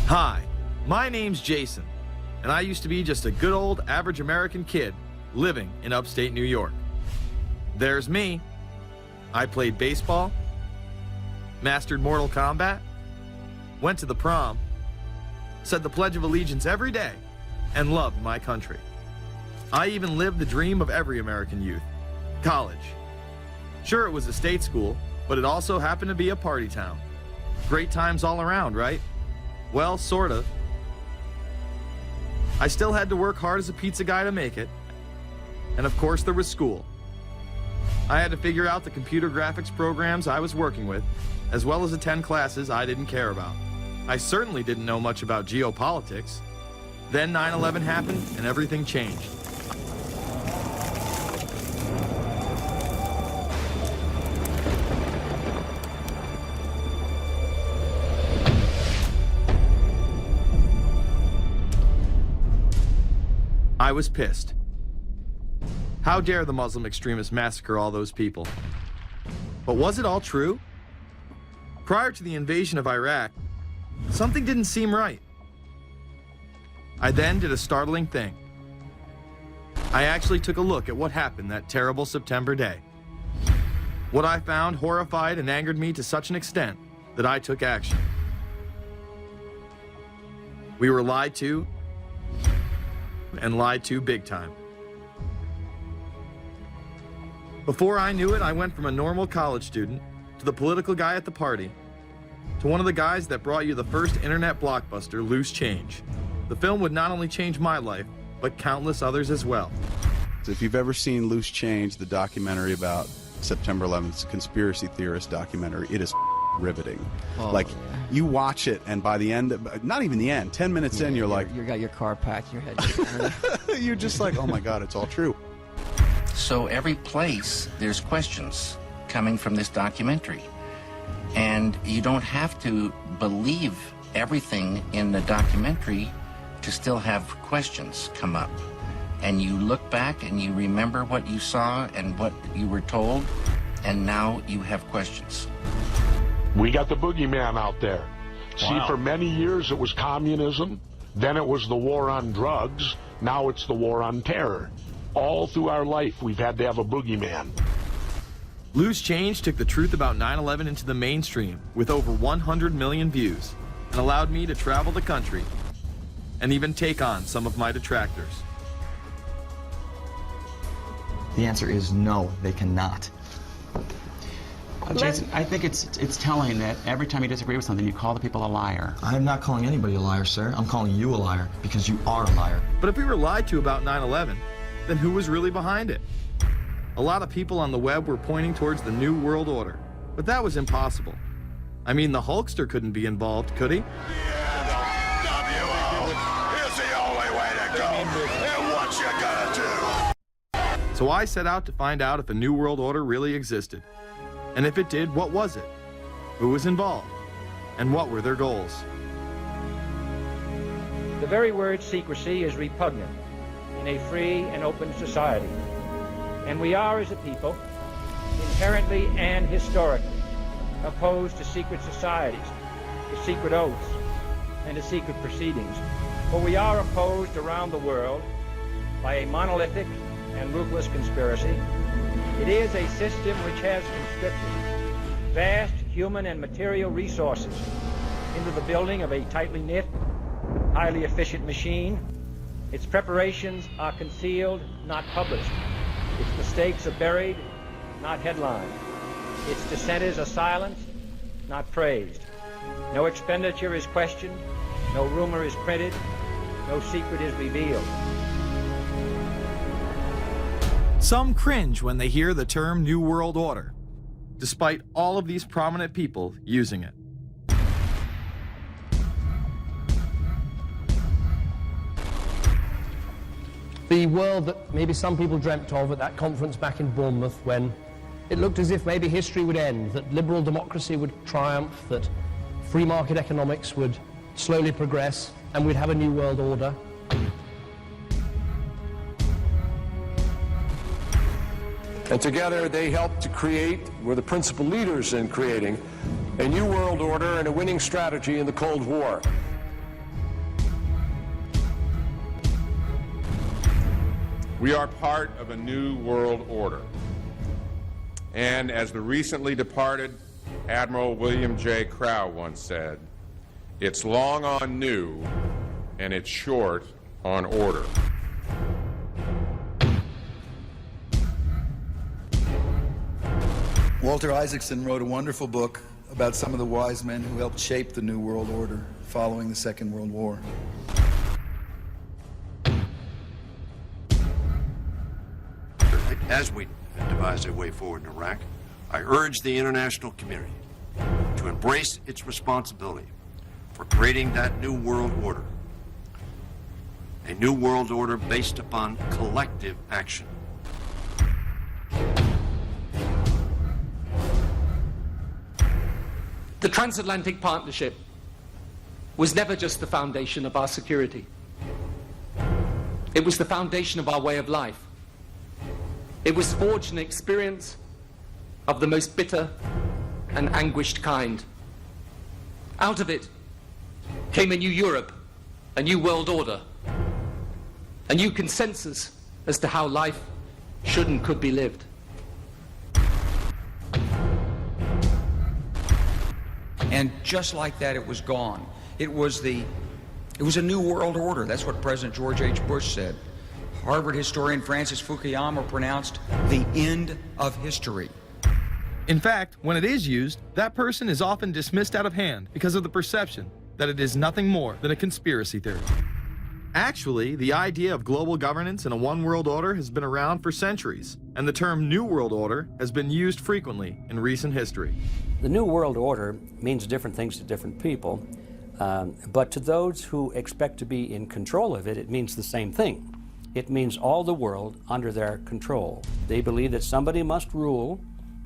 Hi, my name's Jason, and I used to be just a good old average American kid living in upstate New York. There's me. I played baseball, mastered Mortal Kombat, went to the prom, said the Pledge of Allegiance every day, and loved my country. I even lived the dream of every American youth, college. Sure, it was a state school, but it also happened to be a party town. Great times all around, right? Well, sort of. I still had to work hard as a pizza guy to make it. And of course, there was school. I had to figure out the computer graphics programs I was working with, as well as attend classes I didn't care about. I certainly didn't know much about geopolitics. Then 9/11 happened and everything changed. I was pissed. How dare the Muslim extremists massacre all those people? But was it all true? Prior to the invasion of Iraq, something didn't seem right. I then did a startling thing. I actually took a look at what happened that terrible September day. What I found horrified and angered me to such an extent that I took action. We were lied to, and lied to big time. Before I knew it, I went from a normal college student to the political guy at the party to one of the guys that brought you the first internet blockbuster, Loose Change. The film would not only change my life, but countless others as well. If you've ever seen Loose Change, the documentary about September 11th, conspiracy theorist documentary, it is riveting. Like, you watch it, and by the end, not even the end, 10 minutes in, you're like... You got your car packed, your head... You're just like, oh my God, it's all true. So every place, there's questions coming from this documentary. And you don't have to believe everything in the documentary to still have questions come up. And you look back and you remember what you saw and what you were told, and now you have questions. We got the boogeyman out there. Wow. See, for many years it was communism, then it was the war on drugs, now it's the war on terror. All through our life, we've had to have a boogeyman. Loose Change took the truth about 9/11 into the mainstream with over 100 million views and allowed me to travel the country and even take on some of my detractors. The answer is no, they cannot. Jason, I think it's telling that every time you disagree with something, you call the people a liar. I'm not calling anybody a liar, sir. I'm calling you a liar because you are a liar. But if we were lied to about 9/11, then who was really behind it? A lot of people on the web were pointing towards the New World Order, but that was impossible. I mean, the Hulkster couldn't be involved, could he? The NWO is the only way to go, and what you gonna do? So I set out to find out if a New World Order really existed. And if it did, what was it? Who was involved? And what were their goals? The very word secrecy is repugnant in a free and open society. And we are, as a people, inherently and historically opposed to secret societies, to secret oaths, and to secret proceedings. For we are opposed around the world by a monolithic and ruthless conspiracy. It is a system which has conscripted vast human and material resources into the building of a tightly knit, highly efficient machine. Its preparations are concealed, not published. Its mistakes are buried, not headlined. Its dissenters are silenced, not praised. No expenditure is questioned, no rumor is printed, no secret is revealed. Some cringe when they hear the term New World Order, despite all of these prominent people using it. The world that maybe some people dreamt of at that conference back in Bournemouth, when it looked as if maybe history would end, that liberal democracy would triumph, that free market economics would slowly progress, and we'd have a new world order. And together they helped to create, were the principal leaders in creating, a new world order and a winning strategy in the Cold War. We are part of a new world order. And as the recently departed Admiral William J. Crowe once said, it's long on new and it's short on order. Walter Isaacson wrote a wonderful book about some of the wise men who helped shape the New World Order following the Second World War. As we devise a way forward in Iraq, I urge the international community to embrace its responsibility for creating that new world order. A new world order based upon collective action. The transatlantic partnership was never just the foundation of our security. It was the foundation of our way of life. It was forged an experience of the most bitter and anguished kind. Out of it came a new Europe, a new world order, a new consensus as to how life should and could be lived. And just like that, it was gone. It was a new world order. That's what President George H. Bush said. Harvard historian Francis Fukuyama pronounced the end of history. In fact, when it is used, that person is often dismissed out of hand because of the perception that it is nothing more than a conspiracy theory. Actually, the idea of global governance and a one world order has been around for centuries, and the term New World Order has been used frequently in recent history. The New World Order means different things to different people, but to those who expect to be in control of it, it means the same thing. It means all the world under their control. They believe that somebody must rule.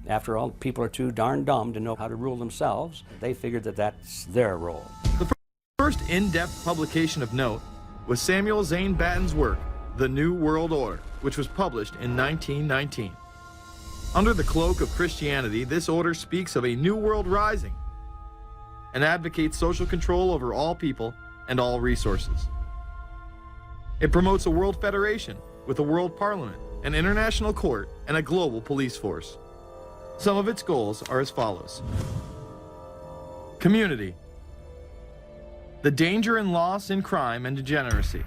After all, people are too darn dumb to know how to rule themselves. They figured that that's their role. The first in-depth publication of note was Samuel Zane Batten's work, The New World Order, which was published in 1919. Under the cloak of Christianity, this order speaks of a new world rising and advocates social control over all people and all resources. It promotes a world federation with a world parliament, an international court, and a global police force. Some of its goals are as follows. Community. The danger and loss in crime and degeneracy.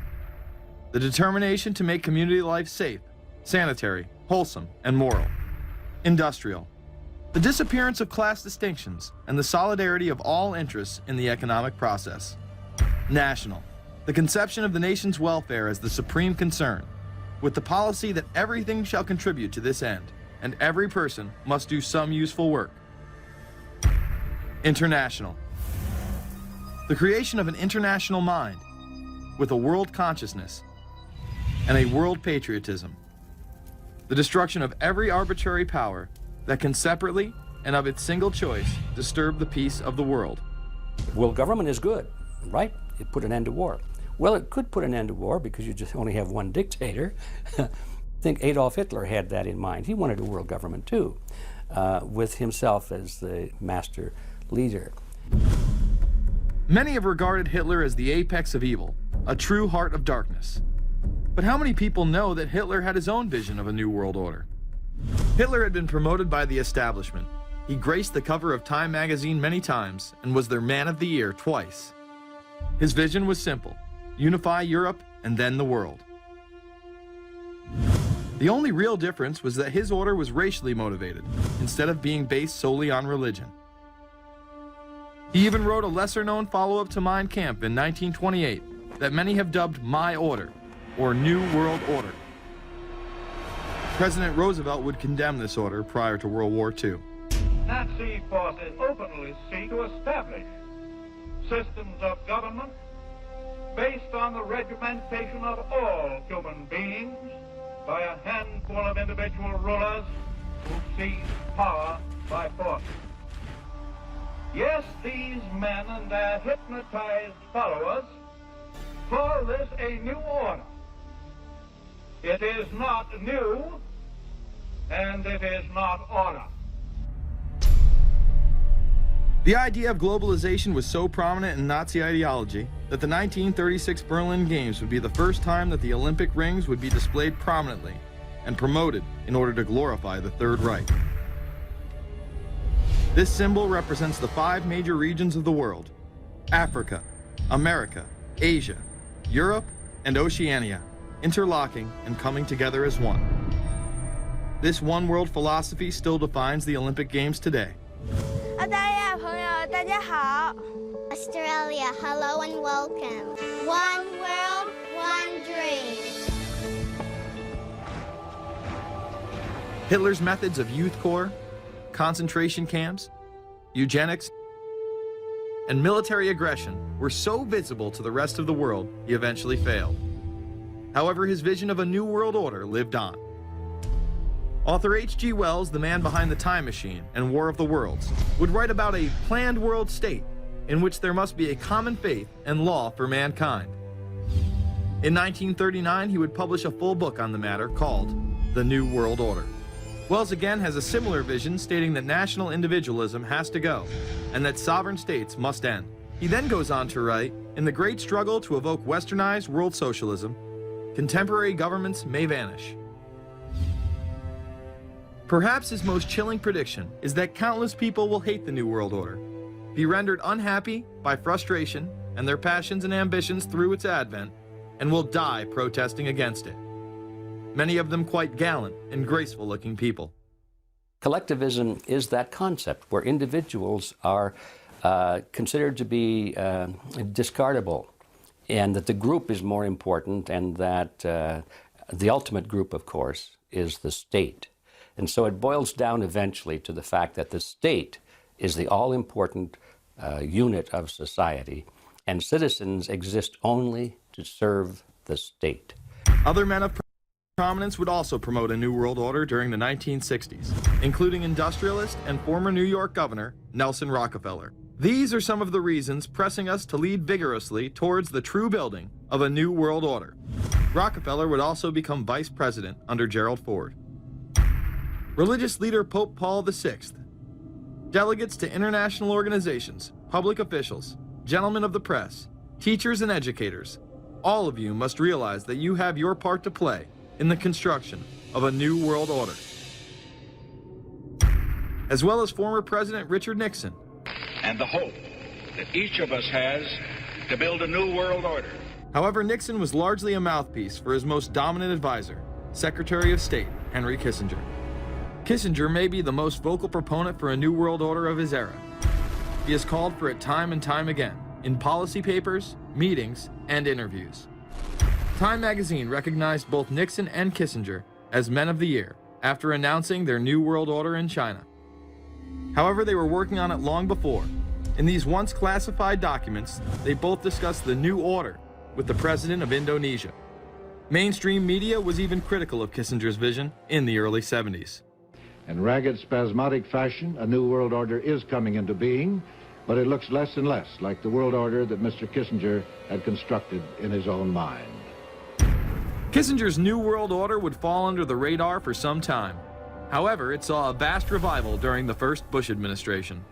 The determination to make community life safe, sanitary, wholesome, and moral. Industrial. The disappearance of class distinctions and the solidarity of all interests in the economic process. National. The conception of the nation's welfare as the supreme concern, with the policy that everything shall contribute to this end, and every person must do some useful work. International. The creation of an international mind, with a world consciousness and a world patriotism. The destruction of every arbitrary power that can separately and of its single choice disturb the peace of the world. Well, government is good, right? It put an end to war. Well, it could put an end to war because you just only have one dictator. I think Adolf Hitler had that in mind. He wanted a world government too, with himself as the master leader. Many have regarded Hitler as the apex of evil, a true heart of darkness. But how many people know that Hitler had his own vision of a new world order? Hitler had been promoted by the establishment. He graced the cover of Time magazine many times and was their Man of the Year twice. His vision was simple: unify Europe and then the world. The only real difference was that his order was racially motivated, instead of being based solely on religion. He even wrote a lesser-known follow-up to Mein Kampf in 1928 that many have dubbed My Order, or New World Order. President Roosevelt would condemn this order prior to World War II. Nazi forces openly seek to establish systems of government based on the regimentation of all human beings by a handful of individual rulers who seize power by force. Yes, these men and their hypnotized followers call this a new order. It is not new, and it is not order. The idea of globalization was so prominent in Nazi ideology that the 1936 Berlin Games would be the first time that the Olympic rings would be displayed prominently and promoted in order to glorify the Third Reich. This symbol represents the 5 major regions of the world: Africa, America, Asia, Europe, and Oceania, interlocking and coming together as one. This one world philosophy still defines the Olympic Games today. Australia, hello and welcome. One world, one dream. Hitler's methods of youth corps, concentration camps, eugenics, and military aggression were so visible to the rest of the world, he eventually failed. However, his vision of a new world order lived on. Author H.G. Wells, the man behind The Time Machine and War of the Worlds, would write about a planned world state in which there must be a common faith and law for mankind. In 1939, he would publish a full book on the matter called The New World Order. Wells again has a similar vision, stating that national individualism has to go and that sovereign states must end. He then goes on to write, in the great struggle to evoke westernized world socialism, contemporary governments may vanish. Perhaps his most chilling prediction is that countless people will hate the New World Order, be rendered unhappy by frustration and their passions and ambitions through its advent, and will die protesting against it. Many of them quite gallant and graceful-looking people. Collectivism is that concept where individuals are considered to be discardable, and that the group is more important, and that the ultimate group, of course, is the state. And so it boils down eventually to the fact that the state is the all-important unit of society, and citizens exist only to serve the state. Other men of prominence would also promote a New World Order during the 1960s, including industrialist and former New York Governor Nelson Rockefeller. These are some of the reasons pressing us to lead vigorously towards the true building of a New World Order. Rockefeller would also become vice president under Gerald Ford. Religious leader Pope Paul VI, delegates to international organizations, public officials, gentlemen of the press, teachers and educators, all of you must realize that you have your part to play in the construction of a new world order. As well as former President Richard Nixon. And the hope that each of us has to build a new world order. However, Nixon was largely a mouthpiece for his most dominant advisor, Secretary of State Henry Kissinger. Kissinger may be the most vocal proponent for a new world order of his era. He has called for it time and time again, in policy papers, meetings, and interviews. Time magazine recognized both Nixon and Kissinger as Men of the Year after announcing their New World Order in China. However, they were working on it long before. In these once classified documents, they both discussed the new order with the president of Indonesia. Mainstream media was even critical of Kissinger's vision in the early 70s. In ragged, spasmodic fashion, a new world order is coming into being, but it looks less and less like the world order that Mr. Kissinger had constructed in his own mind. Kissinger's New World Order would fall under the radar for some time. However, it saw a vast revival during the first Bush administration.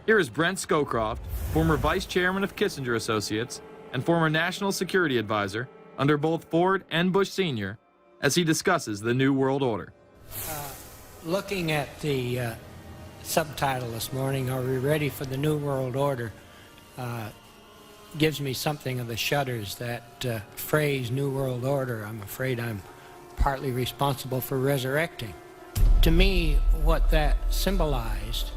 Here is Brent Scowcroft, former vice chairman of Kissinger Associates and former national security advisor under both Ford and Bush Sr., as he discusses the New World Order. Looking at the subtitle this morning, Are We Ready for the New World Order? Gives me something of the shudders. That phrase, New World Order, I'm afraid I'm partly responsible for resurrecting. To me, what that symbolized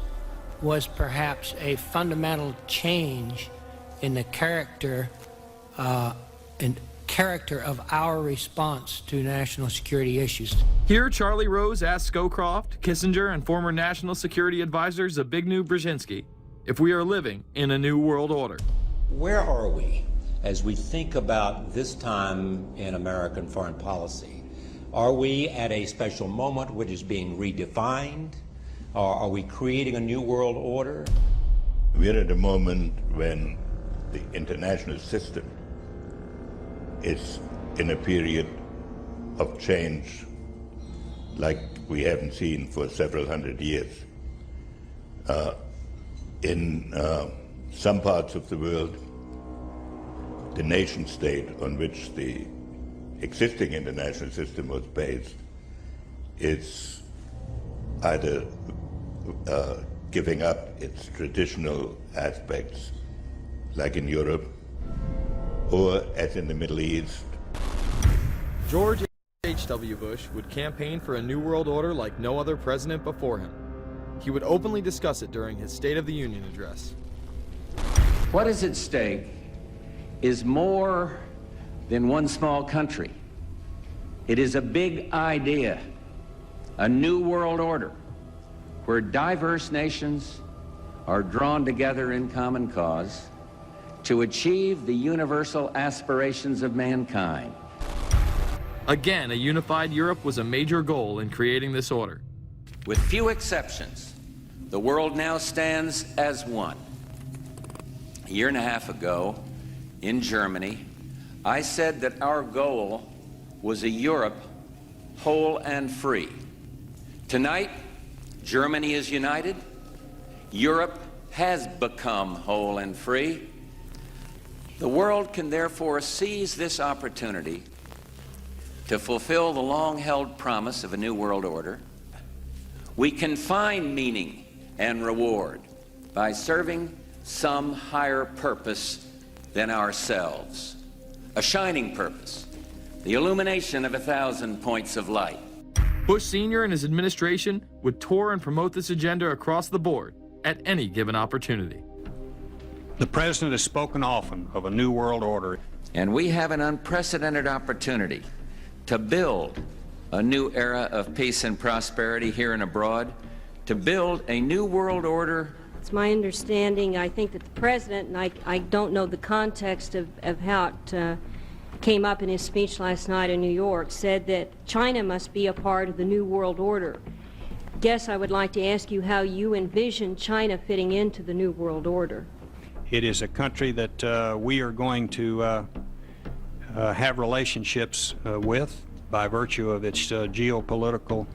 was perhaps a fundamental change in the character of our response to national security issues. Here, Charlie Rose asked Scowcroft, Kissinger, and former National Security Advisor Zbigniew Brzezinski if we are living in a new world order. Where are we as we think about this time in American foreign policy? Are we at a special moment which is being redefined? Or are we creating a new world order? We're at a moment when the international system is in a period of change like we haven't seen for several hundred years. In some parts of the world, the nation state on which the existing international system was based is either giving up its traditional aspects, like in Europe, or as in the Middle East. George H.W. Bush would campaign for a new world order like no other president before him. He would openly discuss it during his State of the Union address. What is at stake is more than one small country. It is a big idea, a new world order, where diverse nations are drawn together in common cause to achieve the universal aspirations of mankind. Again, a unified Europe was a major goal in creating this order. With few exceptions, the world now stands as one. A year and a half ago, in Germany, I said that our goal was a Europe whole and free. Tonight, Germany is united. Europe has become whole and free. The world can therefore seize this opportunity to fulfill the long-held promise of a new world order. We can find meaning and reward by serving some higher purpose than ourselves, a shining purpose, the illumination of 1,000 points of light. Bush Sr. and his administration would tour and promote this agenda across the board at any given opportunity. The President has spoken often of a new world order. And we have an unprecedented opportunity to build a new era of peace and prosperity here and abroad, to build a new world order. It's my understanding, I think that the President, and I don't know the context of how it came up in his speech last night in New York, said that China must be a part of the new world order. Guess I would like to ask you how you envision China fitting into the new world order. It is a country that we are going to have relationships with by virtue of its geopolitical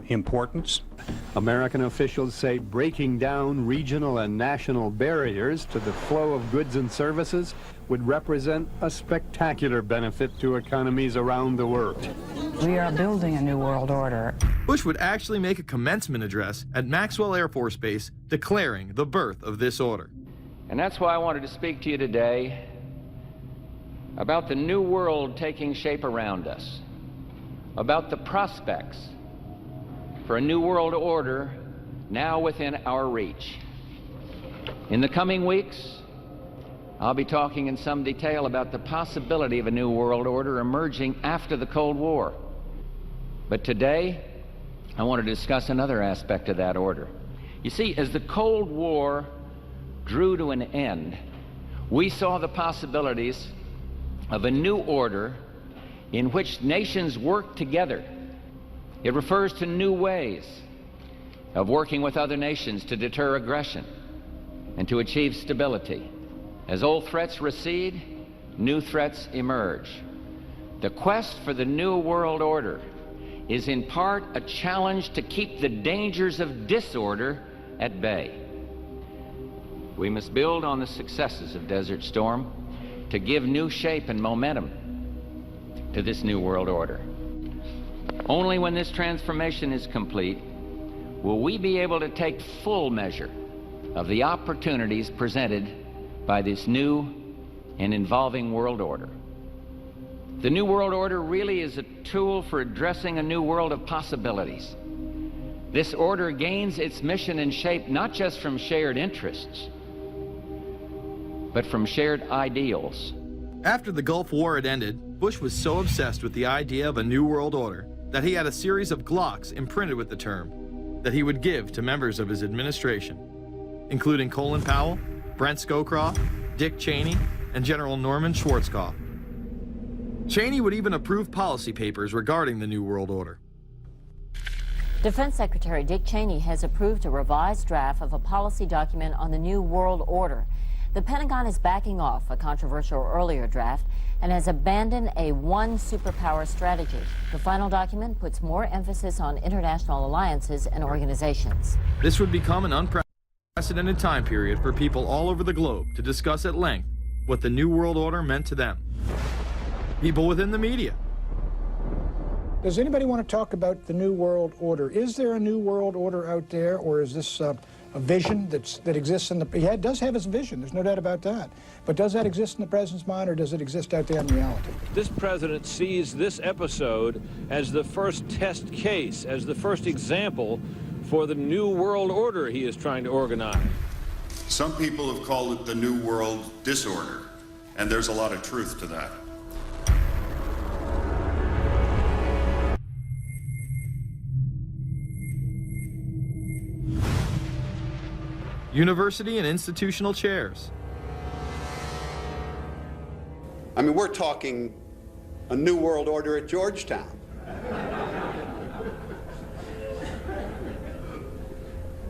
importance. American officials say breaking down regional and national barriers to the flow of goods and services would represent a spectacular benefit to economies around the world. We are building a new world order. Bush would actually make a commencement address at Maxwell Air Force Base declaring the birth of this order. And that's why I wanted to speak to you today about the new world taking shape around us, about the prospects for a new world order now within our reach. In the coming weeks, I'll be talking in some detail about the possibility of a new world order emerging after the Cold War. But today, I want to discuss another aspect of that order. You see, as the Cold War drew to an end, we saw the possibilities of a new order in which nations work together. It refers to new ways of working with other nations to deter aggression and to achieve stability. As old threats recede, new threats emerge. The quest for the new world order is in part a challenge to keep the dangers of disorder at bay. We must build on the successes of Desert Storm to give new shape and momentum to this new world order. Only when this transformation is complete will we be able to take full measure of the opportunities presented by this new and evolving world order. The new world order really is a tool for addressing a new world of possibilities. This order gains its mission and shape not just from shared interests, but from shared ideals. After the Gulf War had ended, Bush was so obsessed with the idea of a new world order that he had a series of Glocks imprinted with the term that he would give to members of his administration, including Colin Powell, Brent Scowcroft, Dick Cheney, and General Norman Schwarzkopf. Cheney would even approve policy papers regarding the new world order. Defense Secretary Dick Cheney has approved a revised draft of a policy document on the new world order. The Pentagon is backing off a controversial earlier draft and has abandoned a one superpower strategy. The final document puts more emphasis on international alliances and organizations. This would become an unprecedented time period for people all over the globe to discuss at length what the New World Order meant to them. People within the media. Does anybody want to talk about the New World Order? Is there a New World Order out there, or is this a vision that exists in the... He does have his vision, there's no doubt about that. But does that exist in the president's mind, or does it exist out there in reality? This president sees this episode as the first test case, as the first example for the New World Order he is trying to organize. Some people have called it the New World Disorder, and there's a lot of truth to that. University and institutional chairs. I mean, we're talking a New World Order at Georgetown.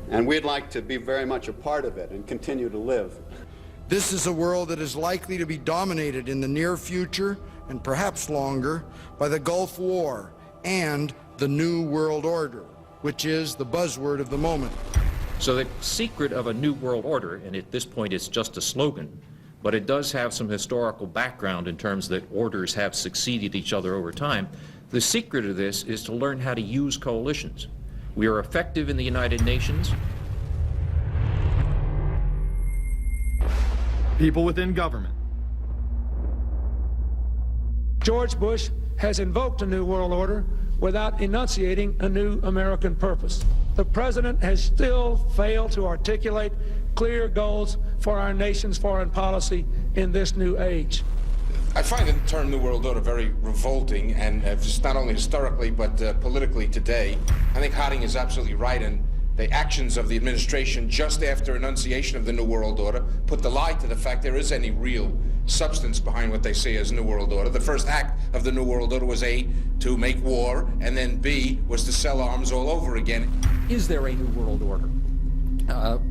And we'd like to be very much a part of it and continue to live. This is a world that is likely to be dominated in the near future, and perhaps longer, by the Gulf War and the New World Order, which is the buzzword of the moment. So the secret of a New World Order, and at this point it's just a slogan, but it does have some historical background in terms that orders have succeeded each other over time. The secret of this is to learn how to use coalitions. We are effective in the United Nations. People within government. George Bush has invoked a New World Order without enunciating a new American purpose. The president has still failed to articulate clear goals for our nation's foreign policy in this new age. I find the term New World Order very revolting, and just not only historically but politically today. I think Harding is absolutely right, and the actions of the administration just after enunciation of the New World Order put the lie to the fact there is any real substance behind what they say as New World Order. The first act of the New World Order was A, to make war, and then B, was to sell arms all over again. Is there a New World Order?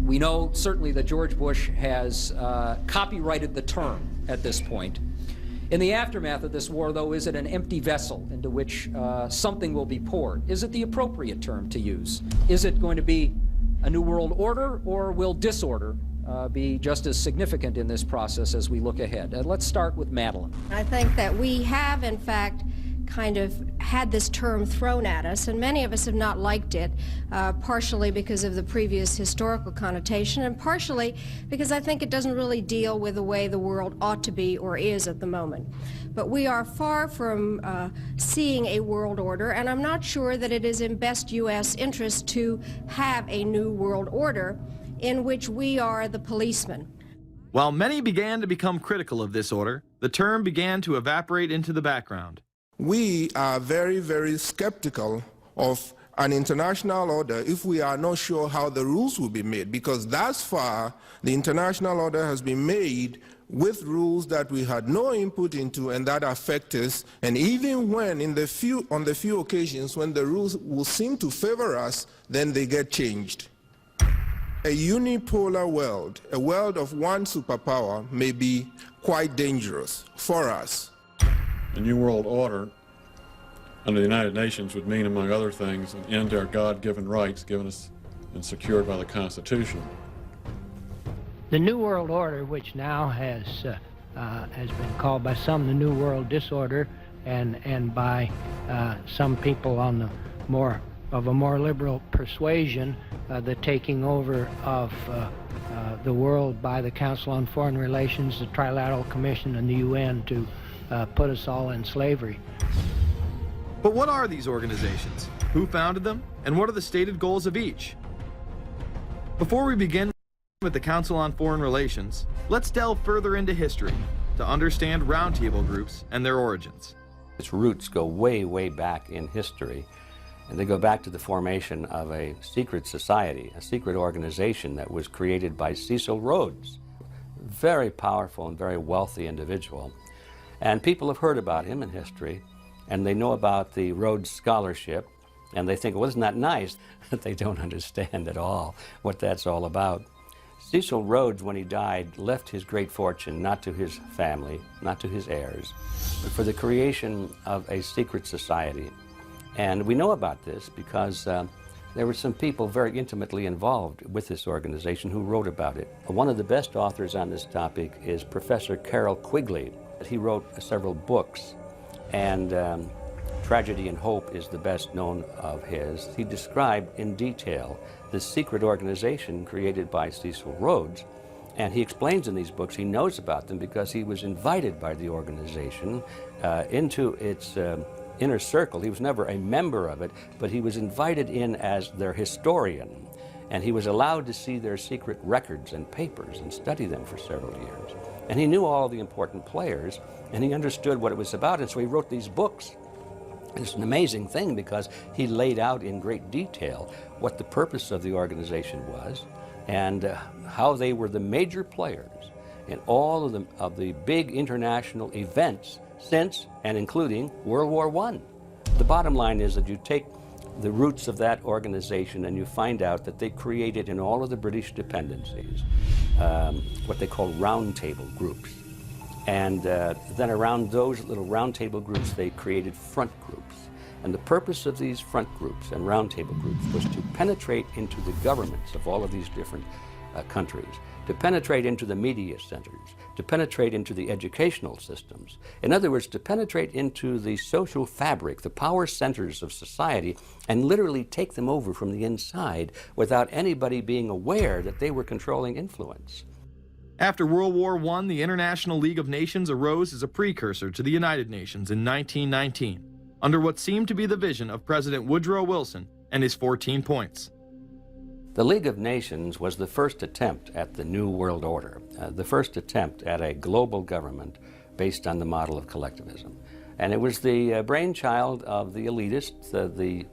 We know certainly that George Bush has copyrighted the term at this point. In the aftermath of this war, though, is it an empty vessel into which something will be poured? Is it the appropriate term to use? Is it going to be a New World Order, or will disorder be just as significant in this process as we look ahead? Let's start with Madeleine. I think that we have, in fact, kind of had this term thrown at us, and many of us have not liked it, partially because of the previous historical connotation, and partially because I think it doesn't really deal with the way the world ought to be or is at the moment. But we are far from seeing a world order, and I'm not sure that it is in best U.S. interest to have a new world order in which we are the policeman. While many began to become critical of this order, the term began to evaporate into the background. We are very, very skeptical of an international order if we are not sure how the rules will be made, because thus far the international order has been made with rules that we had no input into and that affect us, and even when on the few occasions when the rules will seem to favor us, then they get changed. A unipolar world, a world of one superpower, may be quite dangerous for us. The New World Order under the United Nations would mean, among other things, an end to our God-given rights given us and secured by the Constitution. The New World Order, which now has been called by some the New World Disorder, and by some people on the more liberal persuasion, the taking over of the world by the Council on Foreign Relations, the Trilateral Commission, and the UN to put us all in slavery. But what are these organizations? Who founded them? And what are the stated goals of each? Before we begin with the Council on Foreign Relations, let's delve further into history to understand roundtable groups and their origins. Its roots go way, way back in history, and they go back to the formation of a secret society, a secret organization that was created by Cecil Rhodes, a very powerful and very wealthy individual. And people have heard about him in history, and they know about the Rhodes Scholarship, and they think, well, isn't that nice? That they don't understand at all what that's all about. Cecil Rhodes, when he died, left his great fortune not to his family, not to his heirs, but for the creation of a secret society. And we know about this because There were some people very intimately involved with this organization who wrote about it. One of the best authors on this topic is Professor Carroll Quigley. He wrote several books, and Tragedy and Hope is the best known of his. He described in detail this secret organization created by Cecil Rhodes, and he explains in these books he knows about them because he was invited by the organization into its inner circle. He was never a member of it, but he was invited in as their historian, and he was allowed to see their secret records and papers and study them for several years. And he knew all the important players, and he understood what it was about, and so he wrote these books. It's an amazing thing because he laid out in great detail what the purpose of the organization was and how they were the major players in all of the big international events since and including World War I. The bottom line is that you take the roots of that organization and you find out that they created in all of the British dependencies what they call roundtable groups. And then around those little roundtable groups, they created front groups. And the purpose of these front groups and roundtable groups was to penetrate into the governments of all of these different countries, to penetrate into the media centers, to penetrate into the educational systems. In other words, to penetrate into the social fabric, the power centers of society, and literally take them over from the inside without anybody being aware that they were controlling influence. After World War I, the International League of Nations arose as a precursor to the United Nations in 1919, under what seemed to be the vision of President Woodrow Wilson and his 14 points. The League of Nations was the first attempt at the New World Order, the first attempt at a global government based on the model of collectivism. And it was the brainchild of the elitists, the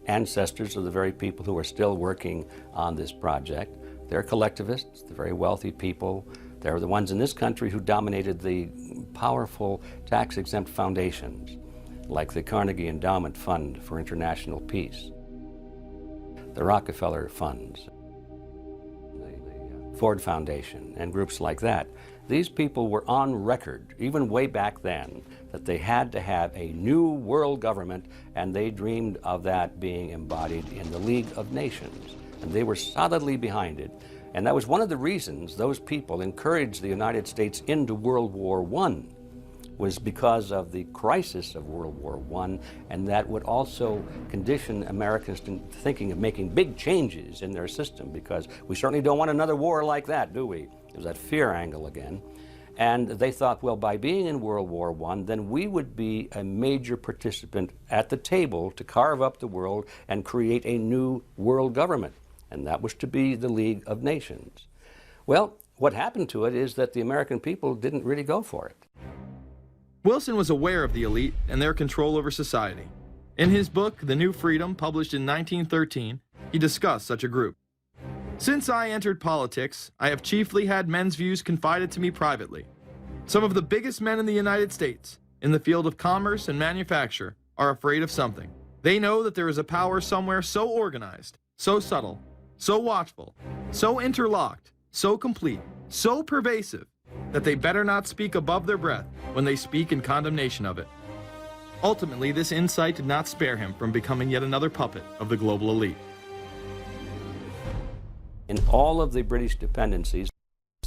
ancestors of the very people who are still working on this project. They're collectivists, the very wealthy people. They're the ones in this country who dominated the powerful tax-exempt foundations, like the Carnegie Endowment Fund for International Peace, the Rockefeller Funds, the Ford Foundation, and groups like that. These people were on record, even way back then, that they had to have a new world government, and they dreamed of that being embodied in the League of Nations. And they were solidly behind it. And that was one of the reasons those people encouraged the United States into World War I, was because of the crisis of World War I, and that would also condition Americans to thinking of making big changes in their system, because we certainly don't want another war like that, do we? There's that fear angle again. And they thought, well, by being in World War I, then we would be a major participant at the table to carve up the world and create a new world government. And that was to be the League of Nations. Well, what happened to it is that the American people didn't really go for it. Wilson was aware of the elite and their control over society. In his book, The New Freedom, published in 1913, he discussed such a group. Since I entered politics, I have chiefly had men's views confided to me privately. Some of the biggest men in the United States, in the field of commerce and manufacture, are afraid of something. They know that there is a power somewhere so organized, so subtle, so watchful, so interlocked, so complete, so pervasive, that they better not speak above their breath when they speak in condemnation of it. Ultimately, this insight did not spare him from becoming yet another puppet of the global elite. In all of the British dependencies,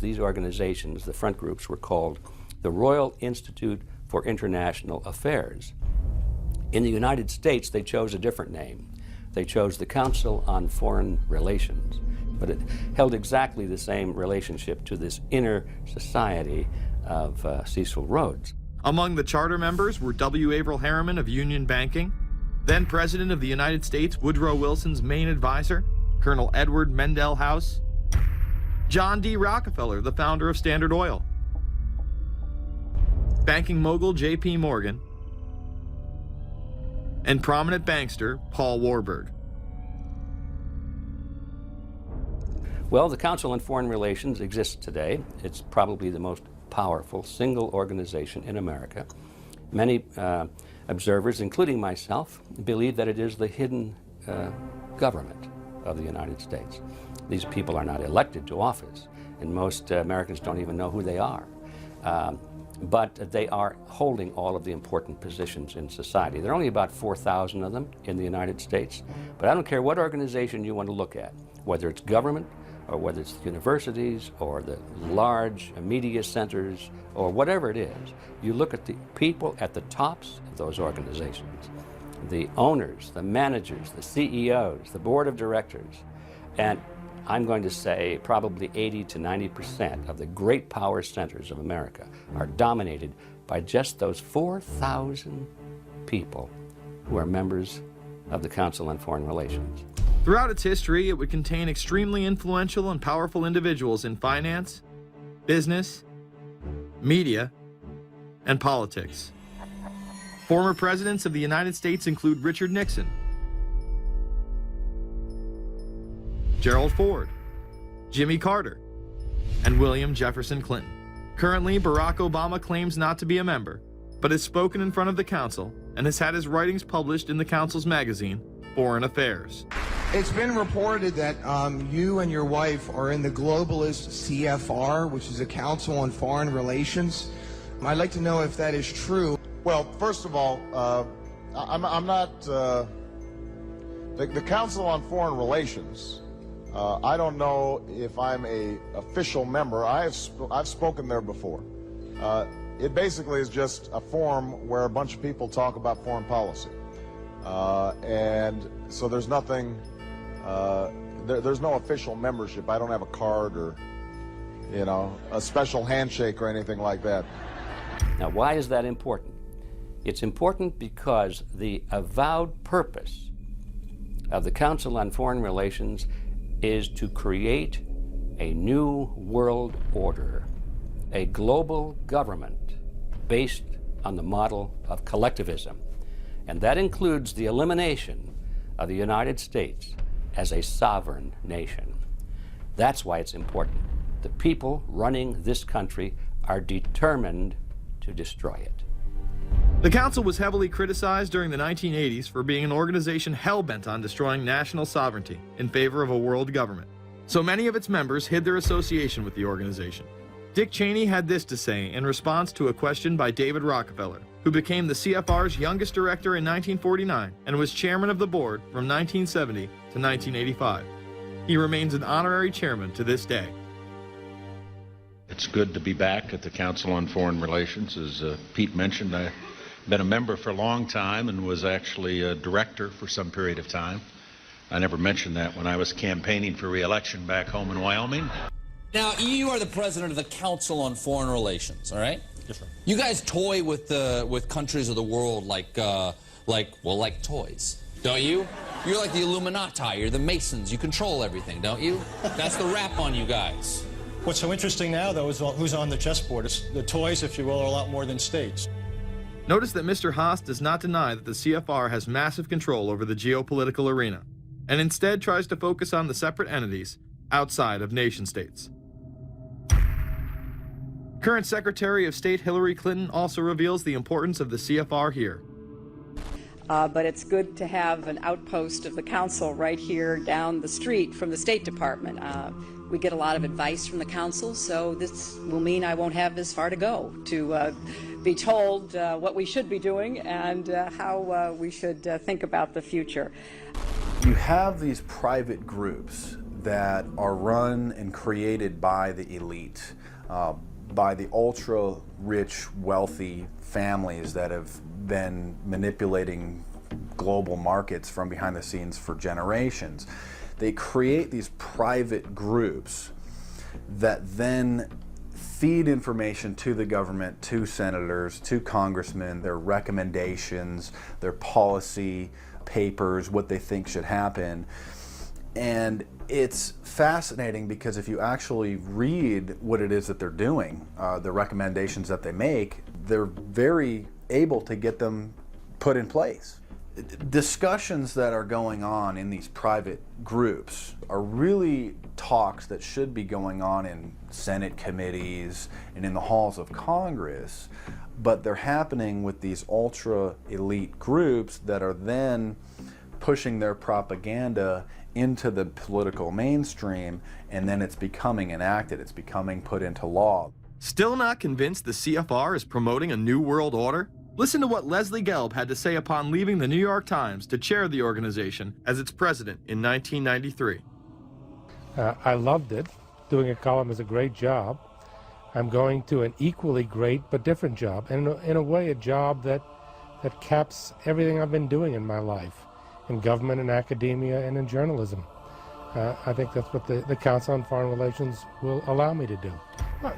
these organizations, the front groups, were called the Royal Institute for International Affairs. In the United States, they chose a different name. They chose the Council on Foreign Relations, but it held exactly the same relationship to this inner society of Cecil Rhodes. Among the charter members were W. Averell Harriman of Union Banking, then President of the United States Woodrow Wilson's main advisor, Colonel Edward Mendell House, John D. Rockefeller, the founder of Standard Oil, banking mogul J.P. Morgan, and prominent bankster Paul Warburg. Well, the Council on Foreign Relations exists today. It's probably the most powerful single organization in America. Many observers, including myself, believe that it is the hidden government of the United States. These people are not elected to office, and most Americans don't even know who they are. but they are holding all of the important positions in society. There are only about 4,000 of them in the United States, but I don't care what organization you want to look at, whether it's government, or whether it's universities, or the large media centers, or whatever it is. You look at the people at the tops of those organizations, the owners, the managers, the CEOs, the board of directors, and I'm going to say probably 80 to 90% of the great power centers of America are dominated by just those 4,000 people who are members of the Council on Foreign Relations. Throughout its history, it would contain extremely influential and powerful individuals in finance, business, media, and politics. Former presidents of the United States include Richard Nixon, Gerald Ford, Jimmy Carter, and William Jefferson Clinton. Currently, Barack Obama claims not to be a member, but has spoken in front of the Council and has had his writings published in the Council's magazine, Foreign Affairs. It's been reported that you and your wife are in the globalist CFR, which is a Council on Foreign Relations. I'd like to know if that is true. Well, first of all, I'm not the Council on Foreign Relations. I don't know if I'm a official member. I've spoken there before. It basically is just a forum where a bunch of people talk about foreign policy, and so there's nothing. There's no official membership. I don't have a card or, a special handshake or anything like that. Now, why is that important? It's important because the avowed purpose of the Council on Foreign Relations is to create a new world order, a global government based on the model of collectivism. And that includes the elimination of the United States as a sovereign nation. That's why it's important. The people running this country are determined to destroy it. The Council was heavily criticized during the 1980s for being an organization hell-bent on destroying national sovereignty in favor of a world government. So many of its members hid their association with the organization. Dick Cheney had this to say in response to a question by David Rockefeller, who became the CFR's youngest director in 1949 and was chairman of the board from 1970 to 1985. He remains an honorary chairman to this day. It's good to be back at the Council on Foreign Relations. As Pete mentioned, I've been a member for a long time and was actually a director for some period of time. I never mentioned that when I was campaigning for re-election back home in Wyoming. Now, you are the president of the Council on Foreign Relations, all right? Yes, sir. You guys toy with countries of the world like toys, don't you? You're like the Illuminati, you're the Masons, you control everything, don't you? That's the rap on you guys. What's so interesting now, though, is who's on the chessboard. It's the toys, if you will, are a lot more than states. Notice that Mr. Haas does not deny that the CFR has massive control over the geopolitical arena, and instead tries to focus on the separate entities outside of nation-states. Current Secretary of State Hillary Clinton also reveals the importance of the CFR here. But it's good to have an outpost of the Council right here down the street from the State Department. We get a lot of advice from the Council, so this will mean I won't have as far to go to be told what we should be doing and how we should think about the future. You have these private groups that are run and created by the elite, by the ultra-rich, wealthy families that have been manipulating global markets from behind the scenes for generations. They create these private groups that then feed information to the government, to senators, to congressmen, their recommendations, their policy papers, what they think should happen. And it's fascinating because if you actually read what it is that they're doing, the recommendations that they make, they're very able to get them put in place. Discussions that are going on in these private groups are really talks that should be going on in Senate committees and in the halls of Congress, but they're happening with these ultra-elite groups that are then pushing their propaganda into the political mainstream, and then it's becoming enacted, it's becoming put into law. Still not convinced the CFR is promoting a new world order? Listen to what Leslie Gelb had to say upon leaving the New York Times to chair the organization as its president in 1993. I loved it. Doing a column is a great job. I'm going to an equally great but different job, and in a way a job that caps everything I've been doing in my life, in government and academia and in journalism. I think that's what the Council on Foreign Relations will allow me to do.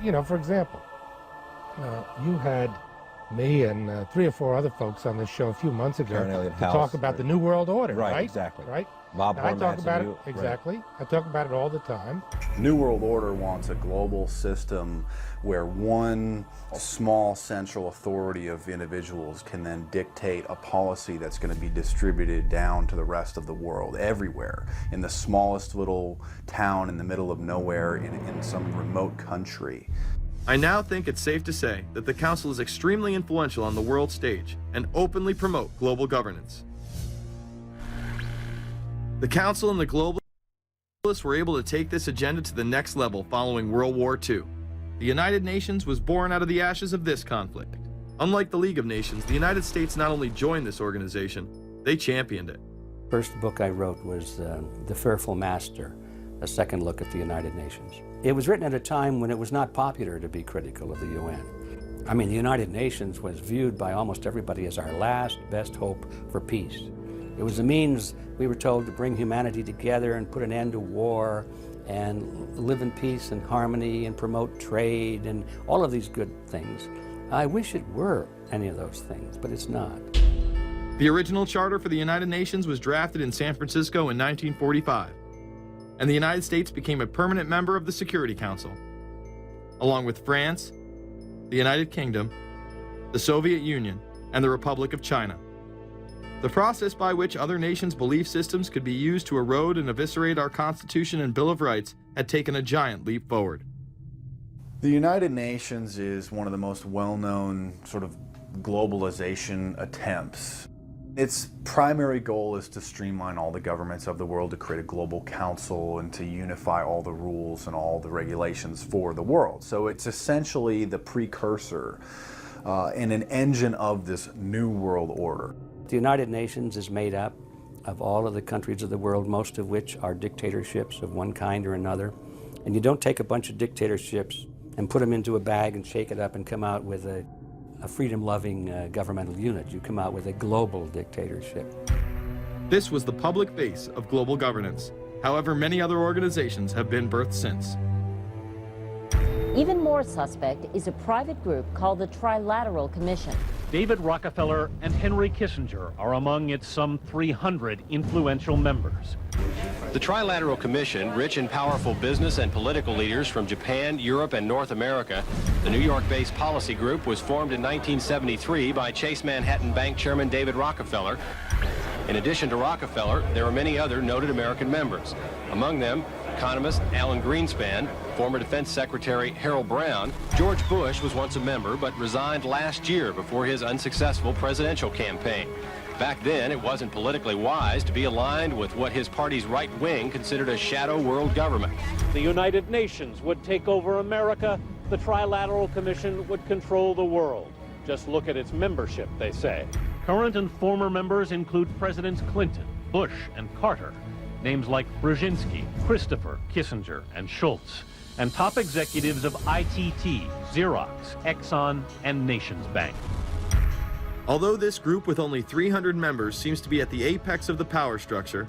You know, for example, you had me and 3 or 4 other folks on this show a few months ago to talk about the New World Order, right? Exactly. Right? Bob I talk Hormats about and it, you, exactly. Right. I talk about it all the time. New World Order wants a global system where one small central authority of individuals can then dictate a policy that's going to be distributed down to the rest of the world, everywhere, in the smallest little town in the middle of nowhere in some remote country. I now think it's safe to say that the Council is extremely influential on the world stage and openly promote global governance. The Council and the globalists were able to take this agenda to the next level following World War II. The United Nations was born out of the ashes of this conflict. Unlike the League of Nations, the United States not only joined this organization, they championed it. First book I wrote was The Fearful Master, a second look at the United Nations. It was written at a time when it was not popular to be critical of the UN. I mean, the United Nations was viewed by almost everybody as our last best hope for peace. It was a means, we were told, to bring humanity together and put an end to war and live in peace and harmony and promote trade and all of these good things. I wish it were any of those things, but it's not. The original charter for the United Nations was drafted in San Francisco in 1945, and the United States became a permanent member of the Security Council, along with France, the United Kingdom, the Soviet Union, and the Republic of China. The process by which other nations' belief systems could be used to erode and eviscerate our Constitution and Bill of Rights had taken a giant leap forward. The United Nations is one of the most well-known sort of globalization attempts. Its primary goal is to streamline all the governments of the world, to create a global council and to unify all the rules and all the regulations for the world. So it's essentially the precursor and an engine of this new world order. The United Nations is made up of all of the countries of the world, most of which are dictatorships of one kind or another. And you don't take a bunch of dictatorships and put them into a bag and shake it up and come out with a freedom-loving governmental unit. You come out with a global dictatorship. This was the public face of global governance. However, many other organizations have been birthed since. Even more suspect is a private group called the Trilateral Commission. David Rockefeller and Henry Kissinger are among its some 300 influential members. The Trilateral Commission, rich and powerful business and political leaders from Japan, Europe, and North America. The New York-based policy group was formed in 1973 by Chase Manhattan Bank Chairman David Rockefeller. In addition to Rockefeller, there are many other noted American members. Among them, economist Alan Greenspan, former Defense Secretary Harold Brown. George Bush was once a member, but resigned last year before his unsuccessful presidential campaign. Back then, it wasn't politically wise to be aligned with what his party's right wing considered a shadow world government. The United Nations would take over America. The Trilateral Commission would control the world. Just look at its membership, they say. Current and former members include Presidents Clinton, Bush, and Carter. Names like Brzezinski, Christopher, Kissinger, and Schultz. And top executives of ITT, Xerox, Exxon, and Nations Bank. Although this group with only 300 members seems to be at the apex of the power structure,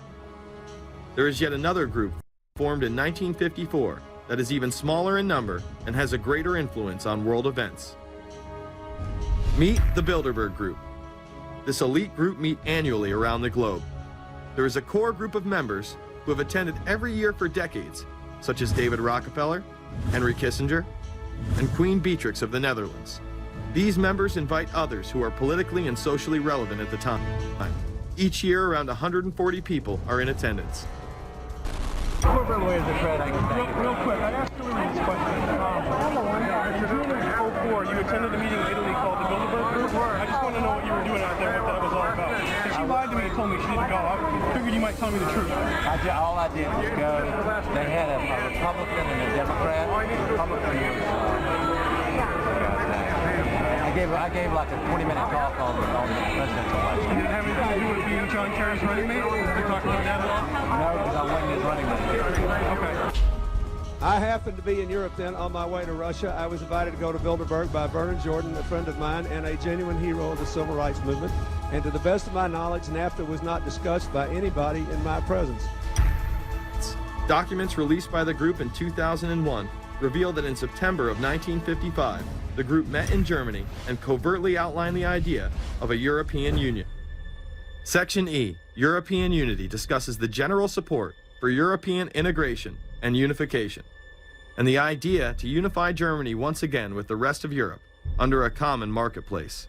there is yet another group formed in 1954 that is even smaller in number and has a greater influence on world events. Meet the Bilderberg Group. This elite group meet annually around the globe. There is a core group of members who have attended every year for decades, such as David Rockefeller, Henry Kissinger, and Queen Beatrix of the Netherlands. These members invite others who are politically and socially relevant at the time. Each year, around 140 people are in attendance. Real quick, I asked you this question. In June of 2004, you attended a meeting in Italy called the Bilderberg Group. I just want to know what you were doing out there, what that was all about. Because she lied to me and told me she didn't go. I figured you might tell me the truth. All I did was go. They had a Republican and a Democrat. Republican was I gave like a 20-minute talk on the presidential election. You didn't have anything to do with being John Kerry's running mate? Did you talk about that at all? No, because I wasn't his running mate. Okay. I happened to be in Europe then on my way to Russia. I was invited to go to Bilderberg by Vernon Jordan, a friend of mine and a genuine hero of the civil rights movement. And to the best of my knowledge, NAFTA was not discussed by anybody in my presence. Documents released by the group in 2001 reveal that in September of 1955, the group met in Germany and covertly outlined the idea of a European Union. Section E, European Unity, discusses the general support for European integration and unification, and the idea to unify Germany once again with the rest of Europe under a common marketplace.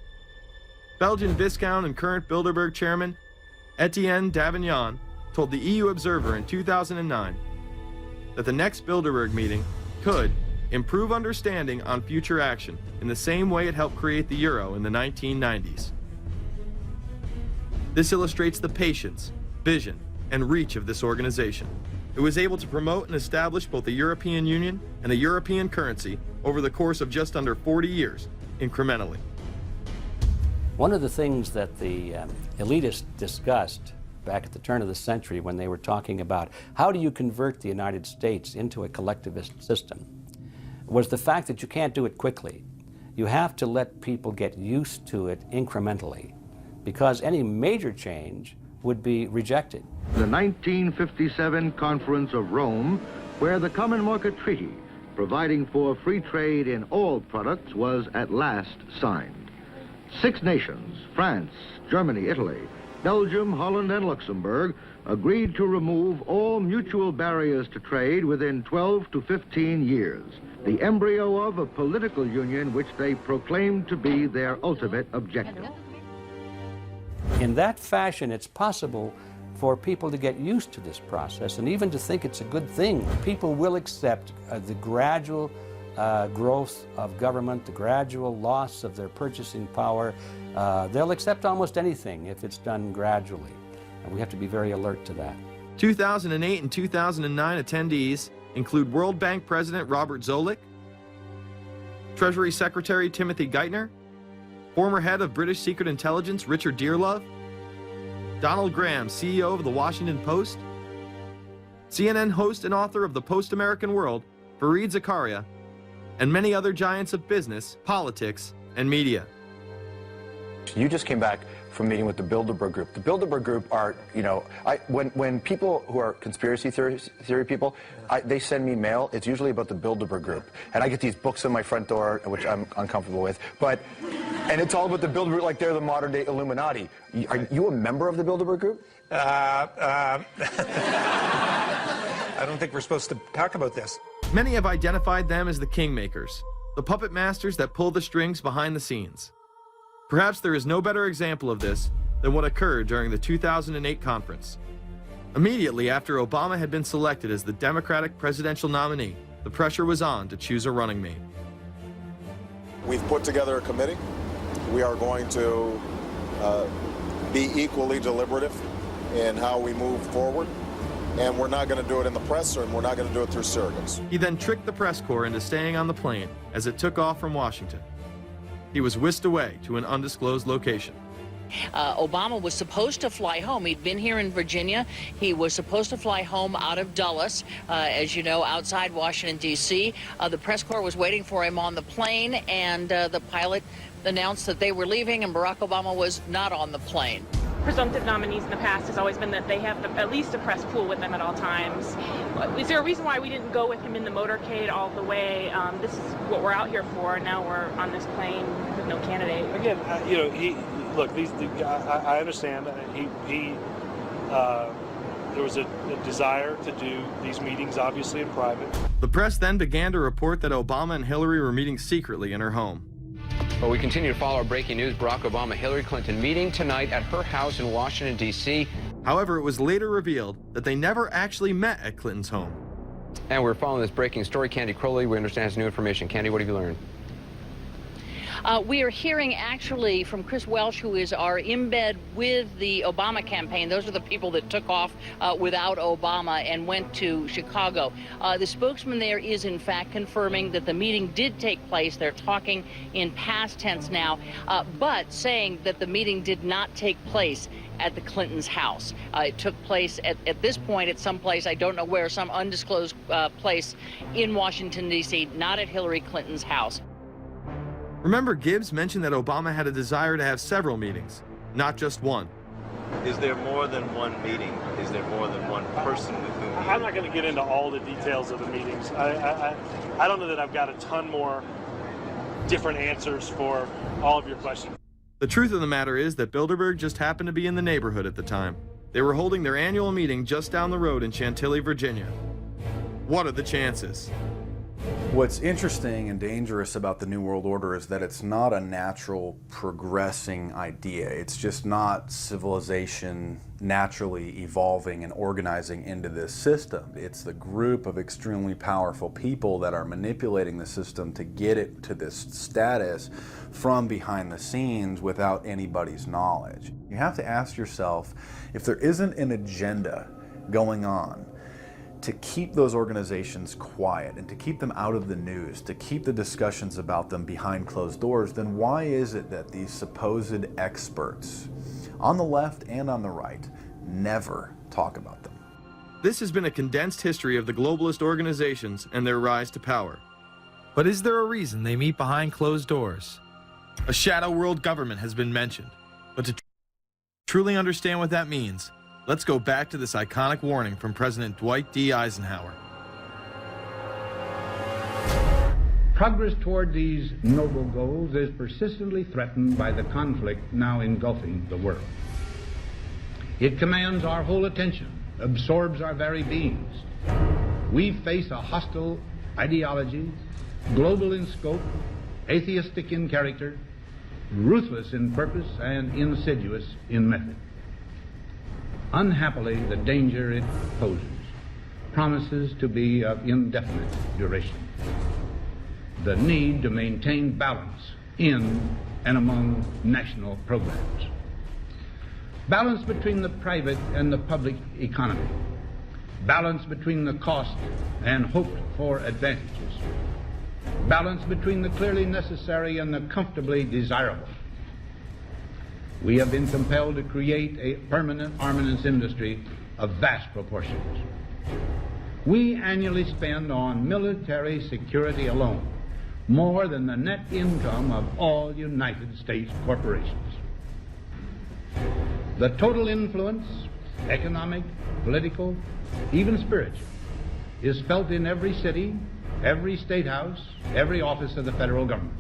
Belgian Viscount and current Bilderberg chairman Etienne Davignon told the EU Observer in 2009 that the next Bilderberg meeting could improve understanding on future action in the same way it helped create the euro in the 1990s. This illustrates the patience, vision, and reach of this organization. It was able to promote and establish both the European Union and a European currency over the course of just under 40 years, incrementally. One of the things that the elitists discussed back at the turn of the century when they were talking about how do you convert the United States into a collectivist system was the fact that you can't do it quickly. You have to let people get used to it incrementally, because any major change would be rejected. The 1957 Conference of Rome, where the Common Market Treaty, providing for free trade in all products, was at last signed. 6 nations, France, Germany, Italy, Belgium, Holland, and Luxembourg, agreed to remove all mutual barriers to trade within 12 to 15 years, the embryo of a political union which they proclaimed to be their ultimate objective. In that fashion, it's possible for people to get used to this process and even to think it's a good thing. People will accept the gradual growth of government, the gradual loss of their purchasing power. They'll accept almost anything if it's done gradually. And we have to be very alert to that. 2008 and 2009 attendees include World Bank President Robert Zoellick, Treasury Secretary Timothy Geithner, former head of British Secret Intelligence Richard Dearlove, Donald Graham, CEO of the Washington Post, CNN host and author of the Post-American World, Fareed Zakaria, and many other giants of business, politics, and media. You just came back from meeting with the Bilderberg Group. The Bilderberg Group are, you know, when people who are conspiracy theory people, they send me mail, it's usually about the Bilderberg Group. And I get these books on my front door, which I'm uncomfortable with. And it's all about the Bilderberg Group, like they're the modern day Illuminati. Are you a member of the Bilderberg Group? I don't think we're supposed to talk about this. Many have identified them as the kingmakers, the puppet masters that pull the strings behind the scenes. Perhaps there is no better example of this than what occurred during the 2008 conference. Immediately after Obama had been selected as the Democratic presidential nominee, the pressure was on to choose a running mate. We've put together a committee. We are going to be equally deliberative in how we move forward. And we're not going to do it in the press, and we're not going to do it through surrogates. He then tricked the press corps into staying on the plane as it took off from Washington. He was whisked away to an undisclosed location. Obama was supposed to fly home. He'd been here in Virginia. He was supposed to fly home out of Dulles, as you know, outside Washington, D.C. The press corps was waiting for him on the plane, and the pilot announced that they were leaving, and Barack Obama was not on the plane. Presumptive nominees in the past has always been that they have at least a press pool with them at all times. Is there a reason why we didn't go with him in the motorcade all the way? This is what we're out here for, and now we're on this plane with no candidate. Again, you know, look, I understand. There was a desire to do these meetings, obviously, in private. The press then began to report that Obama and Hillary were meeting secretly in her home. Well, we continue to follow our breaking news. Barack Obama, Hillary Clinton meeting tonight at her house in Washington, D.C. However, it was later revealed that they never actually met at Clinton's home. And we're following this breaking story. Candy Crowley, we understand, has new information. Candy, what have you learned? We are hearing actually from Chris Welch, who is our embed with the Obama campaign. Those are the people that took off without Obama and went to Chicago. The spokesman there is in fact confirming that the meeting did take place. They're talking in past tense now, but saying that the meeting did not take place at the Clintons' house. It took place at this point at some place, I don't know where, some undisclosed place in Washington, D.C., not at Hillary Clinton's house. Remember, Gibbs mentioned that Obama had a desire to have several meetings, not just one. Is there more than one meeting? Is there more than one person with whom he... I'm not going to get into all the details of the meetings. I don't know that I've got a ton more different answers for all of your questions. The truth of the matter is that Bilderberg just happened to be in the neighborhood at the time. They were holding their annual meeting just down the road in Chantilly, Virginia. What are the chances? What's interesting and dangerous about the New World Order is that it's not a natural progressing idea. It's just not civilization naturally evolving and organizing into this system. It's the group of extremely powerful people that are manipulating the system to get it to this status from behind the scenes without anybody's knowledge. You have to ask yourself, if there isn't an agenda going on to keep those organizations quiet and to keep them out of the news, to keep the discussions about them behind closed doors, then why is it that these supposed experts on the left and on the right never talk about them? This has been a condensed history of the globalist organizations and their rise to power. But is there a reason they meet behind closed doors? A shadow world government has been mentioned, but to truly understand what that means, let's go back to this iconic warning from President Dwight D. Eisenhower. Progress toward these noble goals is persistently threatened by the conflict now engulfing the world. It commands our whole attention, absorbs our very beings. We face a hostile ideology, global in scope, atheistic in character, ruthless in purpose, and insidious in method. Unhappily, the danger it poses promises to be of indefinite duration. The need to maintain balance in and among national programs. Balance between the private and the public economy. Balance between the cost and hoped for advantages. Balance between the clearly necessary and the comfortably desirable. We have been compelled to create a permanent armaments industry of vast proportions. We annually spend on military security alone more than the net income of all United States corporations. The total influence, economic, political, even spiritual, is felt in every city, every state house, every office of the federal government.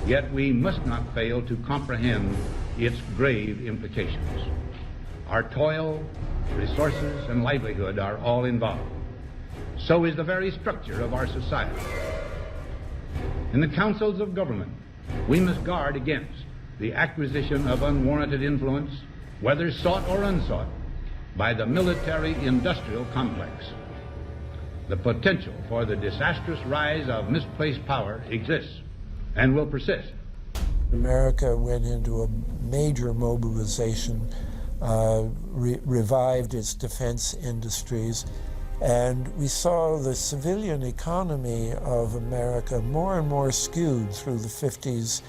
Yet we must not fail to comprehend its grave implications. Our toil, resources, and livelihood are all involved. So is the very structure of our society. In the councils of government, we must guard against the acquisition of unwarranted influence, whether sought or unsought, by the military-industrial complex. The potential for the disastrous rise of misplaced power exists and will persist. America went into a major mobilization, revived its defense industries, and we saw the civilian economy of America more and more skewed through the 50s.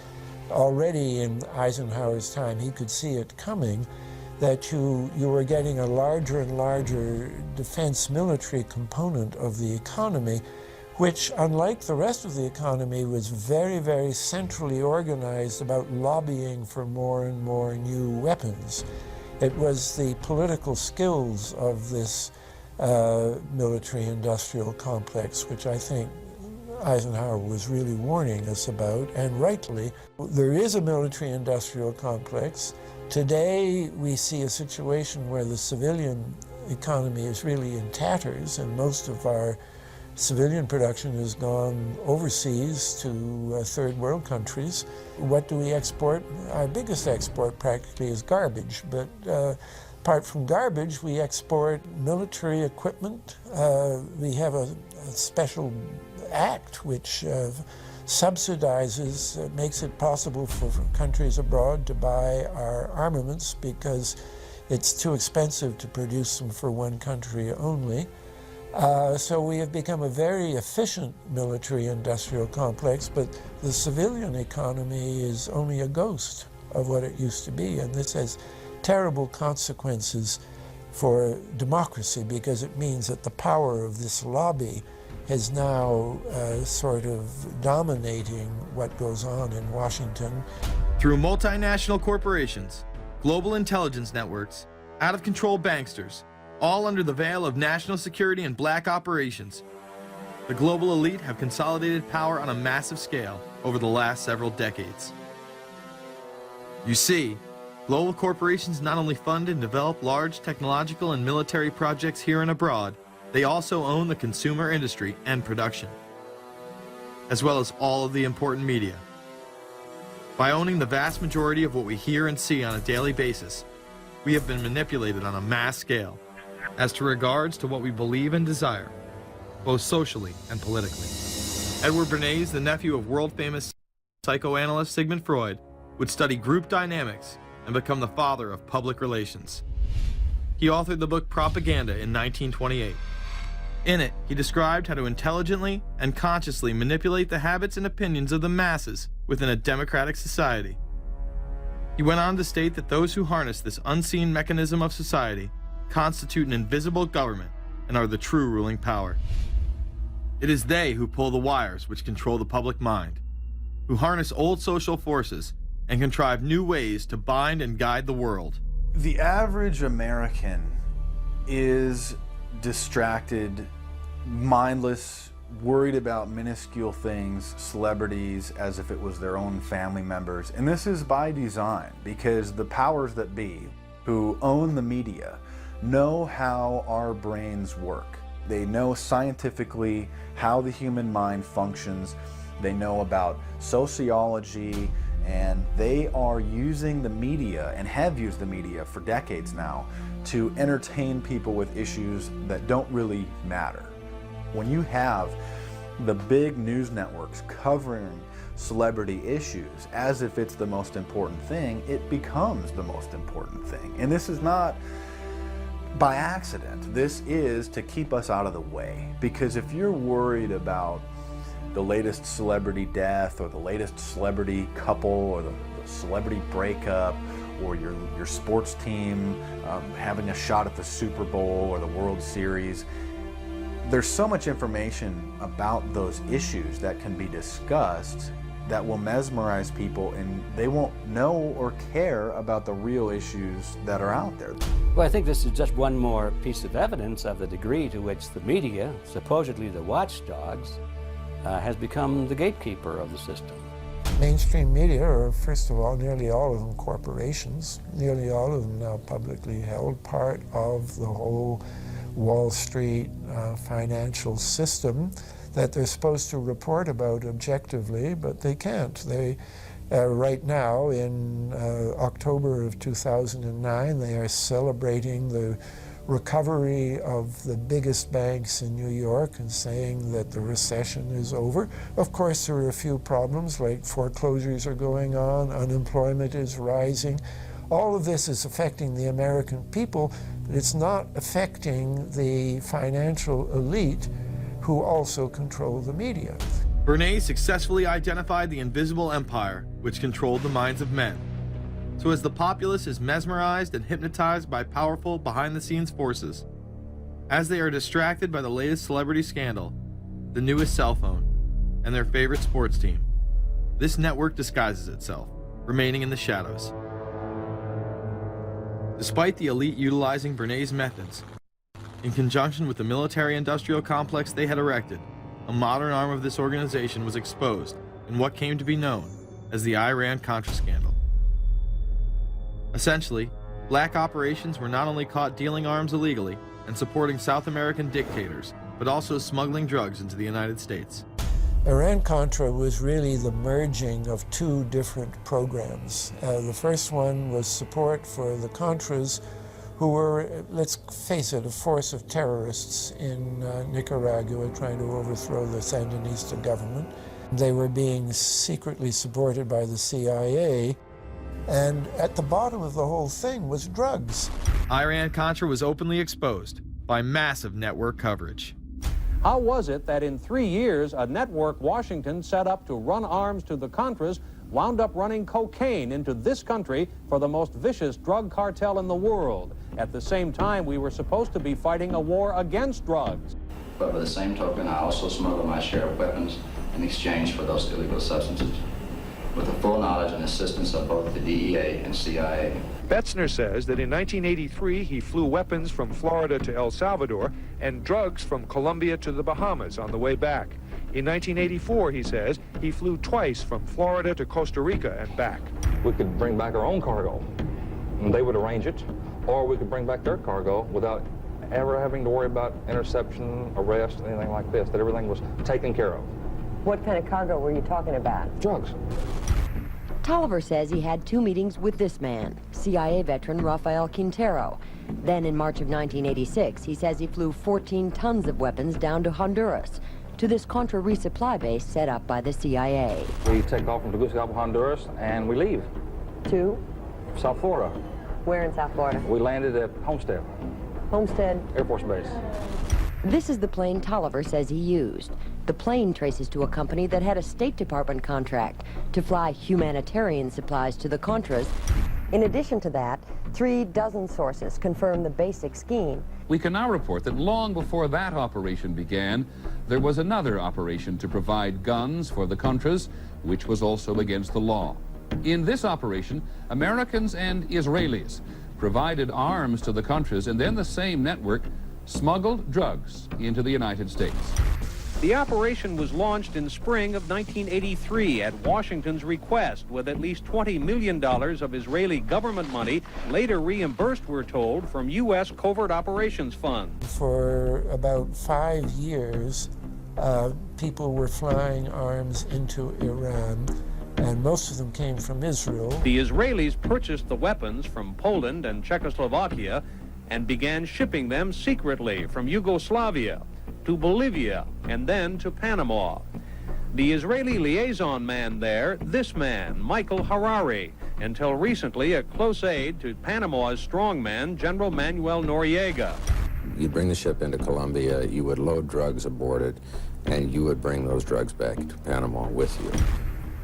Already in Eisenhower's time, he could see it coming, that you were getting a larger and larger defense military component of the economy, which, unlike the rest of the economy, was very, very centrally organized about lobbying for more and more new weapons. It was the political skills of this military-industrial complex, which I think Eisenhower was really warning us about, and rightly. There is a military-industrial complex. Today, we see a situation where the civilian economy is really in tatters, and most of our civilian production has gone overseas to third world countries. What do we export? Our biggest export practically is garbage, but apart from garbage, we export military equipment. We have a special act which subsidizes, makes it possible for countries abroad to buy our armaments because it's too expensive to produce them for one country only. So we have become a very efficient military-industrial complex, but the civilian economy is only a ghost of what it used to be, and this has terrible consequences for democracy because it means that the power of this lobby is now sort of dominating what goes on in Washington. Through multinational corporations, global intelligence networks, out-of-control banksters, all under the veil of national security and black operations, the global elite have consolidated power on a massive scale over the last several decades. You see, global corporations not only fund and develop large technological and military projects here and abroad, they also own the consumer industry and production, as well as all of the important media. By owning the vast majority of what we hear and see on a daily basis, we have been manipulated on a mass scale as to regards to what we believe and desire, both socially and politically. Edward Bernays, the nephew of world-famous psychoanalyst Sigmund Freud, would study group dynamics and become the father of public relations. He authored the book Propaganda in 1928. In it, he described how to intelligently and consciously manipulate the habits and opinions of the masses within a democratic society. He went on to state that those who harness this unseen mechanism of society constitute an invisible government and are the true ruling power. It is they who pull the wires which control the public mind, who harness old social forces and contrive new ways to bind and guide the world. The average American is distracted, mindless, worried about minuscule things, celebrities, as if it was their own family members. And this is by design, because the powers that be, who own the media, know how our brains work. They know scientifically how the human mind functions. They know about sociology, and they are using the media, and have used the media for decades now, to entertain people with issues that don't really matter. When you have the big news networks covering celebrity issues as if it's the most important thing, it becomes the most important thing. And this is not by accident. This is to keep us out of the way. Because if you're worried about the latest celebrity death, or the latest celebrity couple, or the celebrity breakup, or your sports team having a shot at the Super Bowl or the World Series, there's so much information about those issues that can be discussed that will mesmerize people, and they won't know or care about the real issues that are out there. Well, I think this is just one more piece of evidence of the degree to which the media, supposedly the watchdogs, has become the gatekeeper of the system. Mainstream media are, first of all, nearly all of them corporations, nearly all of them now publicly held, part of the whole Wall Street financial system that they're supposed to report about objectively, but they can't. They, right now, in October of 2009, they are celebrating the recovery of the biggest banks in New York and saying that the recession is over. Of course, there are a few problems, like foreclosures are going on, unemployment is rising. All of this is affecting the American people, but it's not affecting the financial elite who also control the media. Bernays successfully identified the invisible empire which controlled the minds of men. So as the populace is mesmerized and hypnotized by powerful behind-the-scenes forces, as they are distracted by the latest celebrity scandal, the newest cell phone, and their favorite sports team, this network disguises itself, remaining in the shadows. Despite the elite utilizing Bernays' methods, in conjunction with the military-industrial complex they had erected, a modern arm of this organization was exposed in what came to be known as the Iran-Contra scandal. Essentially, black operations were not only caught dealing arms illegally and supporting South American dictators, but also smuggling drugs into the United States. Iran-Contra was really the merging of two different programs. The first one was support for the Contras, who were, let's face it, a force of terrorists in Nicaragua trying to overthrow the Sandinista government. They were being secretly supported by the CIA, and at the bottom of the whole thing was drugs. Iran-Contra was openly exposed by massive network coverage. How was it that in 3 years, a network Washington set up to run arms to the Contras wound up running cocaine into this country for the most vicious drug cartel in the world? At the same time, we were supposed to be fighting a war against drugs. But by the same token, I also smuggle my share of weapons in exchange for those illegal substances, with the full knowledge and assistance of both the DEA and CIA. Betzner says that in 1983 he flew weapons from Florida to El Salvador and drugs from Colombia to the Bahamas on the way back. In 1984, he says, he flew twice from Florida to Costa Rica and back. We could bring back our own cargo, and they would arrange it, or we could bring back their cargo without ever having to worry about interception, arrest, anything like this, that everything was taken care of. What kind of cargo were you talking about? Drugs. Tolliver says he had 2 meetings with this man, CIA veteran Rafael Quintero. Then in March of 1986, he says he flew 14 tons of weapons down to Honduras, to this Contra resupply base set up by the CIA. We take off from Tegucigalpa, Honduras, and we leave. To? South Florida. Where in South Florida? We landed at Homestead. Homestead? Air Force Base. This is the plane Tolliver says he used. The plane traces to a company that had a State Department contract to fly humanitarian supplies to the Contras. In addition to that, 3 dozen sources confirm the basic scheme. We can now report that long before that operation began, there was another operation to provide guns for the Contras, which was also against the law. In this operation, Americans and Israelis provided arms to the Contras, and then the same network smuggled drugs into the United States. The operation was launched in spring of 1983 at Washington's request, with at least $20 million of Israeli government money later reimbursed, we're told, from U.S. Covert Operations Fund. For about 5 years, people were flying arms into Iran, and most of them came from Israel. The Israelis purchased the weapons from Poland and Czechoslovakia and began shipping them secretly from Yugoslavia to Bolivia, and then to Panama. The Israeli liaison man there, this man, Michael Harari, until recently a close aide to Panama's strongman, General Manuel Noriega. You'd bring the ship into Colombia, you would load drugs aboard it, and you would bring those drugs back to Panama with you.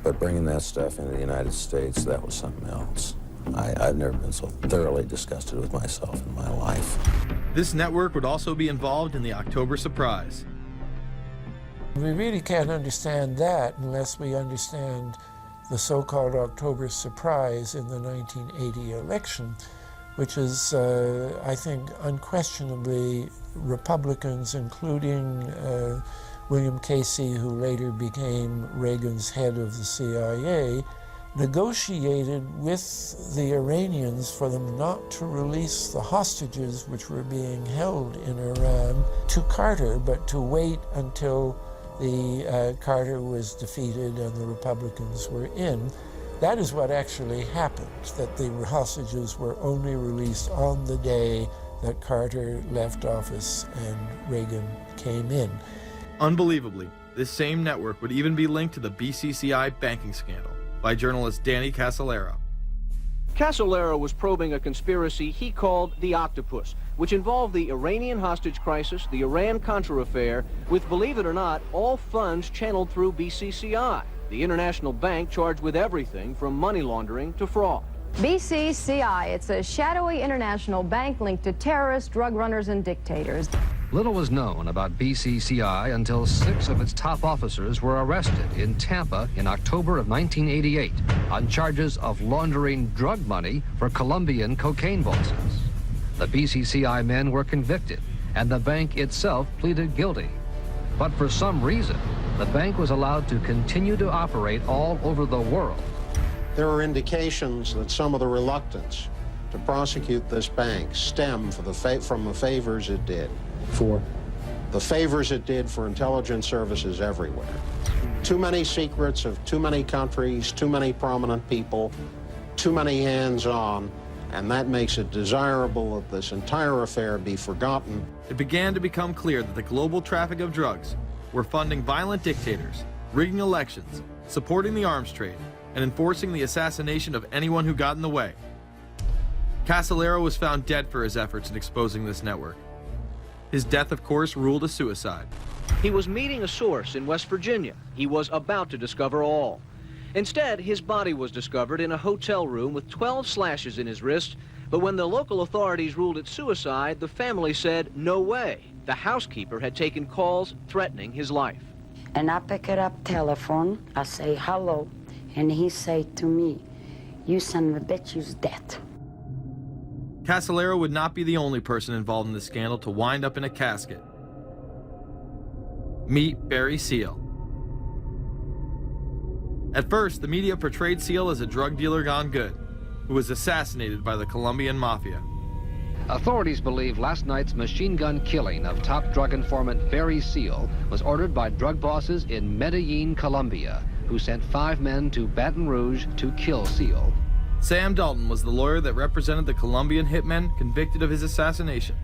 But bringing that stuff into the United States, that was something else. I've never been so thoroughly disgusted with myself in my life. This network would also be involved in the October surprise. We really can't understand that unless we understand the so-called October surprise in the 1980 election, which is, I think, unquestionably Republicans, including William Casey, who later became Reagan's head of the CIA, negotiated with the Iranians for them not to release the hostages which were being held in Iran to Carter, but to wait until the Carter was defeated and the Republicans were in. That is what actually happened, that the hostages were only released on the day that Carter left office and Reagan came in. Unbelievably, this same network would even be linked to the BCCI banking scandal by journalist Danny Casolaro. Casolaro was probing a conspiracy he called the Octopus, which involved the Iranian hostage crisis, the Iran-Contra affair, with, believe it or not, all funds channeled through BCCI, the international bank charged with everything from money laundering to fraud. BCCI, it's a shadowy international bank linked to terrorists, drug runners, and dictators. Little was known about BCCI until 6 of its top officers were arrested in Tampa in October of 1988 on charges of laundering drug money for Colombian cocaine bosses. The BCCI men were convicted, and the bank itself pleaded guilty. But for some reason, the bank was allowed to continue to operate all over the world. There are indications that some of the reluctance to prosecute this bank stemmed from the favors it did. For? The favors it did for intelligence services everywhere. Too many secrets of too many countries, too many prominent people, too many hands-on, and that makes it desirable that this entire affair be forgotten. It began to become clear that the global traffic of drugs were funding violent dictators rigging elections, supporting the arms trade, and enforcing the assassination of anyone who got in the way. Cassolaro was found dead for his efforts in exposing this network. His death, of course, ruled a suicide. He was meeting a source in West Virginia. He was about to discover all. Instead, his body was discovered in a hotel room with 12 slashes in his wrist, but when the local authorities ruled it suicide, the family said, no way. The housekeeper had taken calls threatening his life. And I pick it up telephone, I say hello, and he say to me, you son of a bitch, you's dead. Cassolaro would not be the only person involved in the scandal to wind up in a casket. Meet Barry Seal. At first, the media portrayed Seal as a drug dealer gone good, who was assassinated by the Colombian mafia. Authorities believe last night's machine gun killing of top drug informant Barry Seal was ordered by drug bosses in Medellin, Colombia, who sent 5 men to Baton Rouge to kill Seal. Sam Dalton was the lawyer that represented the Colombian hitmen convicted of his assassination.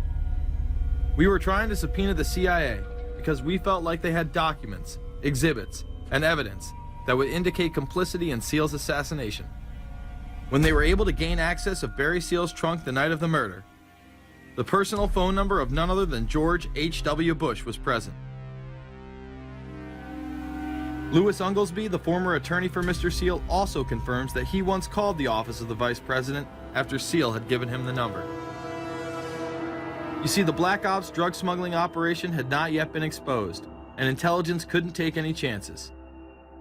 We were trying to subpoena the CIA because we felt like they had documents, exhibits, and evidence that would indicate complicity in Seal's assassination. When they were able to gain access of Barry Seal's trunk the night of the murder, the personal phone number of none other than George H.W. Bush was present. Louis Unglesby, the former attorney for Mr. Seal, also confirms that he once called the office of the vice president after Seal had given him the number. You see, the Black Ops drug smuggling operation had not yet been exposed, and intelligence couldn't take any chances.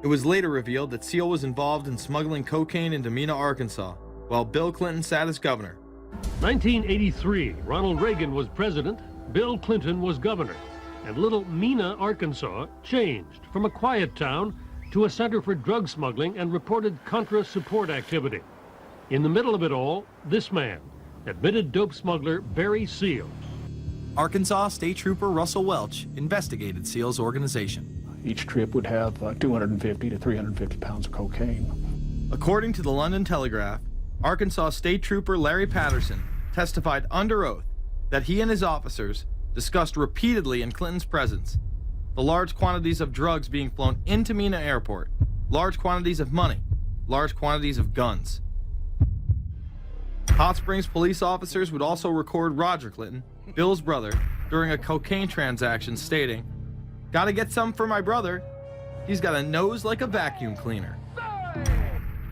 It was later revealed that Seal was involved in smuggling cocaine into Mena, Arkansas, while Bill Clinton sat as governor. 1983, Ronald Reagan was president, Bill Clinton was governor, and little Mena, Arkansas changed from a quiet town to a center for drug smuggling and reported Contra support activity. In the middle of it all, this man, admitted dope smuggler Barry Seal. Arkansas State Trooper Russell Welch investigated Seal's organization. Each trip would have 250 to 350 pounds of cocaine. According to the London Telegraph, Arkansas State Trooper Larry Patterson testified under oath that he and his officers discussed repeatedly in Clinton's presence the large quantities of drugs being flown into Mena Airport, large quantities of money, large quantities of guns. Hot Springs police officers would also record Roger Clinton, Bill's brother, during a cocaine transaction stating, "Gotta get some for my brother. He's got a nose like a vacuum cleaner."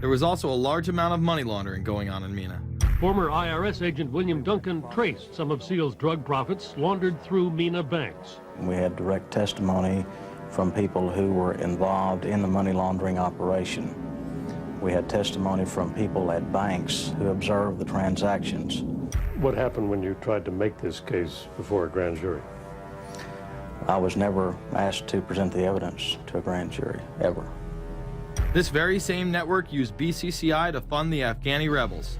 There was also a large amount of money laundering going on in Mena. Former IRS agent William Duncan traced some of Seal's drug profits laundered through Mena banks. We had direct testimony from people who were involved in the money laundering operation. We had testimony from people at banks who observed the transactions. What happened when you tried to make this case before a grand jury? I was never asked to present the evidence to a grand jury, ever. This very same network used BCCI to fund the Afghani rebels.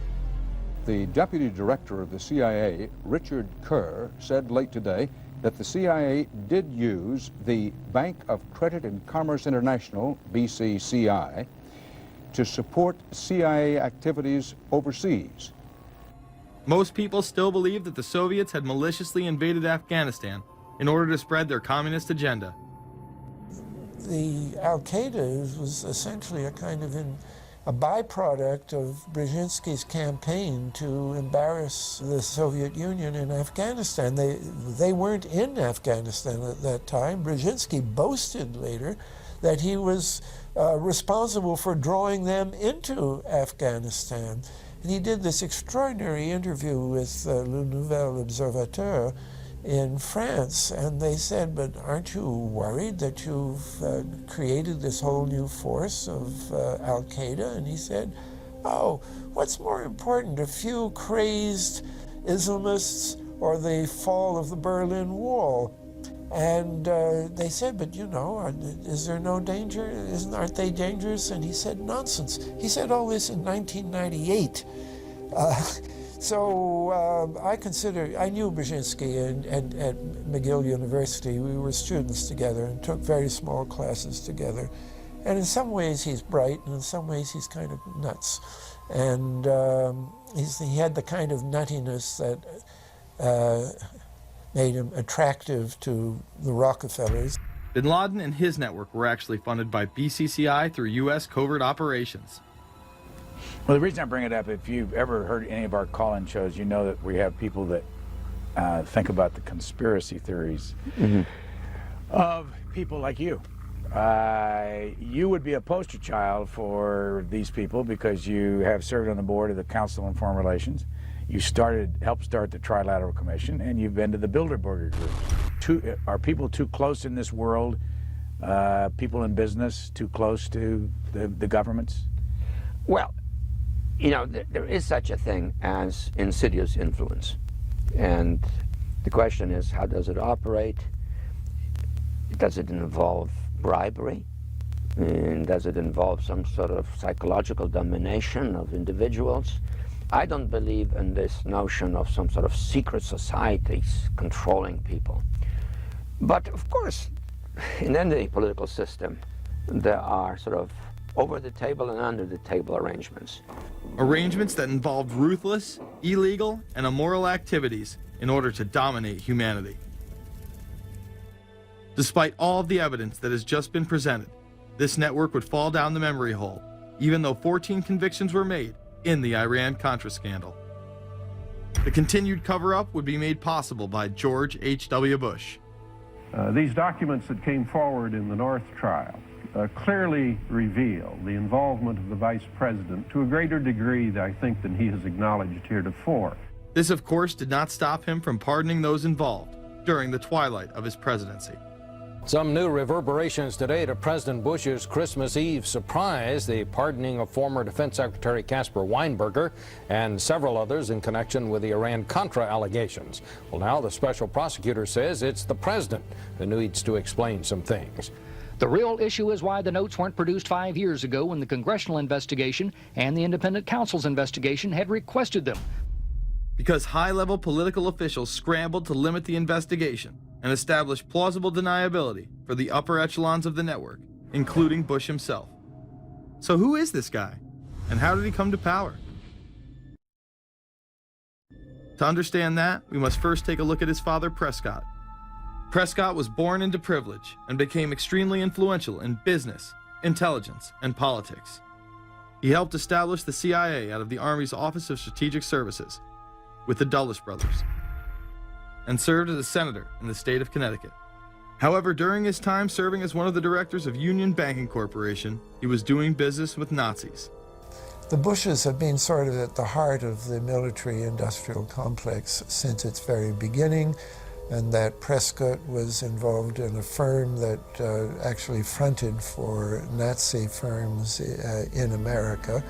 The deputy director of the CIA, Richard Kerr, said late today that the CIA did use the Bank of Credit and Commerce International, BCCI, to support CIA activities overseas. Most people still believe that the Soviets had maliciously invaded Afghanistan in order to spread their communist agenda. The Al-Qaeda was essentially a kind of a byproduct of Brzezinski's campaign to embarrass the Soviet Union in Afghanistan. They weren't in Afghanistan at that time. Brzezinski boasted later that he was responsible for drawing them into Afghanistan. And he did this extraordinary interview with Le Nouvel Observateur in France, and they said, but aren't you worried that you've created this whole new force of Al-Qaeda? And he said, oh, what's more important, a few crazed Islamists or the fall of the Berlin Wall? And they said, but you know, is there no danger? Aren't they dangerous? And he said, nonsense. He said all this in 1998. So I knew Brzezinski at McGill University. We were students together and took very small classes together. And in some ways he's bright, and in some ways he's kind of nuts. And he had the kind of nuttiness that made him attractive to the Rockefellers. Bin Laden and his network were actually funded by BCCI through U.S. covert operations. Well, the reason I bring it up, if you've ever heard any of our call-in shows, you know that we have people that think about the conspiracy theories of people like you. You would be a poster child for these people because you have served on the board of the Council on Foreign Relations. You helped start the Trilateral Commission, and you've been to the Bilderberger Group. Are people too close in this world, people in business, too close to the governments? Well, you know, there is such a thing as insidious influence. And the question is, how does it operate? Does it involve bribery? And does it involve some sort of psychological domination of individuals? I don't believe in this notion of some sort of secret societies controlling people. But of course, in any political system, there are sort of over-the-table and under-the-table arrangements. Arrangements that involved ruthless, illegal, and immoral activities in order to dominate humanity. Despite all of the evidence that has just been presented, this network would fall down the memory hole, even though 14 convictions were made in the Iran-Contra scandal. The continued cover-up would be made possible by George H.W. Bush. These documents that came forward in the North trial clearly reveal the involvement of the vice president to a greater degree, I think, than he has acknowledged heretofore. This, of course, did not stop him from pardoning those involved during the twilight of his presidency. Some new reverberations today to President Bush's Christmas Eve surprise, the pardoning of former Defense Secretary Caspar Weinberger and several others in connection with the Iran-Contra allegations. Well, now the special prosecutor says it's the president who needs to explain some things. The real issue is why the notes weren't produced 5 years ago when the congressional investigation and the independent counsel's investigation had requested them. Because high-level political officials scrambled to limit the investigation and establish plausible deniability for the upper echelons of the network, including Bush himself. So who is this guy, and how did he come to power? To understand that, we must first take a look at his father, Prescott. Prescott was born into privilege and became extremely influential in business, intelligence, and politics. He helped establish the CIA out of the Army's Office of Strategic Services with the Dulles brothers, and served as a senator in the state of Connecticut. However, during his time serving as one of the directors of Union Banking Corporation, he was doing business with Nazis. The Bushes have been sort of at the heart of the military-industrial complex since its very beginning, and that Prescott was involved in a firm that actually fronted for Nazi firms in America.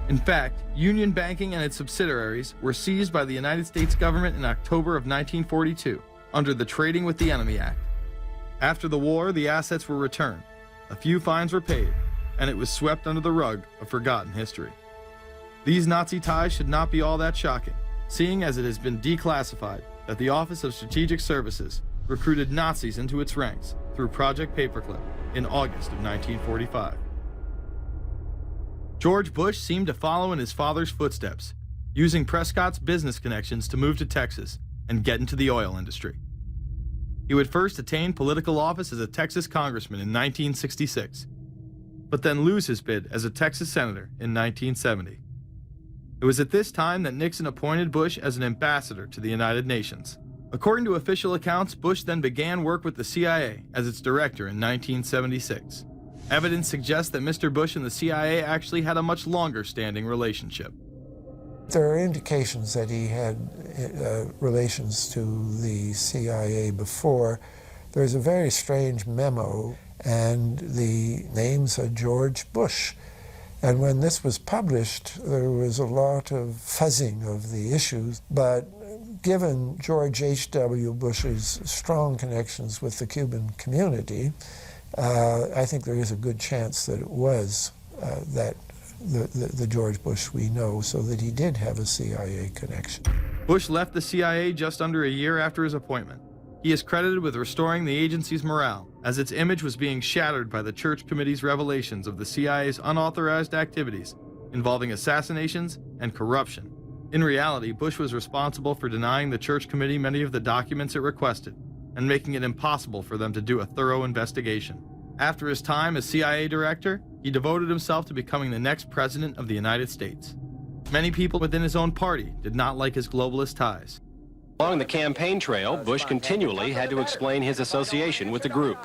In fact, Union Banking and its subsidiaries were seized by the United States government in October of 1942 under the Trading with the Enemy Act. After the war, the assets were returned, a few fines were paid, and it was swept under the rug of forgotten history. These Nazi ties should not be all that shocking, seeing as it has been declassified that the Office of Strategic Services recruited Nazis into its ranks through Project Paperclip in August of 1945. George Bush seemed to follow in his father's footsteps, using Prescott's business connections to move to Texas and get into the oil industry. He would first attain political office as a Texas congressman in 1966, but then lose his bid as a Texas senator in 1970. It was at this time that Nixon appointed Bush as an ambassador to the United Nations. According to official accounts, Bush then began work with the CIA as its director in 1976. Evidence suggests that Mr. Bush and the CIA actually had a much longer-standing relationship. There are indications that he had relations to the CIA before. There's a very strange memo, and the name's George Bush. And when this was published, there was a lot of fuzzing of the issues, but given George H.W. Bush's strong connections with the Cuban community, I think there is a good chance that it was the George Bush we know, so that he did have a CIA connection. Bush left the CIA just under a year after his appointment. He is credited with restoring the agency's morale, as its image was being shattered by the Church Committee's revelations of the CIA's unauthorized activities involving assassinations and corruption. In reality, Bush was responsible for denying the Church Committee many of the documents it requested, and making it impossible for them to do a thorough investigation. After his time as CIA director, he devoted himself to becoming the next president of the United States. Many people within his own party did not like his globalist ties. Along the campaign trail, Bush continually had to explain his association with the group.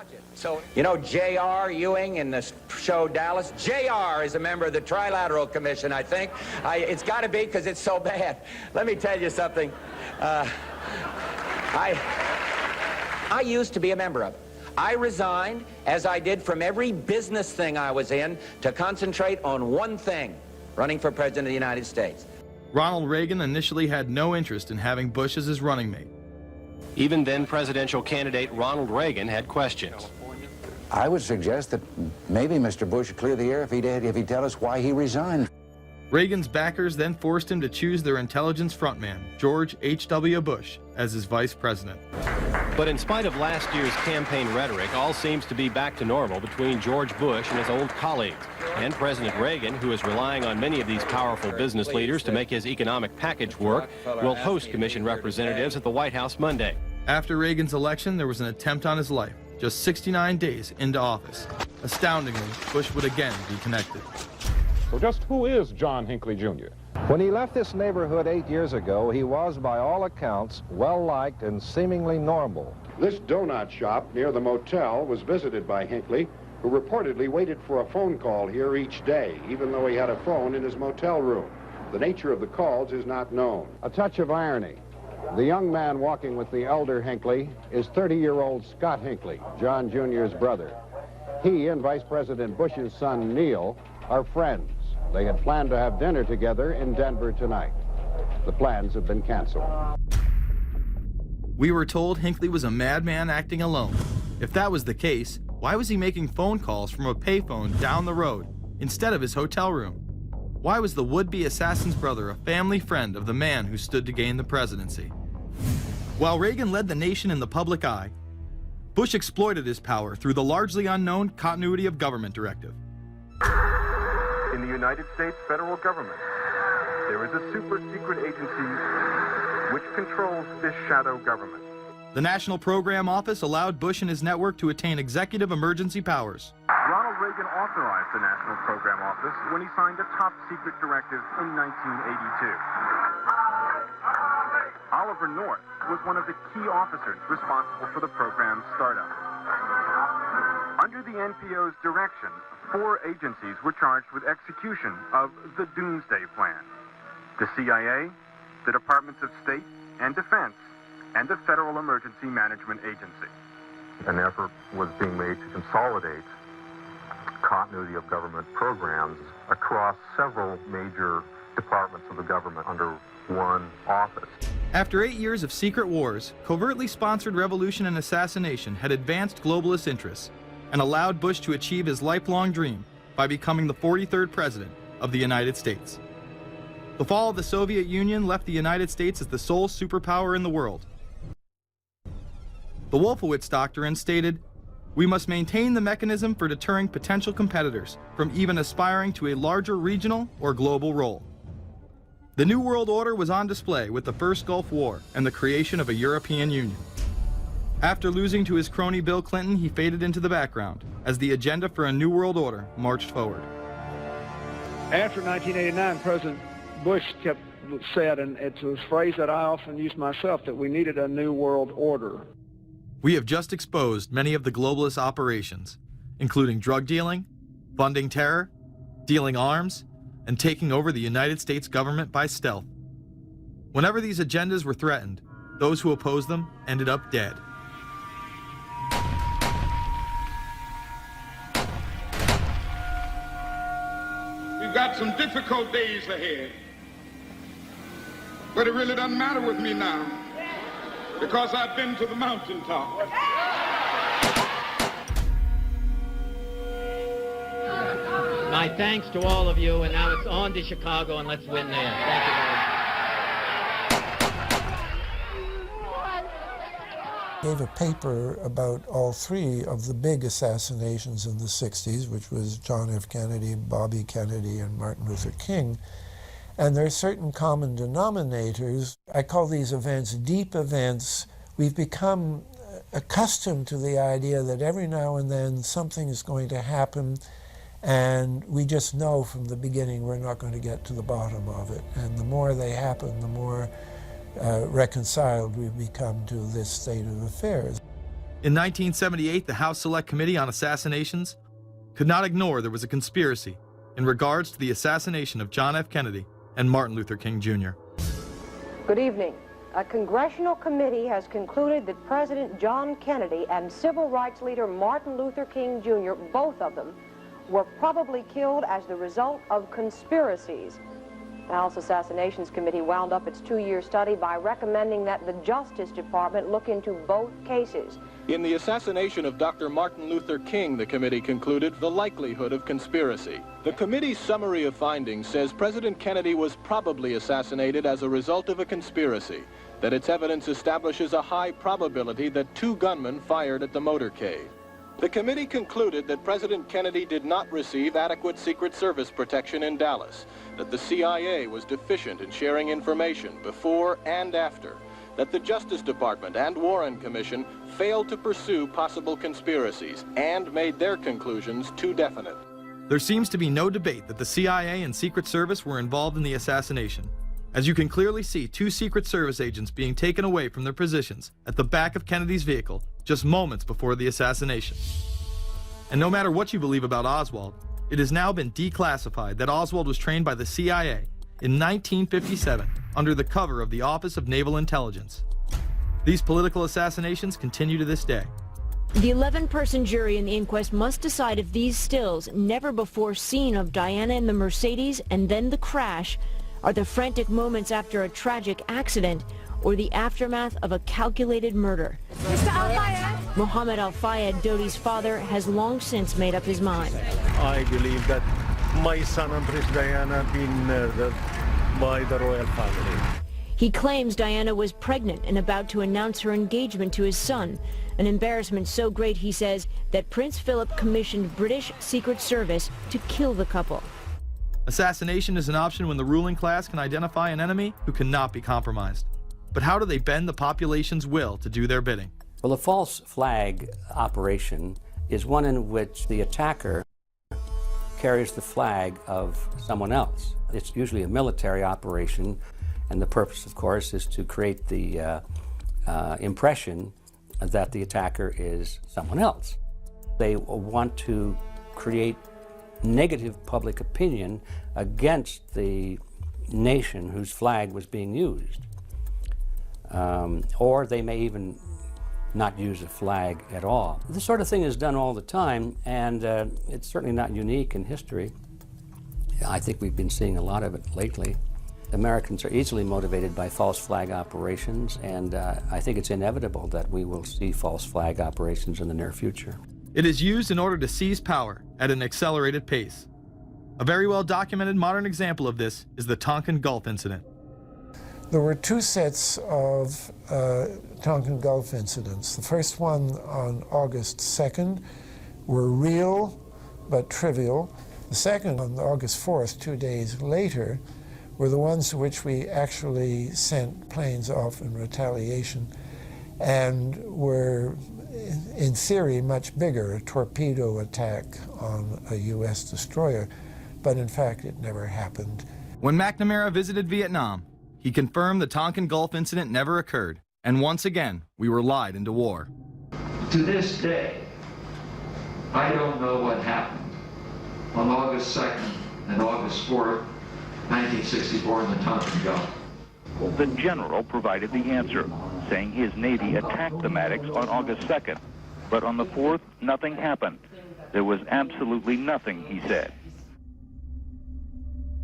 You know J.R. Ewing in the show Dallas? J.R. is a member of the Trilateral Commission, I think. It's got to be because it's so bad. Let me tell you something. I used to be a member of it. I resigned, as I did from every business thing I was in, to concentrate on one thing, running for President of the United States. Ronald Reagan initially had no interest in having Bush as his running mate. Even then presidential candidate Ronald Reagan had questions. I would suggest that maybe Mr. Bush would clear the air if he'd tell us why he resigned. Reagan's backers then forced him to choose their intelligence frontman, George H.W. Bush, as his vice president. But in spite of last year's campaign rhetoric, all seems to be back to normal between George Bush and his old colleagues. And President Reagan, who is relying on many of these powerful business leaders to make his economic package work, will host commission representatives at the White House Monday. After Reagan's election, there was an attempt on his life, just 69 days into office. Astoundingly, Bush would again be connected. So just who is John Hinckley, Jr.? When he left this neighborhood 8 years ago, he was, by all accounts, well-liked and seemingly normal. This donut shop near the motel was visited by Hinckley, who reportedly waited for a phone call here each day, even though he had a phone in his motel room. The nature of the calls is not known. A touch of irony. The young man walking with the elder Hinckley is 30-year-old Scott Hinckley, John Jr.'s brother. He and Vice President Bush's son, Neil, are friends. They had planned to have dinner together in Denver tonight. The plans have been canceled. We were told Hinckley was a madman acting alone. If that was the case, why was he making phone calls from a payphone down the road instead of his hotel room? Why was the would-be assassin's brother a family friend of the man who stood to gain the presidency? While Reagan led the nation in the public eye, Bush exploited his power through the largely unknown Continuity of Government Directive. In the United States federal government, there is a super-secret agency which controls this shadow government. The National Program Office allowed Bush and his network to attain executive emergency powers. Ronald Reagan authorized the National Program Office when he signed a top-secret directive in 1982. Oliver North was one of the key officers responsible for the program's startup. Under the NPO's direction, 4 agencies were charged with execution of the Doomsday Plan: the CIA, the Departments of State and Defense, and the Federal Emergency Management Agency. An effort was being made to consolidate continuity of government programs across several major departments of the government under one office. After 8 years of secret wars, covertly sponsored revolution and assassination had advanced globalist interests and allowed Bush to achieve his lifelong dream by becoming the 43rd president of the United States. The fall of the Soviet Union left the United States as the sole superpower in the world. The Wolfowitz Doctrine stated, "We must maintain the mechanism for deterring potential competitors from even aspiring to a larger regional or global role." The New World Order was on display with the first Gulf War and the creation of a European Union. After losing to his crony Bill Clinton, he faded into the background as the agenda for a New World Order marched forward. After 1989, President Bush said, and it's a phrase that I often use myself, that we needed a New World Order. We have just exposed many of the globalist operations, including drug dealing, funding terror, dealing arms, and taking over the United States government by stealth. Whenever these agendas were threatened, those who opposed them ended up dead. We've got some difficult days ahead, but it really doesn't matter with me now, because I've been to the mountaintop. My thanks to all of you, and now it's on to Chicago, and let's win there. Thank you very much. Gave a paper about all 3 of the big assassinations in the 60s, which was John F. Kennedy, Bobby Kennedy, and Martin Luther King. And there are certain common denominators. I call these events deep events. We've become accustomed to the idea that every now and then something is going to happen, and we just know from the beginning we're not going to get to the bottom of it. And the more they happen, the more reconciled we've become to this state of affairs. In 1978, the House Select Committee on Assassinations could not ignore there was a conspiracy in regards to the assassination of John F. Kennedy and Martin Luther King Jr. Good evening. A congressional committee has concluded that President John Kennedy and civil rights leader Martin Luther King Jr., both of them, were probably killed as the result of conspiracies. The House Assassinations Committee wound up its 2-year study by recommending that the Justice Department look into both cases. In the assassination of Dr. Martin Luther King, the committee concluded the likelihood of conspiracy. The committee's summary of findings says President Kennedy was probably assassinated as a result of a conspiracy, that its evidence establishes a high probability that 2 gunmen fired at the motorcade. The committee concluded that President Kennedy did not receive adequate Secret Service protection in Dallas, that the CIA was deficient in sharing information before and after, that the Justice Department and Warren Commission failed to pursue possible conspiracies and made their conclusions too definite. There seems to be no debate that the CIA and Secret Service were involved in the assassination, as you can clearly see 2 Secret Service agents being taken away from their positions at the back of Kennedy's vehicle just moments before the assassination. And no matter what you believe about Oswald, it has now been declassified that Oswald was trained by the CIA in 1957 under the cover of the Office of Naval Intelligence. These political assassinations continue to this day. The 11-person jury in the inquest must decide if these stills, never before seen of Diana in the Mercedes and then the crash, are the frantic moments after a tragic accident or the aftermath of a calculated murder. Mr. Al-Fayed? Mohammed Al-Fayed, Dodi's father, has long since made up his mind. I believe that my son and Princess Diana have been murdered by the royal family. He claims Diana was pregnant and about to announce her engagement to his son, an embarrassment so great, he says, that Prince Philip commissioned British Secret Service to kill the couple. Assassination is an option when the ruling class can identify an enemy who cannot be compromised. But how do they bend the population's will to do their bidding? Well, a false flag operation is one in which the attacker carries the flag of someone else. It's usually a military operation, and the purpose, of course, is to create the impression that the attacker is someone else. They want to create negative public opinion against the nation whose flag was being used. Or they may even not use a flag at all. This sort of thing is done all the time, and it's certainly not unique in history. I think we've been seeing a lot of it lately. Americans are easily motivated by false flag operations, and I think it's inevitable that we will see false flag operations in the near future. It is used in order to seize power at an accelerated pace. A very well documented modern example of this is the Tonkin Gulf incident. There were 2 sets of Tonkin Gulf incidents. The first one on August 2nd were real but trivial. The second on August 4th, 2 days later, were the ones to which we actually sent planes off in retaliation and were, in theory, much bigger, a torpedo attack on a U.S. destroyer, but in fact it never happened. When McNamara visited Vietnam, he confirmed the Tonkin Gulf incident never occurred, and once again, we were lied into war. To this day, I don't know what happened on August 2nd and August 4th, 1964 in the Tonkin Gulf. The general provided the answer, saying his Navy attacked the Maddox on August 2nd. But on the 4th, nothing happened. There was absolutely nothing, he said.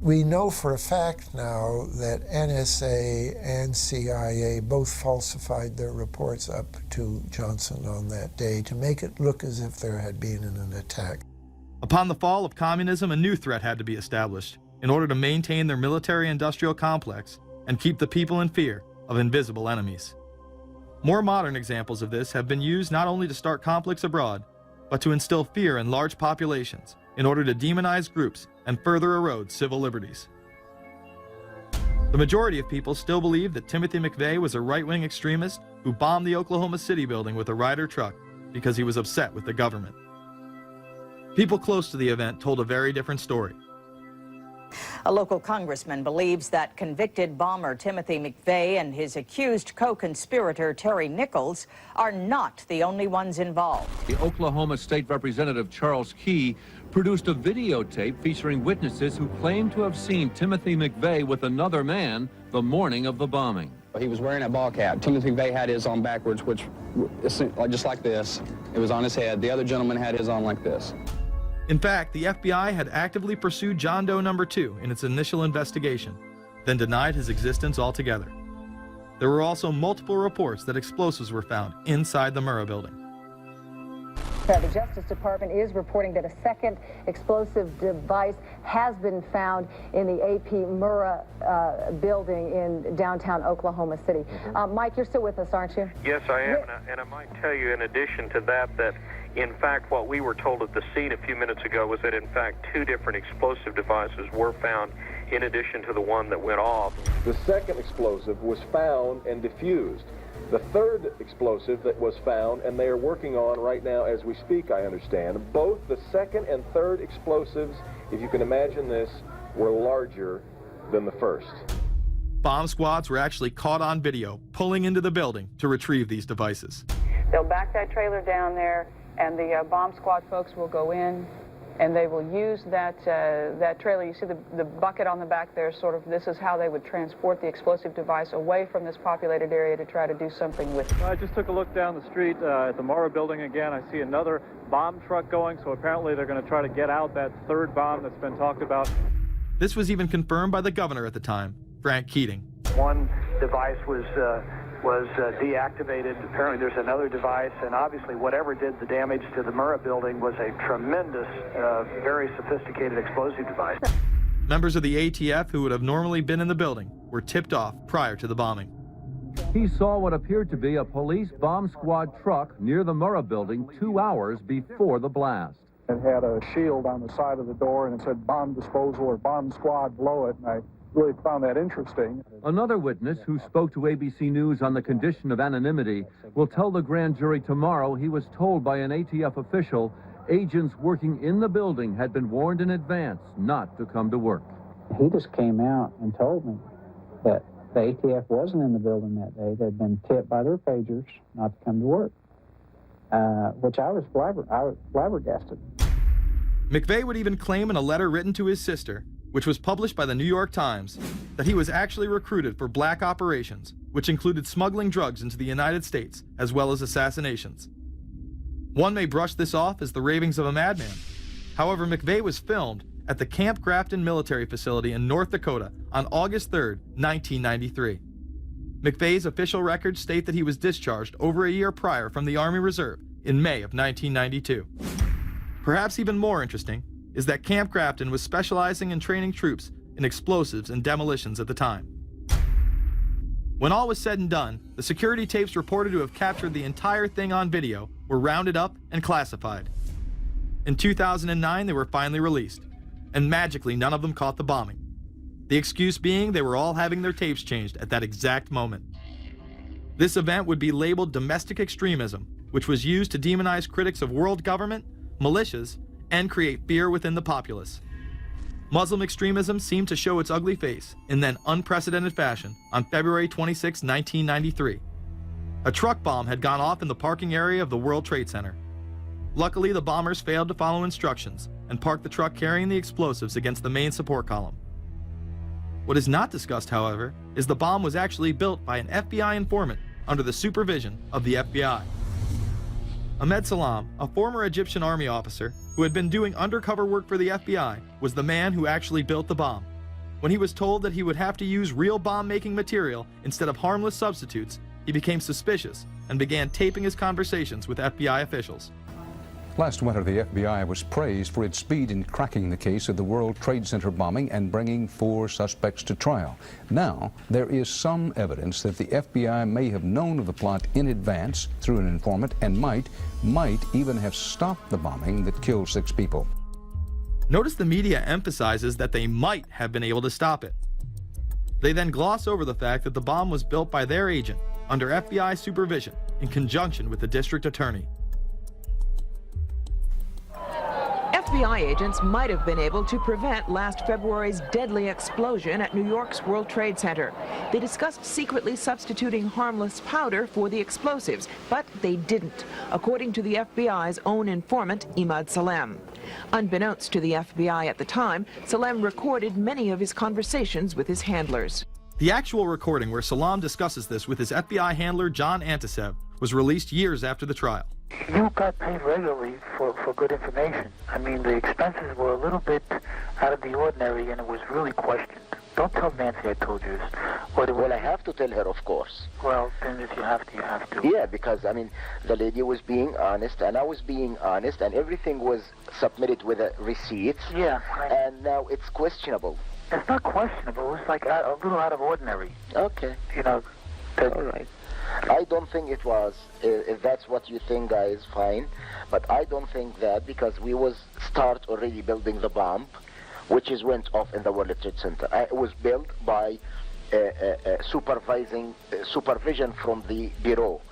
We know for a fact now that NSA and CIA both falsified their reports up to Johnson on that day to make it look as if there had been an attack. Upon the fall of communism, a new threat had to be established in order to maintain their military-industrial complex and keep the people in fear of invisible enemies. More modern examples of this have been used not only to start conflicts abroad, but to instill fear in large populations in order to demonize groups and further erode civil liberties. The majority of people still believe that Timothy McVeigh was a right-wing extremist who bombed the Oklahoma City building with a Ryder truck because he was upset with the government. People close to the event told a very different story. A local congressman believes that convicted bomber Timothy McVeigh and his accused co-conspirator Terry Nichols are not the only ones involved. The Oklahoma State Representative Charles Key produced a videotape featuring witnesses who claim to have seen Timothy McVeigh with another man the morning of the bombing. He was wearing a ball cap. Timothy McVeigh had his on backwards, which just like this. It was on his head. The other gentleman had his on like this. In fact, the FBI had actively pursued John Doe No. 2 in its initial investigation, then denied his existence altogether. There were also multiple reports that explosives were found inside the Murrah building. The Justice Department is reporting that a second explosive device has been found in the AP Murrah building in downtown Oklahoma City. Mike, you're still with us, aren't you? Yes, I am, and I might tell you in addition to that, in fact, what we were told at the scene a few minutes ago was that, in fact, 2 different explosive devices were found in addition to the one that went off. The second explosive was found and diffused. The third explosive that was found, and they are working on right now as we speak, I understand, both the second and third explosives, if you can imagine this, were larger than the first. Bomb squads were actually caught on video pulling into the building to retrieve these devices. They'll back that trailer down there, and the bomb squad folks will go in, and they will use that trailer. You see the bucket on the back there, this is how they would transport the explosive device away from this populated area to try to do something with it. I just took a look down the street at the Murrah building again. I see another bomb truck going, so apparently they're going to try to get out that third bomb that's been talked about. This was even confirmed by the governor at the time, Frank Keating. One device was deactivated. Apparently there's another device, and obviously whatever did the damage to the Murrah building was a tremendous, very sophisticated explosive device. Members of the ATF who would have normally been in the building were tipped off prior to the bombing. He saw what appeared to be a police bomb squad truck near the Murrah building 2 hours before the blast. It had a shield on the side of the door, and it said bomb disposal or bomb squad below it, and I really found that interesting. Another witness who spoke to ABC News on the condition of anonymity will tell the grand jury tomorrow he was told by an ATF official agents working in the building had been warned in advance not to come to work. He just came out and told me that the ATF wasn't in the building that day. They'd been tipped by their pagers not to come to work, which I was flabbergasted. McVeigh would even claim in a letter written to his sister, which was published by the New York Times, that he was actually recruited for black operations, which included smuggling drugs into the United States, as well as assassinations. One may brush this off as the ravings of a madman. However, McVeigh was filmed at the Camp Grafton military facility in North Dakota on August 3, 1993. McVeigh's official records state that he was discharged over a year prior from the Army Reserve in May of 1992. Perhaps even more interesting is that Camp Grafton was specializing in training troops in explosives and demolitions at the time. When all was said and done, the security tapes reported to have captured the entire thing on video were rounded up and classified. In 2009, they were finally released, and magically none of them caught the bombing. The excuse being they were all having their tapes changed at that exact moment. This event would be labeled domestic extremism, which was used to demonize critics of world government, militias, and create fear within the populace. Muslim extremism seemed to show its ugly face in then unprecedented fashion on February 26, 1993. A truck bomb had gone off in the parking area of the World Trade Center. Luckily, the bombers failed to follow instructions and parked the truck carrying the explosives against the main support column. What is not discussed, however, is the bomb was actually built by an FBI informant under the supervision of the FBI. Ahmed Salam, a former Egyptian army officer who had been doing undercover work for the FBI, was the man who actually built the bomb. When he was told that he would have to use real bomb-making material instead of harmless substitutes, he became suspicious and began taping his conversations with FBI officials. Last winter, the FBI was praised for its speed in cracking the case of the World Trade Center bombing and bringing 4 suspects to trial. Now, there is some evidence that the FBI may have known of the plot in advance through an informant and might even have stopped the bombing that killed 6 people. Notice the media emphasizes that they might have been able to stop it. They then gloss over the fact that the bomb was built by their agent, under FBI supervision in conjunction with the district attorney. FBI agents might have been able to prevent last February's deadly explosion at New York's World Trade Center. They discussed secretly substituting harmless powder for the explosives, but they didn't, according to the FBI's own informant, Emad Salem. Unbeknownst to the FBI at the time, Salem recorded many of his conversations with his handlers. The actual recording where Salem discusses this with his FBI handler, John Antisev, was released years after the trial. You got paid regularly for good information. I mean, the expenses were a little bit out of the ordinary, and it was really questioned. Don't tell Nancy I told you this. Well, I have to tell her, of course. Well, then if you have to, you have to. Yeah, because, I mean, the lady was being honest, and I was being honest, and everything was submitted with a receipt. Yeah. And now it's questionable. It's not questionable. It's like a little out of ordinary. Okay. You know. All right. I don't think it was. If that's what you think, guys, fine. But I don't think that, because we was start already building the bomb, which is went off in the World Trade Center. It was built by supervision from the Bureau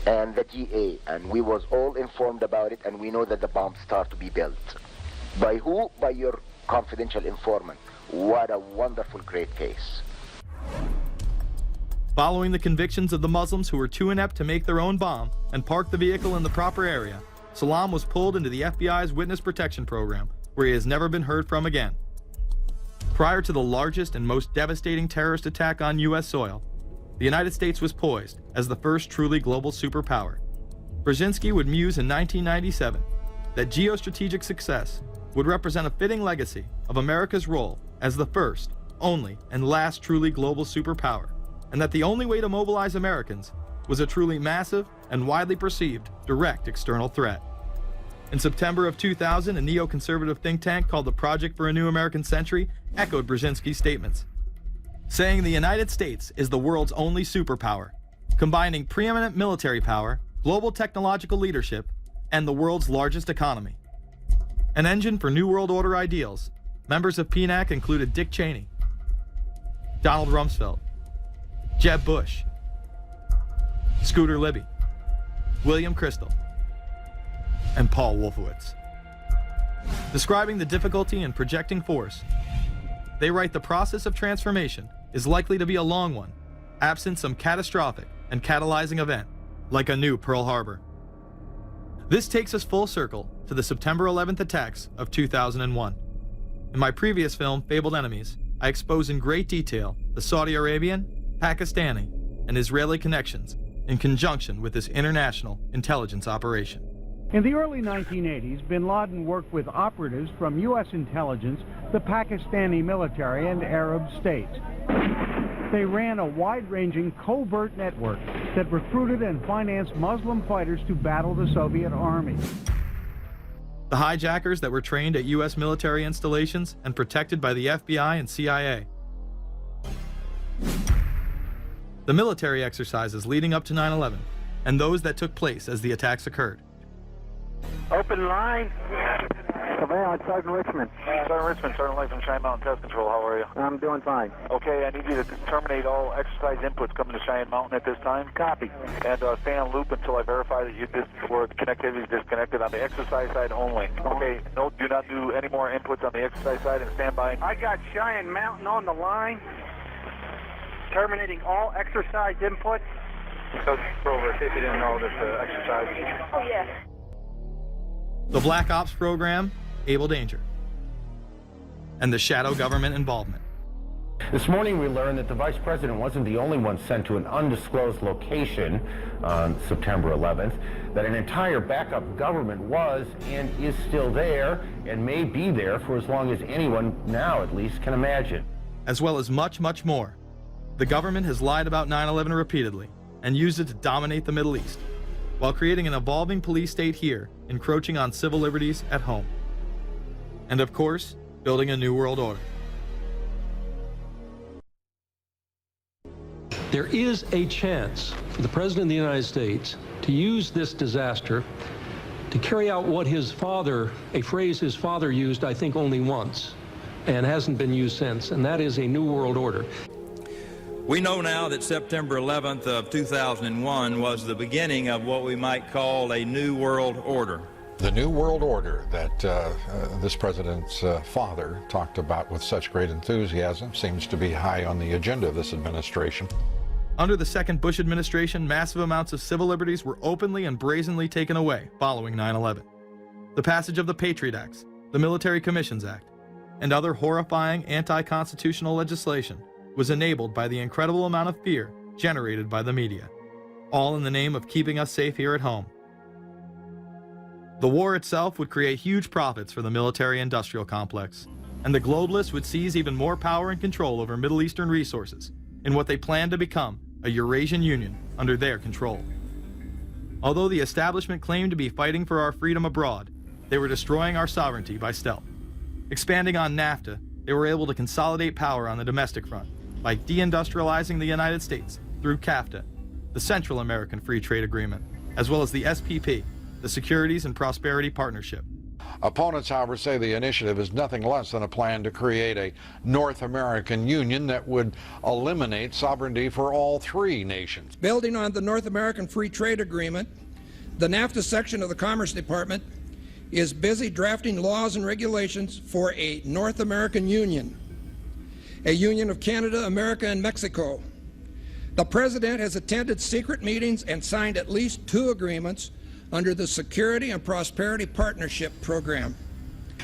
and the DA, and we was all informed about it, and we know that the bomb start to be built. By who? By your confidential informant. What a wonderful, great case. Following the convictions of the Muslims who were too inept to make their own bomb and park the vehicle in the proper area, Salem was pulled into the FBI's witness protection program, where he has never been heard from again. Prior to the largest and most devastating terrorist attack on U.S. soil, the United States was poised as the first truly global superpower. Brzezinski would muse in 1997 that geostrategic success would represent a fitting legacy of America's role as the first, only, and last truly global superpower, and that the only way to mobilize Americans was a truly massive and widely perceived direct external threat. In September of 2000, a neoconservative think tank called the Project for a New American Century echoed Brzezinski's statements, saying the United States is the world's only superpower, combining preeminent military power, global technological leadership, and the world's largest economy. An engine for New World Order ideals, members of PNAC included Dick Cheney, Donald Rumsfeld, Jeb Bush, Scooter Libby, William Kristol, and Paul Wolfowitz. Describing the difficulty in projecting force, they write the process of transformation is likely to be a long one, absent some catastrophic and catalyzing event, like a new Pearl Harbor. This takes us full circle to the September 11th attacks of 2001. In my previous film, Fabled Enemies, I expose in great detail the Saudi Arabian, Pakistani, and Israeli connections in conjunction with this international intelligence operation. In the early 1980s, bin Laden worked with operatives from U.S. intelligence, the Pakistani military, and Arab states. They ran a wide-ranging covert network that recruited and financed Muslim fighters to battle the Soviet army. The hijackers that were trained at U.S. military installations and protected by the FBI and CIA. The military exercises leading up to 9/11, and those that took place as the attacks occurred. Open line. Surveillance, Sergeant Richmond. Sergeant Richmond, Sergeant Light from Cheyenne Mountain Test Control. How are you? I'm doing fine. Okay, I need you to terminate all exercise inputs coming to Cheyenne Mountain at this time. Copy. And stay on loop until I verify that the connectivity is disconnected on the exercise side only. Okay, no, do not do any more inputs on the exercise side and stand by. I got Cheyenne Mountain on the line. Terminating all exercise inputs. So, over, see if you didn't know that exercise. Oh, yes. The Black Ops program, Able Danger, and the shadow government involvement. This morning we learned that the Vice President wasn't the only one sent to an undisclosed location on September 11th, that an entire backup government was and is still there and may be there for as long as anyone now at least can imagine. As well as much, much more. The government has lied about 9/11 repeatedly and used it to dominate the Middle East, while creating an evolving police state here, encroaching on civil liberties at home. And of course, building a new world order. There is a chance for the President of the United States to use this disaster to carry out what his father, a phrase his father used, I think, only once, and hasn't been used since, and that is a new world order. We know now that September 11th of 2001 was the beginning of what we might call a new world order. The New World Order that this president's father talked about with such great enthusiasm seems to be high on the agenda of this administration. Under the second Bush administration, massive amounts of civil liberties were openly and brazenly taken away following 9/11. The passage of the Patriot Acts, the Military Commissions Act, and other horrifying anti-constitutional legislation was enabled by the incredible amount of fear generated by the media, all in the name of keeping us safe here at home. The war itself would create huge profits for the military-industrial complex, and the globalists would seize even more power and control over Middle Eastern resources in what they planned to become a Eurasian Union under their control. Although the establishment claimed to be fighting for our freedom abroad, they were destroying our sovereignty by stealth. Expanding on NAFTA, they were able to consolidate power on the domestic front by deindustrializing the United States through CAFTA, the Central American Free Trade Agreement, as well as the SPP, the Securities and Prosperity Partnership. Opponents, however, say the initiative is nothing less than a plan to create a North American Union that would eliminate sovereignty for all three nations. Building on the North American Free Trade Agreement, the NAFTA section of the Commerce Department is busy drafting laws and regulations for a North American Union, a union of Canada, America, and Mexico. The President has attended secret meetings and signed at least 2 agreements under the Security and Prosperity Partnership Program.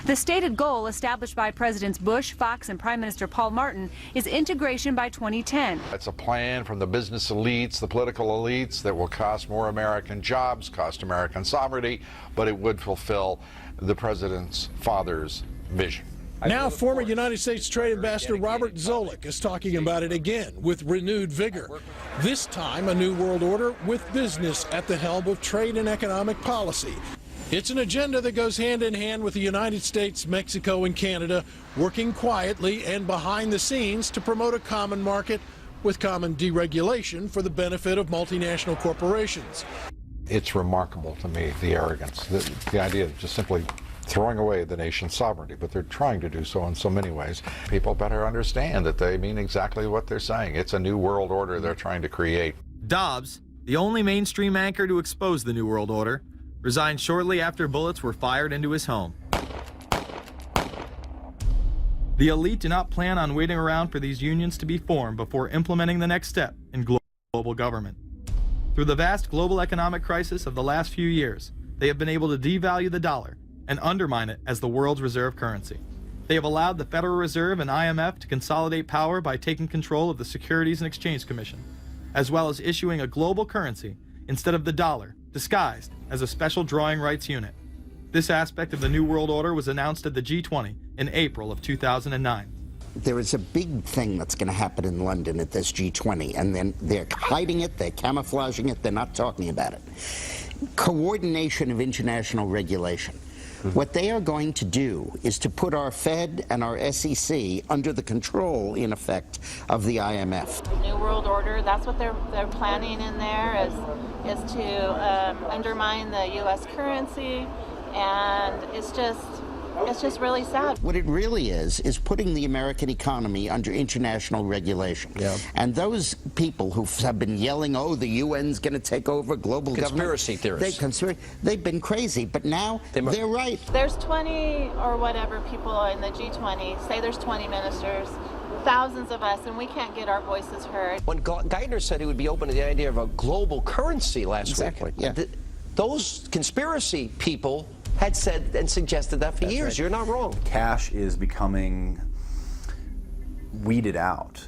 The stated goal established by Presidents Bush, Fox, and Prime Minister Paul Martin is integration by 2010. It's a plan from the business elites, the political elites, that will cost more American jobs, cost American sovereignty, but it would fulfill the president's father's vision. Now, former United States Trade Ambassador Robert Zoellick is talking about it again with renewed vigor. This time, a new world order with business at the helm of trade and economic policy. It's an agenda that goes hand in hand with the United States, Mexico, and Canada, working quietly and behind the scenes to promote a common market with common deregulation for the benefit of multinational corporations. It's remarkable to me, the arrogance, the idea of just simply throwing away the nation's sovereignty, but they're trying to do so in so many ways. People better understand that they mean exactly what they're saying. It's a new world order they're trying to create. Dobbs, the only mainstream anchor to expose the New World Order, resigned shortly after bullets were fired into his home. The elite do not plan on waiting around for these unions to be formed before implementing the next step in global government. Through the vast global economic crisis of the last few years, they have been able to devalue the dollar and undermine it as the world's reserve currency. They have allowed the Federal Reserve and IMF to consolidate power by taking control of the Securities and Exchange Commission, as well as issuing a global currency instead of the dollar, disguised as a special drawing rights unit. This aspect of the New World Order was announced at the G20 in April of 2009. There is a big thing that's going to happen in London at this G20, and then they're hiding it, they're camouflaging it, they're not talking about it. Coordination of international regulation. What they are going to do is to put our Fed and our SEC under the control, in effect, of the IMF. The New World Order, that's what they're planning in there, is to undermine the U.S. currency, and it's just really sad. What it really is putting the American economy under international regulation. Yeah. And those people who have been yelling, oh, the UN's going to take over global conspiracy government. Theorists. They've been crazy, but now they're right. There's 20 or whatever people in the G20, say there's 20 ministers, thousands of us, and we can't get our voices heard. When Geithner said he would be open to the idea of a global currency last week, yeah. Those conspiracy people had said and suggested that for years. Right. You're not wrong. Cash is becoming weeded out.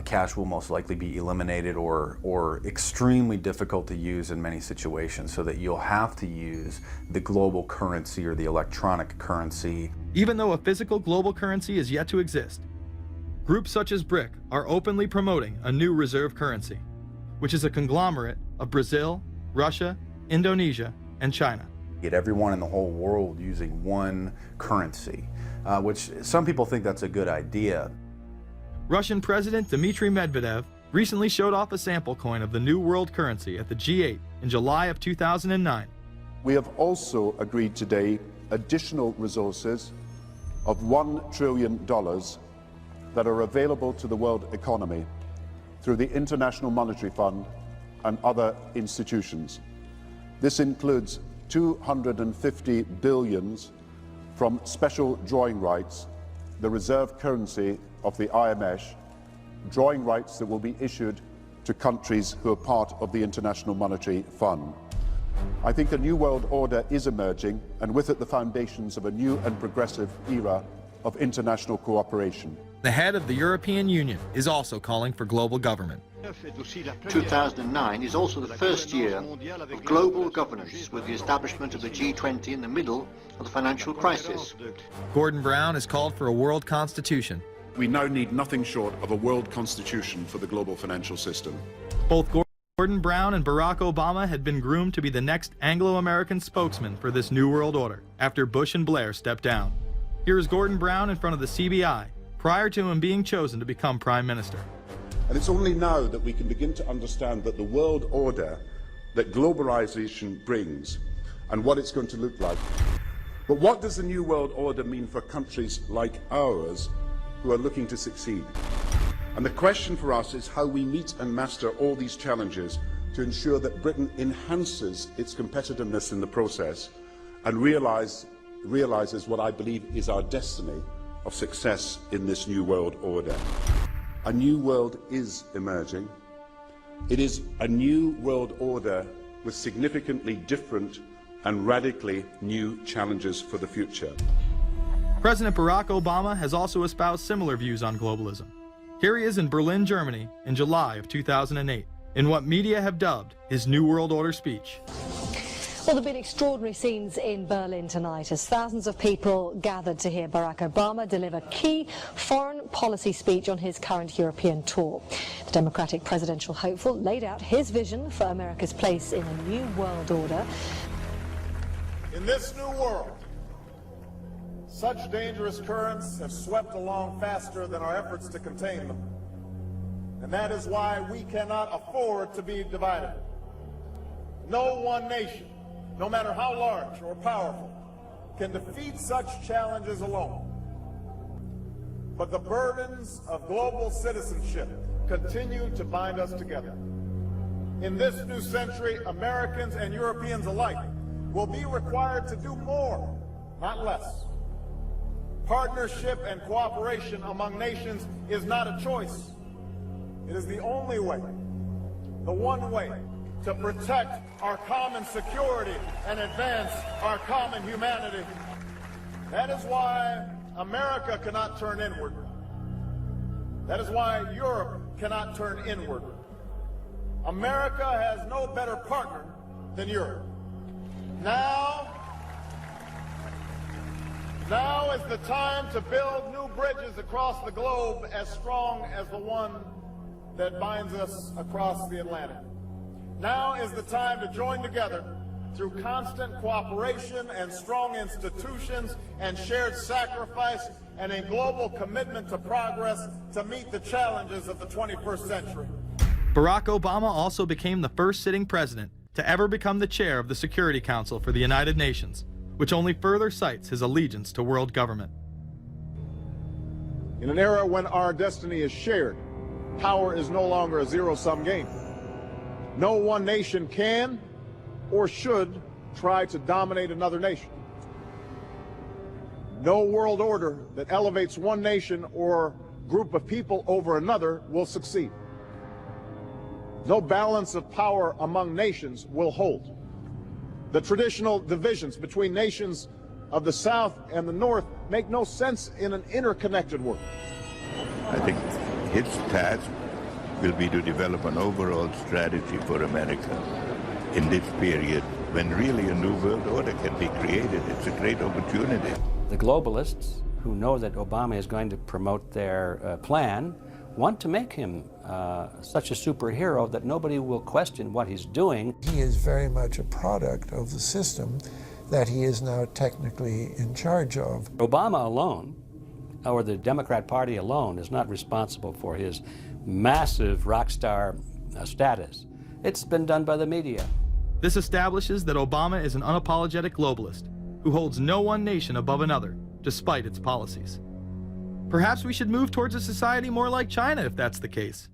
Cash will most likely be eliminated or extremely difficult to use in many situations, so that you'll have to use the global currency or the electronic currency. Even though a physical global currency is yet to exist, groups such as BRIC are openly promoting a new reserve currency, which is a conglomerate of Brazil, Russia, Indonesia, and China. Get everyone in the whole world using one currency, which some people think that's a good idea. Russian President Dmitry Medvedev recently showed off a sample coin of the new world currency at the G8 in July of 2009. We have also agreed today additional resources of $1 trillion that are available to the world economy through the International Monetary Fund and other institutions. This includes 250 billion from special drawing rights, the reserve currency of the IMF, drawing rights that will be issued to countries who are part of the International Monetary Fund. I think a new world order is emerging, and with it the foundations of a new and progressive era of international cooperation. The head of the European Union is also calling for global government. 2009 is also the first year of global governance, with the establishment of the G20 in the middle of the financial crisis. Gordon Brown has called for a world constitution. We now need nothing short of a world constitution for the global financial system. Both Gordon Brown and Barack Obama had been groomed to be the next Anglo-American spokesman for this new world order after Bush and Blair stepped down. Here is Gordon Brown in front of the CBI prior to him being chosen to become Prime Minister. And it's only now that we can begin to understand that the world order that globalization brings and what it's going to look like. But what does the new world order mean for countries like ours who are looking to succeed? And the question for us is how we meet and master all these challenges to ensure that Britain enhances its competitiveness in the process and realizes what I believe is our destiny of success in this new world order. A new world is emerging. It is a new world order with significantly different and radically new challenges for the future. President Barack Obama has also espoused similar views on globalism. Here he is in Berlin, Germany, in July of 2008, in what media have dubbed his New World Order speech. Well, there have been extraordinary scenes in Berlin tonight as thousands of people gathered to hear Barack Obama deliver key foreign policy speech on his current European tour. The Democratic presidential hopeful laid out his vision for America's place in a new world order. In this new world, such dangerous currents have swept along faster than our efforts to contain them. And that is why we cannot afford to be divided. No one nation, no matter how large or powerful, can defeat such challenges alone. But the burdens of global citizenship continue to bind us together. In this new century, Americans and Europeans alike will be required to do more, not less. Partnership and cooperation among nations is not a choice. It is the only way, the one way, to protect our common security and advance our common humanity. That is why America cannot turn inward. That is why Europe cannot turn inward. America has no better partner than Europe. Now is the time to build new bridges across the globe as strong as the one that binds us across the Atlantic. Now is the time to join together through constant cooperation and strong institutions and shared sacrifice and a global commitment to progress to meet the challenges of the 21st century. Barack Obama also became the first sitting president to ever become the chair of the Security Council for the United Nations, which only further cites his allegiance to world government. In an era when our destiny is shared, power is no longer a zero-sum game. No one nation can or should try to dominate another nation. No world order that elevates one nation or group of people over another will succeed. No balance of power among nations will hold. The traditional divisions between nations of the South and the North make no sense in an interconnected world. I think his task will be to develop an overall strategy for America in this period when really a new world order can be created. It's a great opportunity. The globalists, who know that Obama is going to promote their plan, want to make him such a superhero that nobody will question what he's doing. He is very much a product of the system that he is now technically in charge of. Obama alone, or the Democrat Party alone, is not responsible for his massive rock star status. It's been done by the media. This establishes that Obama is an unapologetic globalist who holds no one nation above another, despite its policies. Perhaps we should move towards a society more like China if that's the case.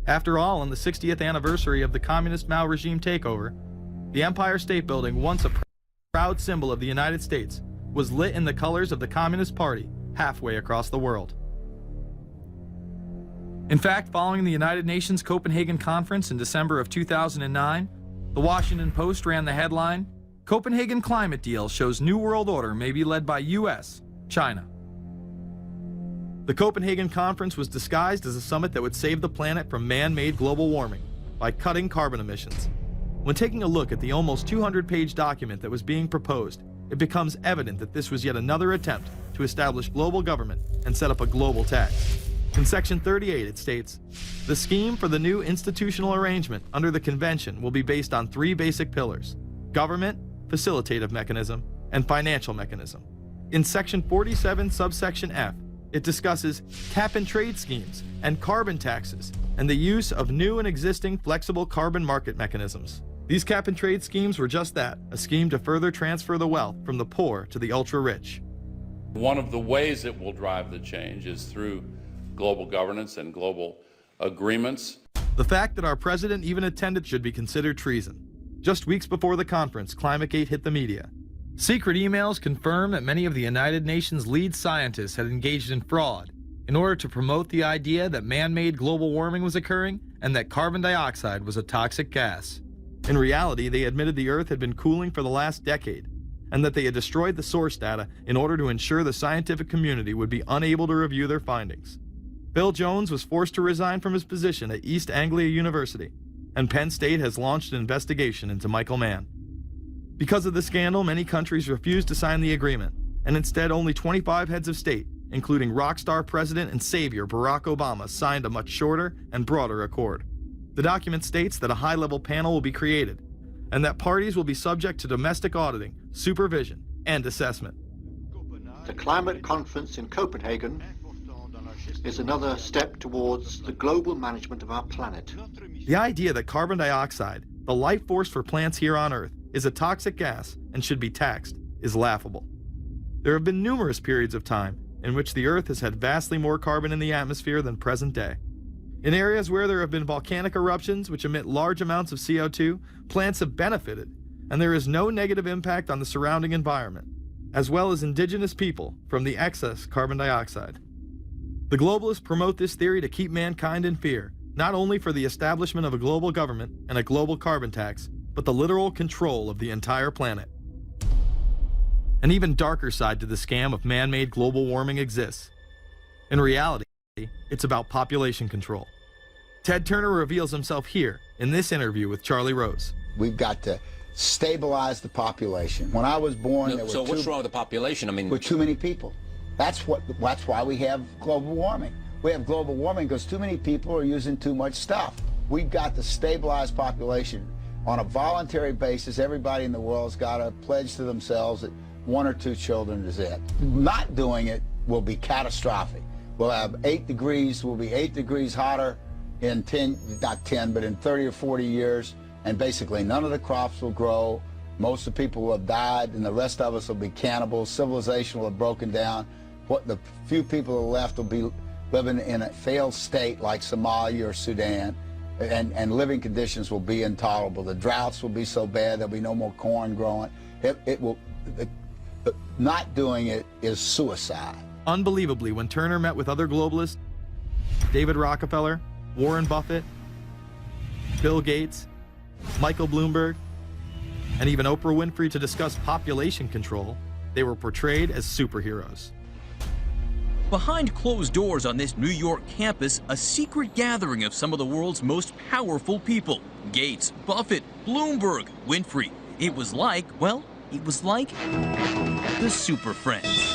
After all, on the 60th anniversary of the communist Mao regime takeover, the Empire State Building, once a proud symbol of the United States, was lit in the colors of the Communist Party halfway across the world. In fact, following the United Nations Copenhagen Conference in December of 2009, the Washington Post ran the headline, "Copenhagen Climate Deal Shows New World Order May Be Led by US, China." The Copenhagen Conference was disguised as a summit that would save the planet from man-made global warming by cutting carbon emissions. When taking a look at the almost 200-page document that was being proposed, it becomes evident that this was yet another attempt to establish global government and set up a global tax. In Section 38, it states, "The scheme for the new institutional arrangement under the Convention will be based on 3 basic pillars: government, facilitative mechanism, and financial mechanism." In Section 47, subsection F, it discusses cap-and-trade schemes and carbon taxes and the use of new and existing flexible carbon market mechanisms. These cap-and-trade schemes were just that, a scheme to further transfer the wealth from the poor to the ultra-rich. One of the ways it will drive the change is through global governance and global agreements. The fact that our president even attended should be considered treason. Just weeks before the conference, ClimateGate hit the media. Secret emails confirm that many of the United Nations lead scientists had engaged in fraud in order to promote the idea that man-made global warming was occurring and that carbon dioxide was a toxic gas. In reality, they admitted the Earth had been cooling for the last decade and that they had destroyed the source data in order to ensure the scientific community would be unable to review their findings. Bill Jones was forced to resign from his position at East Anglia University, and Penn State has launched an investigation into Michael Mann. Because of the scandal, many countries refused to sign the agreement, and instead only 25 heads of state, including rock star President and Savior Barack Obama, signed a much shorter and broader accord. The document states that a high-level panel will be created, and that parties will be subject to domestic auditing, supervision, and assessment. The climate conference in Copenhagen is another step towards the global management of our planet. The idea that carbon dioxide, the life force for plants here on Earth, is a toxic gas and should be taxed is laughable. There have been numerous periods of time in which the Earth has had vastly more carbon in the atmosphere than present day. In areas where there have been volcanic eruptions which emit large amounts of CO2, plants have benefited, and there is no negative impact on the surrounding environment, as well as indigenous people, from the excess carbon dioxide. The globalists promote this theory to keep mankind in fear, not only for the establishment of a global government and a global carbon tax, but the literal control of the entire planet. An even darker side to the scam of man-made global warming exists. In reality, it's about population control. Ted Turner reveals himself here in this interview with Charlie Rose. We've got to stabilize the population. When I was born, there were so what's wrong with the population? I mean, with too many people. That's why we have global warming. We have global warming because too many people are using too much stuff. We've got to stabilize population on a voluntary basis. Everybody in the world's got to pledge to themselves that 1 or 2 children is it. Not doing it will be catastrophic. We'll have 8 degrees, we'll be 8 degrees hotter in 30 or 40 years, and basically none of the crops will grow. Most of the people will have died, and the rest of us will be cannibals. Civilization will have broken down. What the few people that are left will be living in a failed state like Somalia or Sudan, and living conditions will be intolerable. The droughts will be so bad there'll be no more corn growing. Not doing it is suicide. Unbelievably, when Turner met with other globalists, David Rockefeller, Warren Buffett, Bill Gates, Michael Bloomberg, and even Oprah Winfrey to discuss population control, they were portrayed as superheroes. Behind closed doors on this New York campus, a secret gathering of some of the world's most powerful people. Gates, Buffett, Bloomberg, Winfrey. It was like the Super Friends.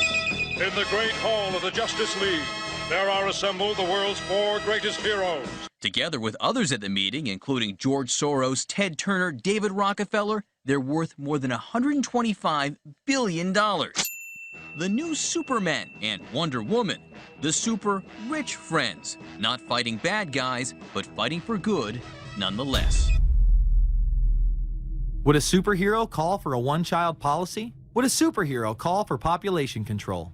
In the great hall of the Justice League, there are assembled the world's 4 greatest heroes. Together with others at the meeting, including George Soros, Ted Turner, David Rockefeller, they're worth more than $125 billion. The new Superman and Wonder Woman, the super rich friends, not fighting bad guys, but fighting for good nonetheless. Would a superhero call for a one-child policy? Would a superhero call for population control?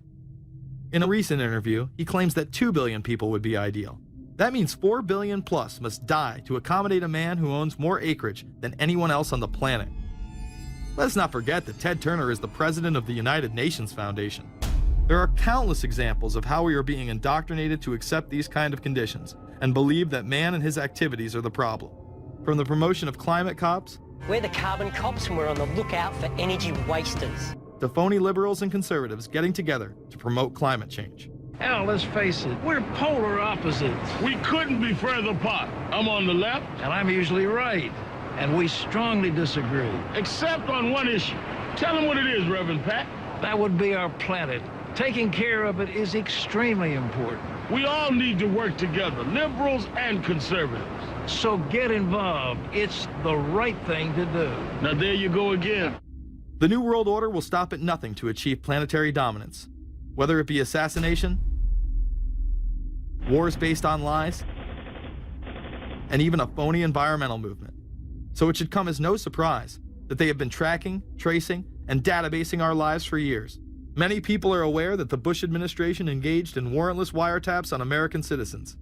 In a recent interview, he claims that 2 billion people would be ideal. That means 4 billion plus must die to accommodate a man who owns more acreage than anyone else on the planet. Let's not forget that Ted Turner is the president of the United Nations Foundation. There are countless examples of how we are being indoctrinated to accept these kind of conditions and believe that man and his activities are the problem. From the promotion of climate cops, we're the carbon cops and we're on the lookout for energy wasters, to phony liberals and conservatives getting together to promote climate change. Hell, let's face it, we're polar opposites. We couldn't be further apart. I'm on the left, and I'm usually right. And we strongly disagree. Except on one issue. Tell them what it is, Reverend Pat. That would be our planet. Taking care of it is extremely important. We all need to work together, liberals and conservatives. So get involved. It's the right thing to do. Now there you go again. The New World Order will stop at nothing to achieve planetary dominance. Whether it be assassination, wars based on lies, and even a phony environmental movement. So it should come as no surprise that they have been tracking, tracing, and databasing our lives for years. Many people are aware that the Bush administration engaged in warrantless wiretaps on American citizens.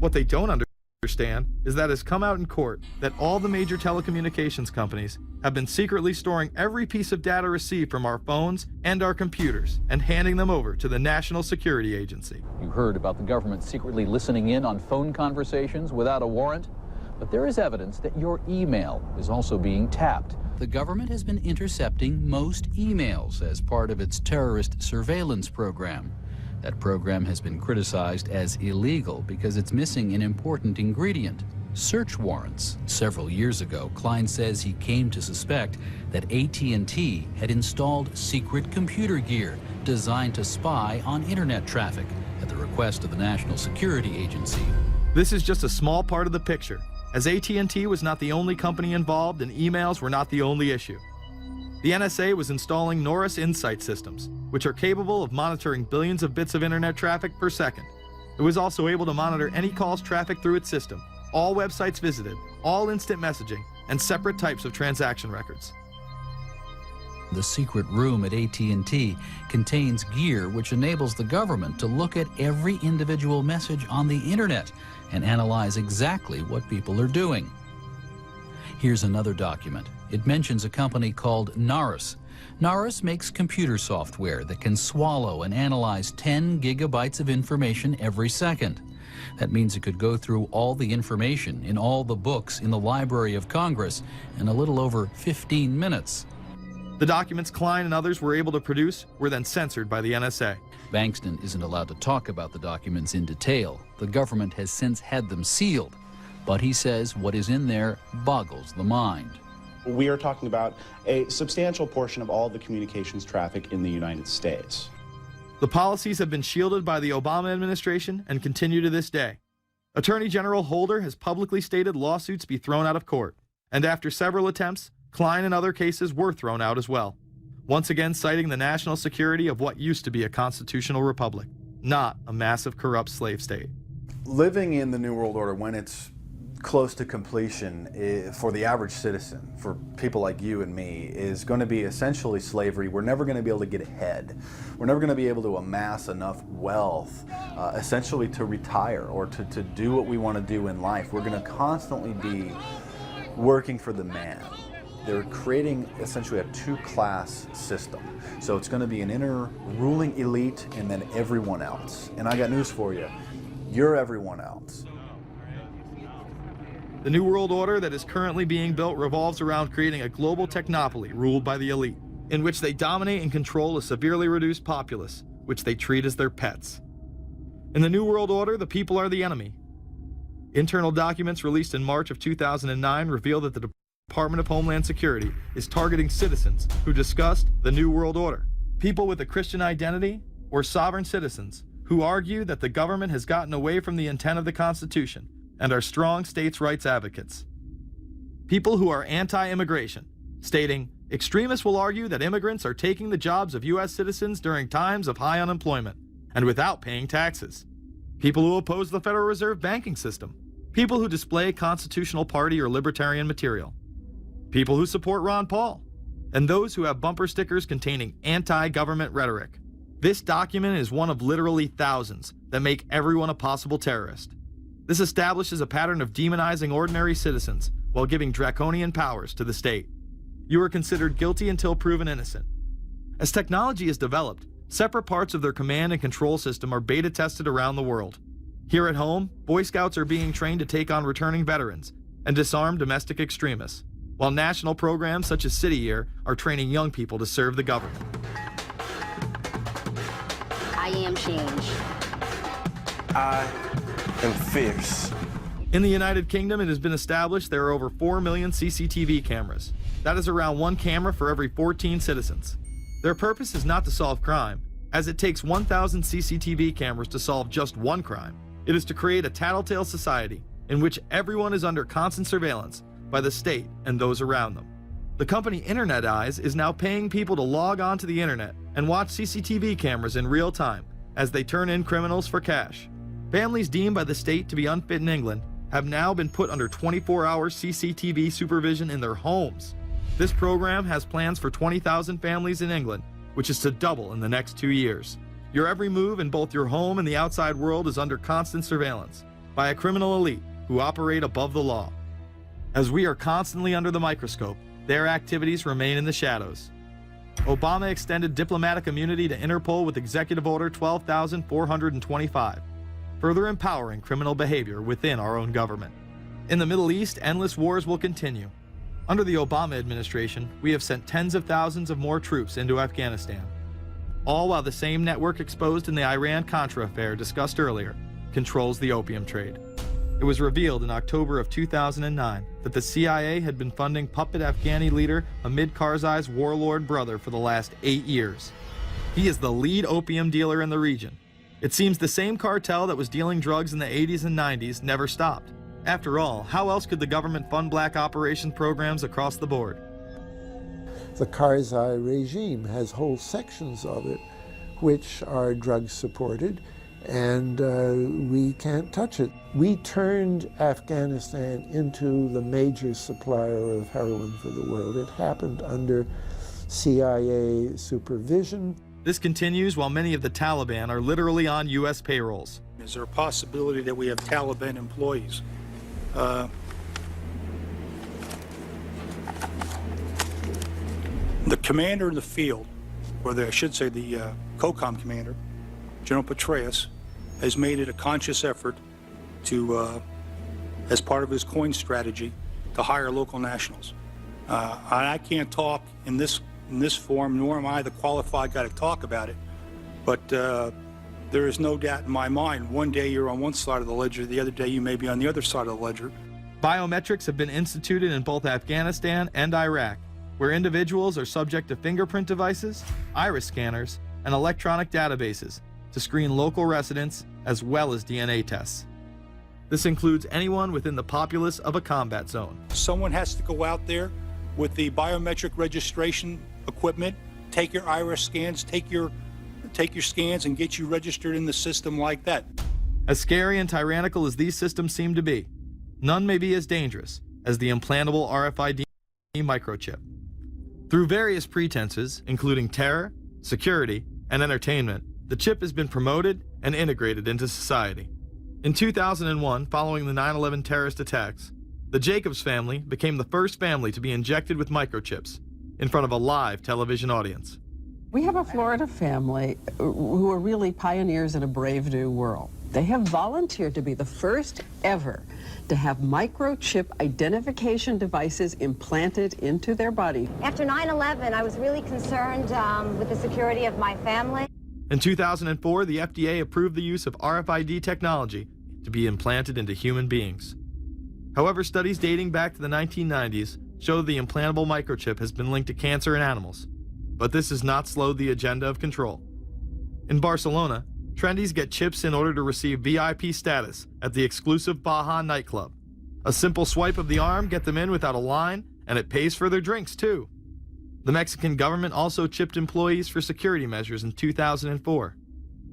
What they don't understand is that it's come out in court that all the major telecommunications companies have been secretly storing every piece of data received from our phones and our computers and handing them over to the National Security Agency. You heard about the government secretly listening in on phone conversations without a warrant, but there is evidence that your email is also being tapped. The government has been intercepting most emails as part of its terrorist surveillance program. That program has been criticized as illegal because it's missing an important ingredient: search warrants. Several years ago, Klein says he came to suspect that AT&T had installed secret computer gear designed to spy on internet traffic at the request of the National Security Agency. This is just a small part of the picture, as AT&T was not the only company involved and emails were not the only issue. The NSA was installing Norris Insight systems, which are capable of monitoring billions of bits of internet traffic per second. It was also able to monitor any calls trafficked through its system, all websites visited, all instant messaging, and separate types of transaction records. The secret room at AT&T contains gear which enables the government to look at every individual message on the internet and analyze exactly what people are doing. Here's another document. It mentions a company called Narus. Narus makes computer software that can swallow and analyze 10 gigabytes of information every second. That means it could go through all the information in all the books in the Library of Congress in a little over 15 minutes. The documents Klein and others were able to produce were then censored by the NSA. Bankston isn't allowed to talk about the documents in detail. The government has since had them sealed, but he says what is in there boggles the mind. We are talking about a substantial portion of all the communications traffic in the United States. The policies have been shielded by the Obama administration and continue to this day. Attorney General Holder has publicly stated lawsuits be thrown out of court, and after several attempts, Klein and other cases were thrown out as well, once again citing the national security of what used to be a constitutional republic, not a massive corrupt slave state. Living in the New World Order, when it's close to completion, for the average citizen, for people like you and me, is going to be essentially slavery. We're never going to be able to get ahead. We're never going to be able to amass enough wealth, essentially to retire or to do what we want to do in life. We're going to constantly be working for the man. They're creating essentially a two-class system. So it's going to be an inner ruling elite and then everyone else. And I got news for you. You're everyone else. The New World Order that is currently being built revolves around creating a global technopoly ruled by the elite, in which they dominate and control a severely reduced populace, which they treat as their pets. In the New World Order, the people are the enemy. Internal documents released in March of 2009 reveal that the Department of Homeland Security is targeting citizens who discussed the New World Order, people with a Christian identity or sovereign citizens who argue that the government has gotten away from the intent of the Constitution and are strong states' rights advocates. People who are anti-immigration, stating, extremists will argue that immigrants are taking the jobs of U.S. citizens during times of high unemployment and without paying taxes. People who oppose the Federal Reserve banking system. People who display constitutional party or libertarian material. People who support Ron Paul. And those who have bumper stickers containing anti-government rhetoric. This document is one of literally thousands that make everyone a possible terrorist. This establishes a pattern of demonizing ordinary citizens while giving draconian powers to the state. You are considered guilty until proven innocent. As technology is developed, separate parts of their command and control system are beta tested around the world. Here at home, Boy Scouts are being trained to take on returning veterans and disarm domestic extremists, while national programs such as City Year are training young people to serve the government. I am change. I am fierce. In the United Kingdom, it has been established there are over 4 million CCTV cameras. That is around 1 camera for every 14 citizens. Their purpose is not to solve crime, as it takes 1,000 CCTV cameras to solve just one crime. It is to create a tattletale society in which everyone is under constant surveillance by the state and those around them. The company Internet Eyes is now paying people to log on to the internet and watch CCTV cameras in real time as they turn in criminals for cash. Families deemed by the state to be unfit in England have now been put under 24-hour CCTV supervision in their homes. This program has plans for 20,000 families in England, which is to double in the next 2 years. Your every move in both your home and the outside world is under constant surveillance by a criminal elite who operate above the law. As we are constantly under the microscope, their activities remain in the shadows. Obama extended diplomatic immunity to Interpol with Executive Order 12,425, further empowering criminal behavior within our own government. In the Middle East, endless wars will continue. Under the Obama administration, we have sent tens of thousands of more troops into Afghanistan, all while the same network exposed in the Iran-Contra affair discussed earlier controls the opium trade. It was revealed in October of 2009 that the CIA had been funding puppet Afghani leader Hamid Karzai's warlord brother for the last 8 years. He is the lead opium dealer in the region. It seems the same cartel that was dealing drugs in the 80s and 90s never stopped. After all, how else could the government fund black operation programs across the board? The Karzai regime has whole sections of it which are drug supported, and we can't touch it. We turned Afghanistan into the major supplier of heroin for the world. It happened under CIA supervision. This continues while many of the Taliban are literally on U.S. payrolls. Is there a possibility that we have Taliban employees? The commander in the field, or I should say the COCOM commander, General Petraeus, has made it a conscious effort to, as part of his coin strategy, to hire local nationals. I can't talk in this form, nor am I the qualified guy to talk about it, but there is no doubt in my mind, one day you're on one side of the ledger, the other day you may be on the other side of the ledger. Biometrics have been instituted in both Afghanistan and Iraq, where individuals are subject to fingerprint devices, iris scanners, and electronic databases to screen local residents as well as DNA tests. This includes anyone within the populace of a combat zone. Someone has to go out there with the biometric registration equipment, take your iris scans, take your scans and get you registered in the system like that. As scary and tyrannical as these systems seem to be, none may be as dangerous as the implantable RFID microchip. Through various pretenses, including terror, security, and entertainment, the chip has been promoted and integrated into society. In 2001, following the 9/11 terrorist attacks, the Jacobs family became the first family to be injected with microchips in front of a live television audience. We have a Florida family who are really pioneers in a brave new world. They have volunteered to be the first ever to have microchip identification devices implanted into their body. After 9/11, I was really concerned with the security of my family. In 2004, the FDA approved the use of RFID technology to be implanted into human beings. However, studies dating back to the 1990s show the implantable microchip has been linked to cancer in animals, but this has not slowed the agenda of control. In Barcelona, trendies get chips in order to receive VIP status at the exclusive Baja nightclub. A simple swipe of the arm gets them in without a line, and it pays for their drinks too. The Mexican government also chipped employees for security measures in 2004.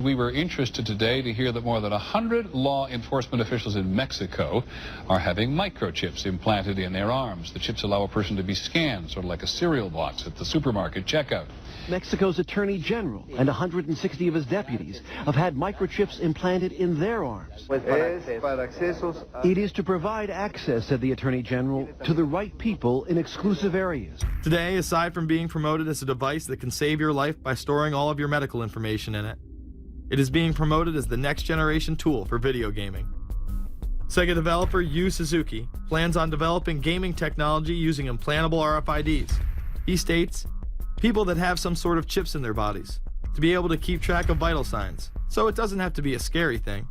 We were interested today to hear that more than 100 law enforcement officials in Mexico are having microchips implanted in their arms. The chips allow a person to be scanned, sort of like a cereal box at the supermarket checkout. Mexico's Attorney General and 160 of his deputies have had microchips implanted in their arms. It is to provide access, said the Attorney General, to the right people in exclusive areas. Today, aside from being promoted as a device that can save your life by storing all of your medical information in it, it is being promoted as the next generation tool for video gaming. Sega developer Yu Suzuki plans on developing gaming technology using implantable RFIDs. He states, people that have some sort of chips in their bodies, to be able to keep track of vital signs, so it doesn't have to be a scary thing.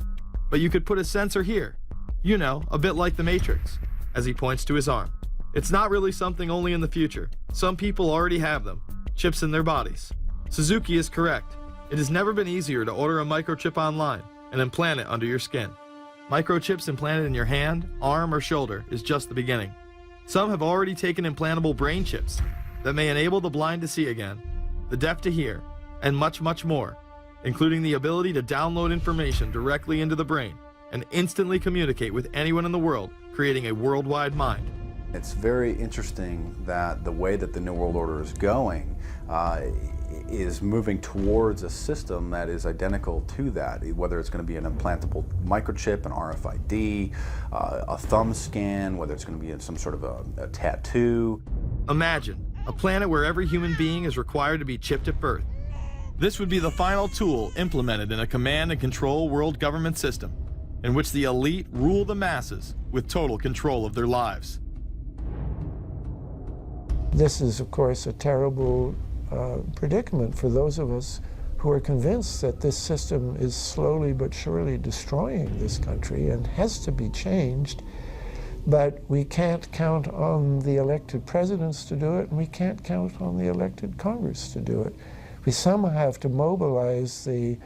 But you could put a sensor here, you know, a bit like the Matrix, as he points to his arm. It's not really something only in the future. Some people already have them, chips in their bodies. Suzuki is correct. It has never been easier to order a microchip online and implant it under your skin. Microchips implanted in your hand, arm, or shoulder is just the beginning. Some have already taken implantable brain chips that may enable the blind to see again, the deaf to hear, and much, much more, including the ability to download information directly into the brain and instantly communicate with anyone in the world, creating a worldwide mind. It's very interesting that the way that the New World Order is going is moving towards a system that is identical to that, whether it's going to be an implantable microchip, an RFID, a thumb scan, whether it's going to be some sort of a tattoo. Imagine a planet where every human being is required to be chipped at birth. This would be the final tool implemented in a command and control world government system in which the elite rule the masses with total control of their lives. This is, of course, a terrible predicament for those of us who are convinced that this system is slowly but surely destroying this country and has to be changed. But we can't count on the elected presidents to do it, and we can't count on the elected Congress to do it. We somehow have to mobilize the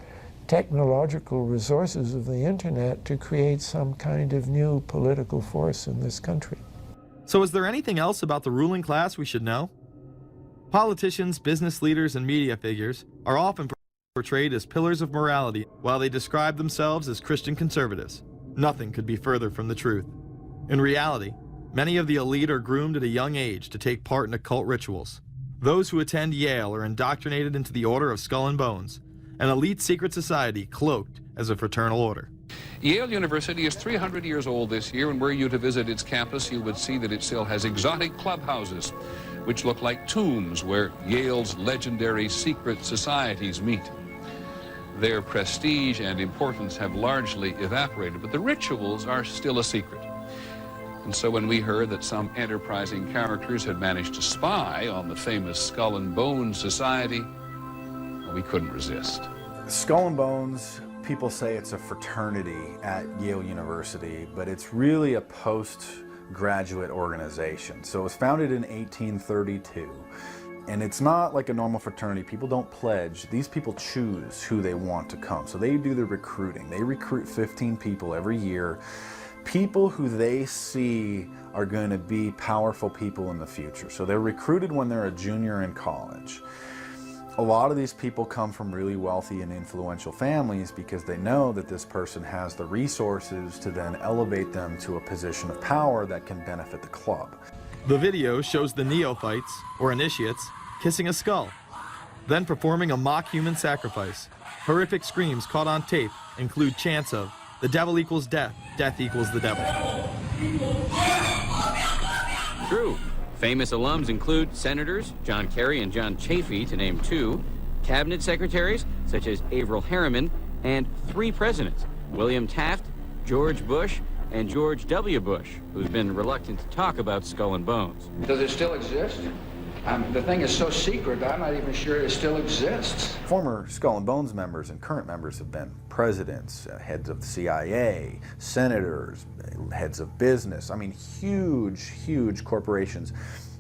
technological resources of the internet to create some kind of new political force in this country. So is there anything else about the ruling class we should know? Politicians, business leaders, and media figures are often portrayed as pillars of morality while they describe themselves as Christian conservatives. Nothing could be further from the truth. In reality, many of the elite are groomed at a young age to take part in occult rituals. Those who attend Yale are indoctrinated into the Order of Skull and Bones, an elite secret society cloaked as a fraternal order. Yale University is 300 years old this year, and were you to visit its campus, you would see that it still has exotic clubhouses, which look like tombs where Yale's legendary secret societies meet. Their prestige and importance have largely evaporated, but the rituals are still a secret. And so when we heard that some enterprising characters had managed to spy on the famous Skull and Bones Society, we couldn't resist. Skull and Bones, people say it's a fraternity at Yale University, but it's really a postgraduate organization. So it was founded in 1832, and it's not like a normal fraternity. People don't pledge. These people choose who they want to come. So they do the recruiting. They recruit 15 people every year, people who they see are going to be powerful people in the future. So they're recruited when they're a junior in college. A lot of these people come from really wealthy and influential families because they know that this person has the resources to then elevate them to a position of power that can benefit the club. The video shows the neophytes, or initiates, kissing a skull, then performing a mock human sacrifice. Horrific screams caught on tape include chants of, "The devil equals death, death equals the devil." True. Famous alums include senators John Kerry and John Chafee, to name two, cabinet secretaries such as Averell Harriman, and 3 presidents, William Taft, George Bush, and George W. Bush, who's been reluctant to talk about Skull and Bones. Does it still exist? The thing is so secret, I'm not even sure it still exists. Former Skull and Bones members and current members have been presidents, heads of the CIA, senators, heads of business. I mean, huge, huge corporations.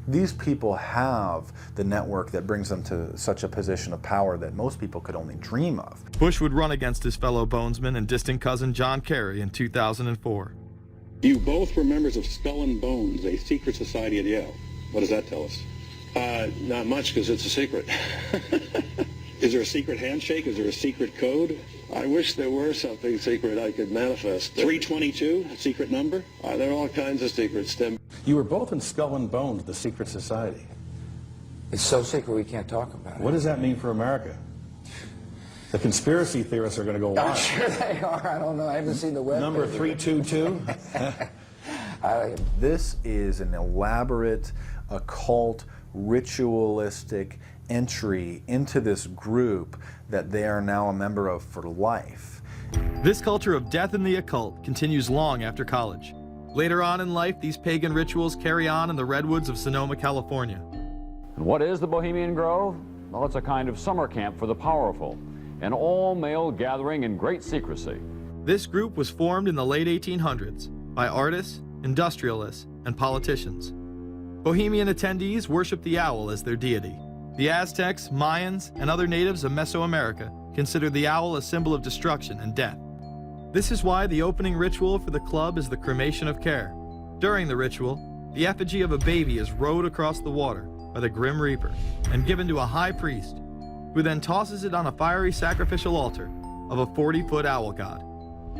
These people have the network that brings them to such a position of power that most people could only dream of. Bush would run against his fellow bonesman and distant cousin John Kerry in 2004. You both were members of Skull and Bones, a secret society at Yale. What does that tell us? Not much, because it's a secret. Is there a secret handshake? Is there a secret code? I wish there were something secret I could manifest. 322, a secret number? There are all kinds of secrets, Tim. You were both in Skull and Bones, the secret society. It's so secret we can't talk about it. What does that mean for America? The conspiracy theorists are going to go wild. I'm sure they are. I don't know. I haven't seen the web. Number 322? This is an elaborate, occult, ritualistic entry into this group that they are now a member of for life. This culture of death and the occult continues long after college. Later on in life, these pagan rituals carry on in the redwoods of Sonoma, California. And what is the Bohemian Grove? Well, it's a kind of summer camp for the powerful, an all-male gathering in great secrecy. This group was formed in the late 1800s by artists, industrialists, and politicians. Bohemian attendees worship the owl as their deity. The Aztecs, Mayans, and other natives of Mesoamerica consider the owl a symbol of destruction and death. This is why the opening ritual for the club is the cremation of care. During the ritual, the effigy of a baby is rowed across the water by the Grim Reaper and given to a high priest, who then tosses it on a fiery sacrificial altar of a 40-foot owl god.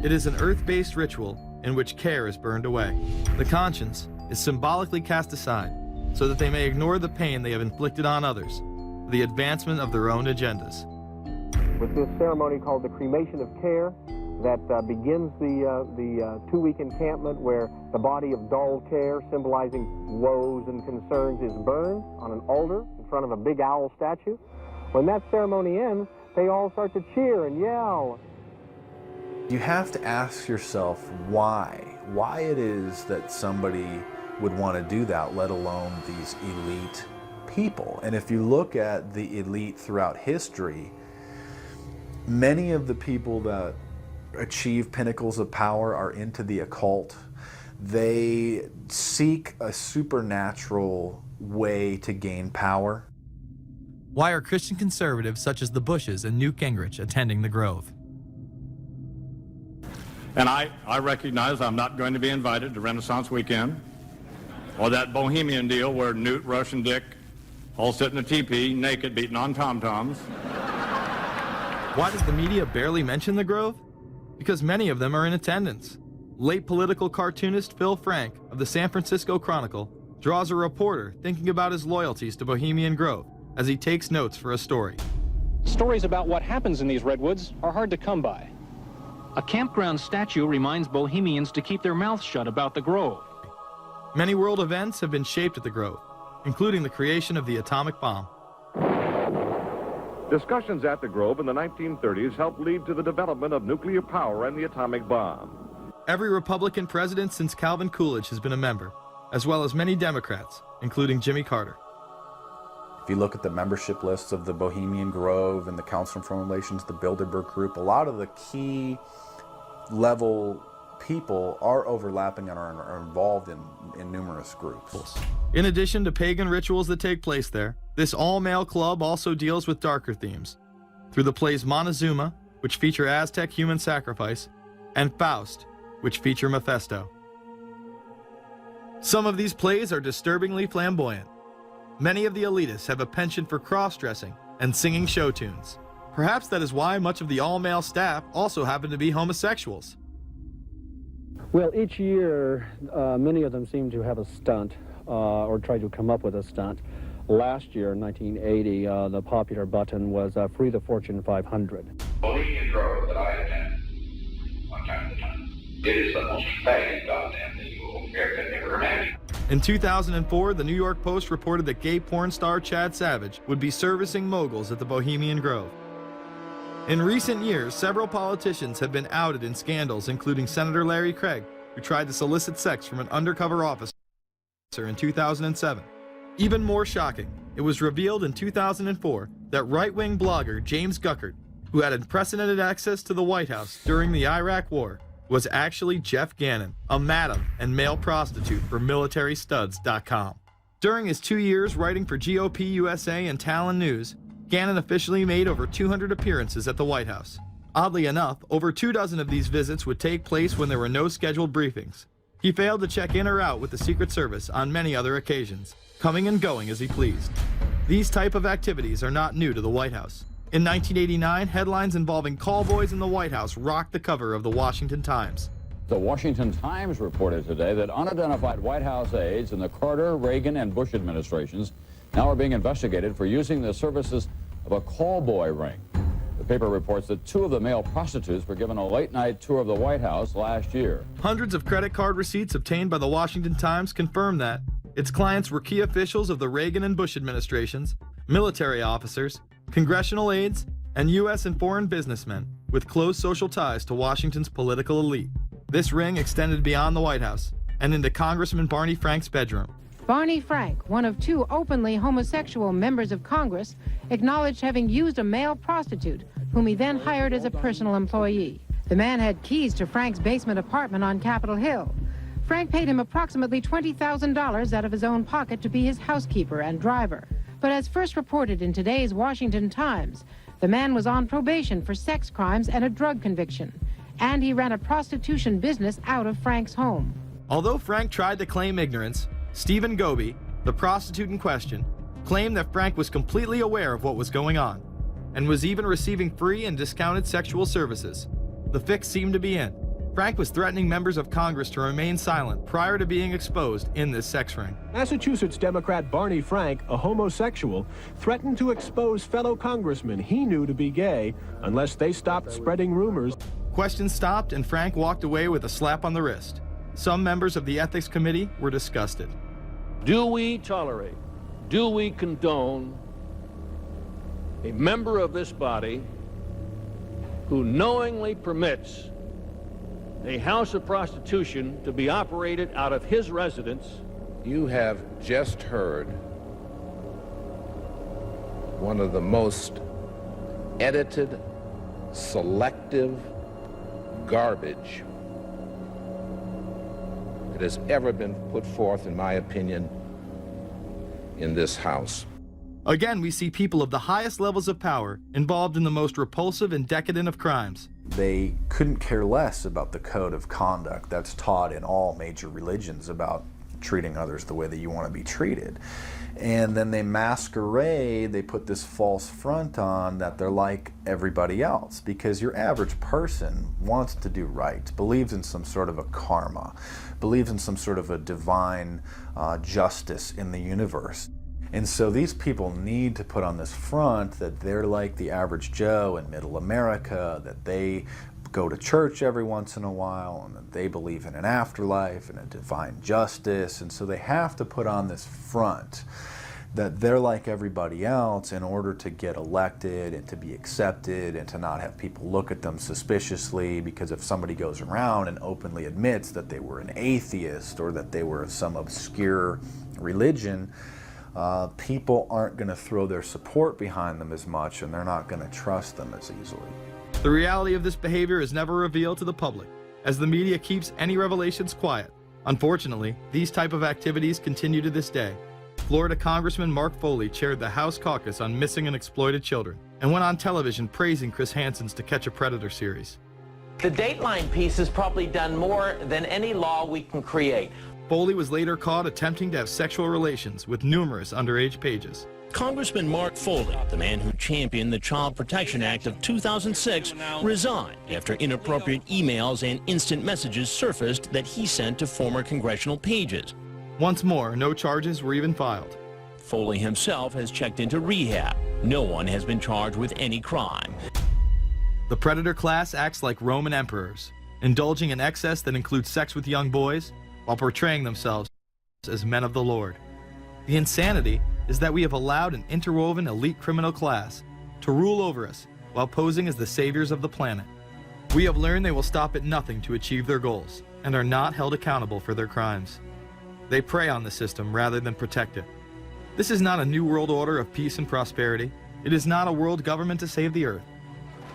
It is an earth-based ritual in which care is burned away. The conscience is symbolically cast aside so that they may ignore the pain they have inflicted on others for the advancement of their own agendas. With this ceremony called the cremation of care, that begins the two-week encampment where the body of dull care, symbolizing woes and concerns, is burned on an altar in front of a big owl statue. When that ceremony ends, they all start to cheer and yell. You have to ask yourself why it is that somebody would want to do that, let alone these elite people. And if you look at the elite throughout history, many of the people that achieve pinnacles of power are into the occult. They seek a supernatural way to gain power. Why are Christian conservatives such as the Bushes and Newt Gingrich attending the Grove? And I recognize I'm not going to be invited to Renaissance Weekend or that Bohemian deal where Newt, Rush, and Dick all sit in a teepee naked beating on tom-toms. Why does the media barely mention the Grove? Because many of them are in attendance. Late political cartoonist Phil Frank of the San Francisco Chronicle draws a reporter thinking about his loyalties to Bohemian Grove as he takes notes for a story. Stories about what happens in these redwoods are hard to come by. A campground statue reminds Bohemians to keep their mouths shut about the Grove. Many world events have been shaped at the Grove, including the creation of the atomic bomb. Discussions at the Grove in the 1930s helped lead to the development of nuclear power and the atomic bomb. Every Republican president since Calvin Coolidge has been a member, as well as many Democrats, including Jimmy Carter. If you look at the membership lists of the Bohemian Grove and the Council on Foreign Relations, the Bilderberg Group, a lot of the key level people are overlapping and are involved in numerous groups. In addition to pagan rituals that take place there, this all-male club also deals with darker themes through the plays Montezuma, which feature Aztec human sacrifice, and Faust, which feature Mephisto. Some of these plays are disturbingly flamboyant. Many of the elitists have a penchant for cross-dressing and singing show tunes. Perhaps that is why much of the all-male staff also happen to be homosexuals. Well, each year, many of them seem to have a stunt or try to come up with a stunt. Last year, in 1980, the popular button was Free the Fortune 500. Bohemian Grove that I attend one time at a time. It is the most faggot goddamn thing you will ever imagine. In 2004, the New York Post reported that gay porn star Chad Savage would be servicing moguls at the Bohemian Grove. In recent years, several politicians have been outed in scandals, including Senator Larry Craig, who tried to solicit sex from an undercover officer in 2007. Even more shocking, it was revealed in 2004 that right-wing blogger James Guckert, who had unprecedented access to the White House during the Iraq War, was actually Jeff Gannon, a madam and male prostitute for MilitaryStuds.com. During his 2 years writing for GOP USA and Talon News, Gannon officially made over 200 appearances at the White House. Oddly enough, over 24 of these visits would take place when there were no scheduled briefings. He failed to check in or out with the Secret Service on many other occasions, coming and going as he pleased. These type of activities are not new to the White House. In 1989, headlines involving call boys in the White House rocked the cover of the Washington Times. The Washington Times reported today that unidentified White House aides in the Carter, Reagan, and Bush administrations now are being investigated for using the services of a call boy ring. The paper reports that 2 of the male prostitutes were given a late-night tour of the White House last year. Hundreds of credit card receipts obtained by the Washington Times confirm that its clients were key officials of the Reagan and Bush administrations, military officers, congressional aides, and U.S. and foreign businessmen with close social ties to Washington's political elite. This ring extended beyond the White House and into Congressman Barney Frank's bedroom. Barney Frank, one of 2 openly homosexual members of Congress, acknowledged having used a male prostitute, whom he then hired as a personal employee. The man had keys to Frank's basement apartment on Capitol Hill. Frank paid him approximately $20,000 out of his own pocket to be his housekeeper and driver. But as first reported in today's Washington Times, the man was on probation for sex crimes and a drug conviction, and he ran a prostitution business out of Frank's home. Although Frank tried to claim ignorance, Stephen Goby, the prostitute in question, claimed that Frank was completely aware of what was going on and was even receiving free and discounted sexual services. The fix seemed to be in. Frank was threatening members of Congress to remain silent prior to being exposed in this sex ring. Massachusetts Democrat Barney Frank, a homosexual, threatened to expose fellow congressmen he knew to be gay unless they stopped spreading rumors. Questions stopped and Frank walked away with a slap on the wrist. Some members of the Ethics Committee were disgusted. Do we tolerate, do we condone a member of this body who knowingly permits a house of prostitution to be operated out of his residence? You have just heard one of the most edited, selective garbage that has ever been put forth, in my opinion, in this House. Again, we see people of the highest levels of power involved in the most repulsive and decadent of crimes. They couldn't care less about the code of conduct that's taught in all major religions about treating others the way that you want to be treated. And then they masquerade, they put this false front on that they're like everybody else, because your average person wants to do right, believes in some sort of a karma, believes in some sort of a divine justice in the universe. And so these people need to put on this front that they're like the average Joe in middle America, that they go to church every once in a while, and that they believe in an afterlife and a divine justice. And so they have to put on this front that they're like everybody else in order to get elected and to be accepted and to not have people look at them suspiciously, because if somebody goes around and openly admits that they were an atheist or that they were of some obscure religion, people aren't going to throw their support behind them as much, and they're not going to trust them as easily. The reality of this behavior is never revealed to the public, as the media keeps any revelations quiet. Unfortunately, these type of activities continue to this day. Florida Congressman Mark Foley chaired the House caucus on missing and exploited children and went on television praising Chris Hansen's To Catch a Predator series. The Dateline piece has probably done more than any law we can create. Foley was later caught attempting to have sexual relations with numerous underage pages. Congressman Mark Foley, the man who championed the Child Protection Act of 2006, resigned after inappropriate emails and instant messages surfaced that he sent to former congressional pages. Once more, no charges were even filed. Foley himself has checked into rehab. No one has been charged with any crime. The predator class acts like Roman emperors, indulging in excess that includes sex with young boys while portraying themselves as men of the Lord. The insanity is that we have allowed an interwoven elite criminal class to rule over us while posing as the saviors of the planet. We have learned they will stop at nothing to achieve their goals and are not held accountable for their crimes. They prey on the system rather than protect it. This is not a new world order of peace and prosperity. It is not a world government to save the earth.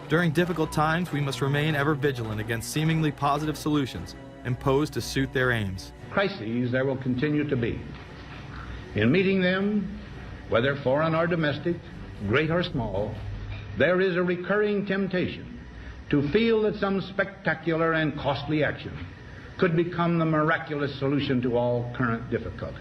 During difficult times, we must remain ever vigilant against seemingly positive solutions imposed to suit their aims. Crises there will continue to be. In meeting them, whether foreign or domestic, great or small, there is a recurring temptation to feel that some spectacular and costly action could become the miraculous solution to all current difficulties.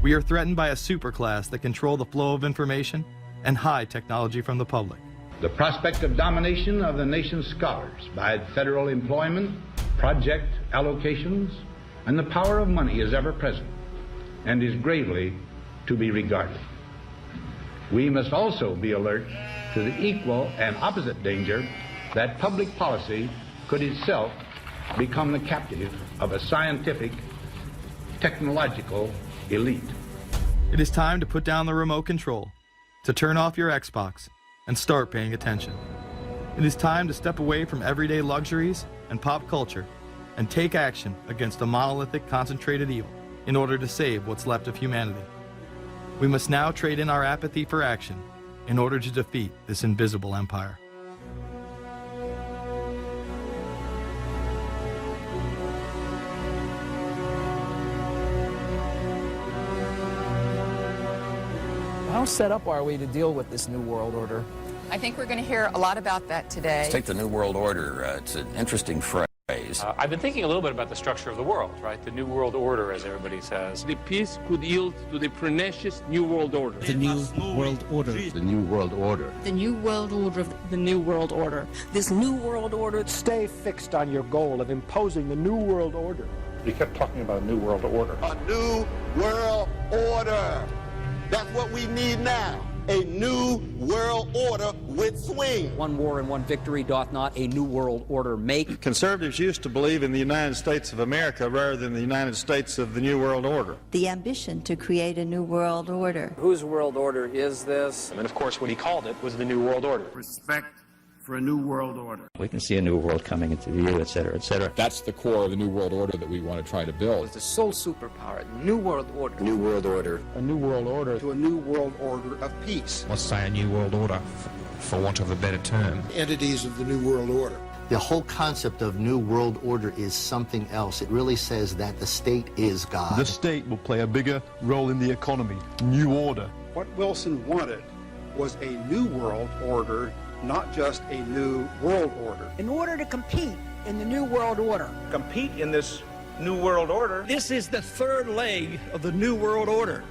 We are threatened by a superclass that control the flow of information and hide technology from the public. The prospect of domination of the nation's scholars by federal employment, project allocations, and the power of money is ever present and is gravely to be regarded. We must also be alert to the equal and opposite danger that public policy could itself become the captive of a scientific, technological elite. It is time to put down the remote control, to turn off your Xbox, and start paying attention. It is time to step away from everyday luxuries and pop culture and take action against a monolithic, concentrated evil in order to save what's left of humanity. We must now trade in our apathy for action in order to defeat this invisible empire. How set up are we to deal with this New World Order? I think we're going to hear a lot about that today. Let's take the New World Order. It's an interesting phrase. I've been thinking a little bit about the structure of the world, right? The New World Order, as everybody says. The peace could yield to the pernicious New World Order. The New World Order. The New World Order. The New World Order. The New World Order. This New World Order. Stay fixed on your goal of imposing the New World Order. You kept talking about a New World Order. A New World Order. That's what we need now. A new world order with swing. One war and one victory doth not a new world order make. Conservatives used to believe in the United States of America rather than the United States of the New World Order. The ambition to create a new world order. Whose world order is this? And of course, what he called it was the New World Order. Respect for a new world order. We can see a new world coming into view, et cetera, et cetera. That's the core of the New World Order that we want to try to build. It's the sole superpower, the New World Order. New World Order. A New World Order. To a new world order of peace. Let's say a New World Order, for want of a better term. Entities of the new world order. The whole concept of New World Order is something else. It really says that the state is God. The state will play a bigger role in the economy. New order. What Wilson wanted was a new world order, not just a new world order. In order to compete in the New World Order. Compete in this New World Order. This is the third leg of the New World Order.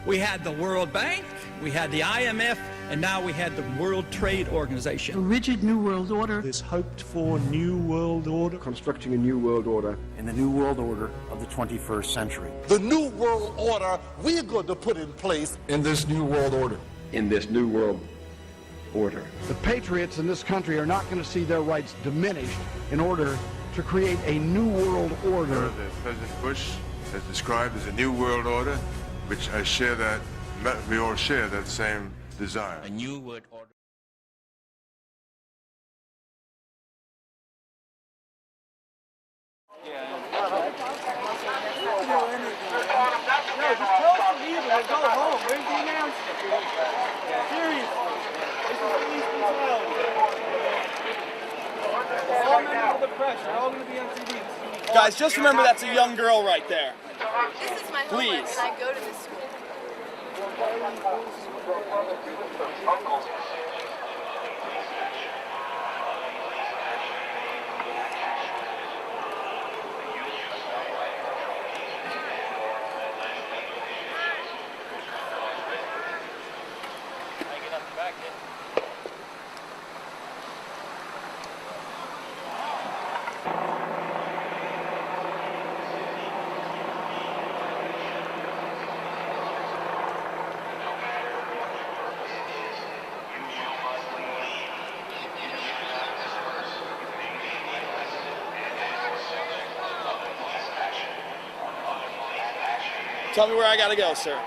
We had the World Bank, we had the IMF, and now we had the World Trade Organization. A rigid New World Order. This hoped-for New World Order. Constructing a New World Order. In the new world order of the 21st century. The new world order we're going to put in place In this New World Order. in this new world order. The patriots in this country are not going to see their rights diminished in order to create a New World Order. President Bush has described as a New World Order, which we all share that same desire. A New World Order. No, just tell us to leave and go home. Where's the announcement? Seriously. This is police brutality. All members of the press are all going to be on TV. Guys, just remember that's a young girl right there. This is my Please. homework and I go to this school. Tell me where I gotta go, sir.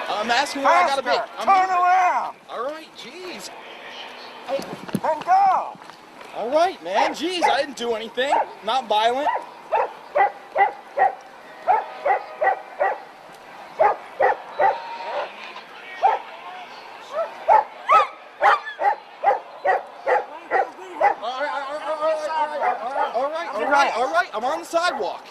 I'm asking where I gotta be. Turn around! All right, jeez. And go! All right, man. Jeez, I didn't do anything. Not violent. All right. I'm on the sidewalk.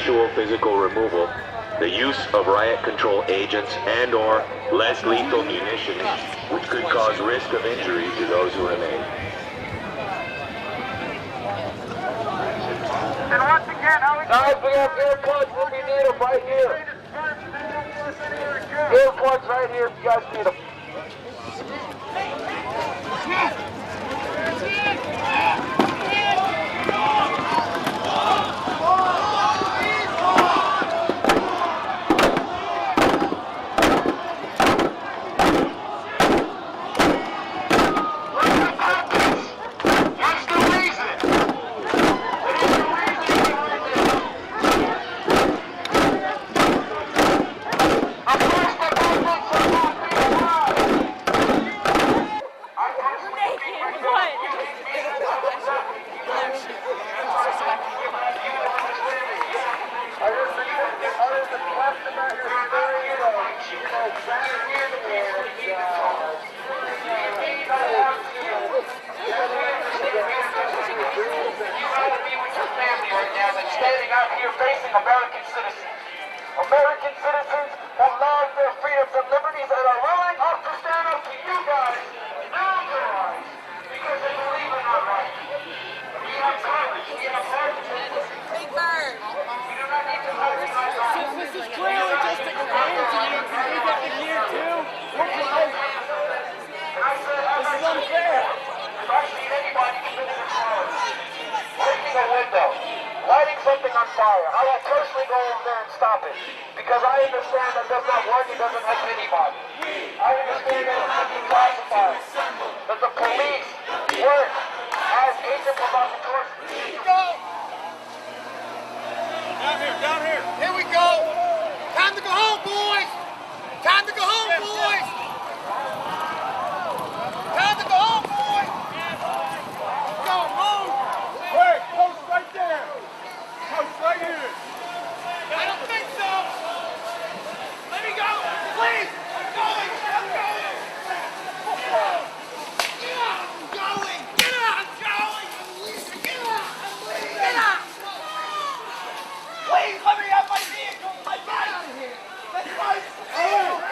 actual physical removal, the use of riot control agents and/or less lethal munitions, which could cause risk of injury to those who remain. And once again, guys, we have earplugs if you need them right here. Earplugs right here if you guys need them. Standing out here facing American citizens. American citizens who love their freedoms and liberties and are willing to stand up to you guys and your rights because they believe in our rights. We have courage. We have heart. Big Bird. We do not need to compromise our rights. This is clearly just a campaign to you. We got the year too. This is unfair. If I see anybody committing a crime, breaking a window, lighting something on fire, I will personally go over there and stop it. Because I understand that does not work, it doesn't help anybody. I understand that it's not classified. That the police work as agent provocateurs. Go! Down here, down here. Here we go. Time to go home, boys. Time to go home, boys. Time to go home, boys. Go, move. Wait, post right there. Post right here. I don't think so. Let me go, please. I'm going. I'm going. Get out. I'm going. Get out. I'm going. Get out. Get out. Please let me have my vehicle. My bike. That's right. Oh,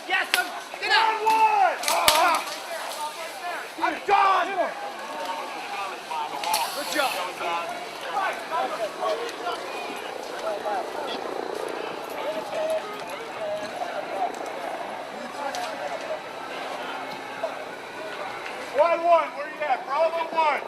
yes, I'm. Get out. I'm done. Good job. One, where you at? Bravo 1.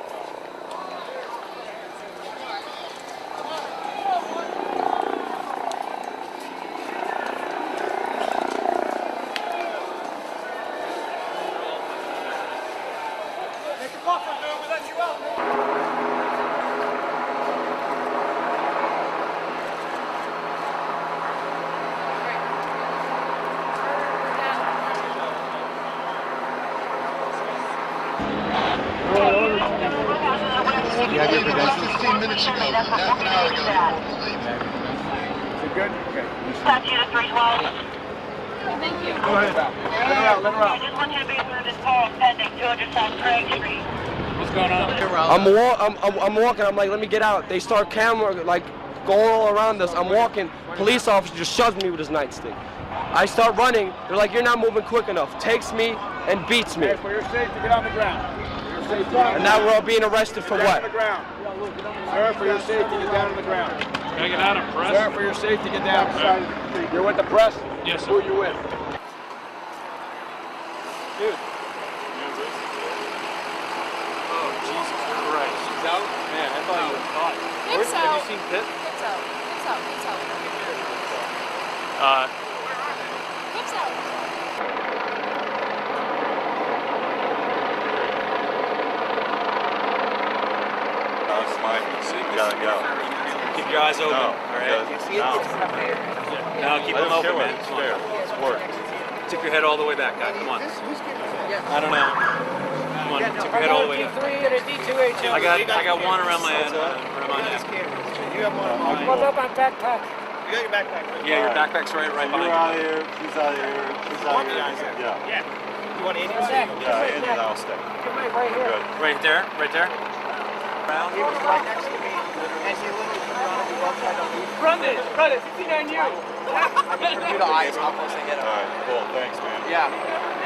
Take the buffer, dude. We let you out. You had your credentials 15 minutes ago. Half an hour ago, you won't believe it. Is it good? Okay. Statute 312. Thank you. Go ahead. Let her out. I just want you to be through this car pending 200 South Craig Street. What's going on? I'm walking. I'm like, let me get out. They start camera like going all around us. I'm walking. Police officer just shoves me with his nightstick. I start running. They're like, you're not moving quick enough. Takes me and beats me. For your safety, get on the ground. And now we're all being arrested for what? Get down on the ground. Sir, for your safety, get down on the ground. Can I get out of press? Sir, for your safety, get down. You're with the press? Yes, sir. Who are you with? Dude. Oh, Jesus Christ. She's out? Man, I thought you were caught. Pitt's Have out. you seen Pitt? Pitt's out. Pitt's out. Pitt's out. Pitt's out. Gotta go. Keep your eyes open, all right? No, keep them open, man. It's work. Tip your head all the way back, guy. Come on. I don't know. Come on, tip your head all the way down. I got one around my head, around my neck. You have one. What's up, my backpack? You got your backpack. Yeah, your backpack's right behind you. You're out of here. She's out of here. She's out of here. Yeah. You want Andy? Yeah, Andy and I'll stay. Right here. Right there, right there. He was right next to me, and he literally Run this, 69U. Bermuda eyes, how close they get up. Alright, cool. Thanks, man. Yeah.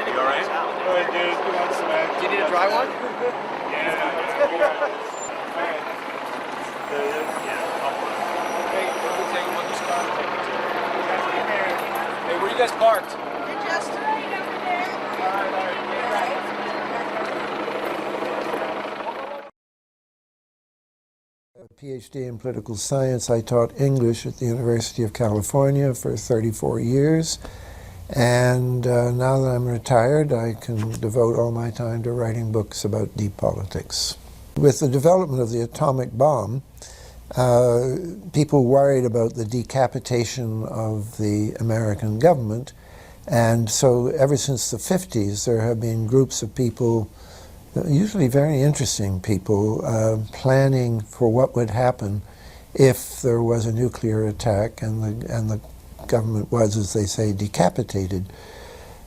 You alright? Good, dude. Come on, smack. Do you need a dry one? Yeah. Hey, where you guys parked? Just right over there. A PhD in political science. I taught English at the University of California for 34 years. And now that I'm retired, I can devote all my time to writing books about deep politics. With the development of the atomic bomb, people worried about the decapitation of the American government. And so ever since the 50s, there have been groups of people, usually very interesting people, planning for what would happen if there was a nuclear attack and the government was, as they say, decapitated.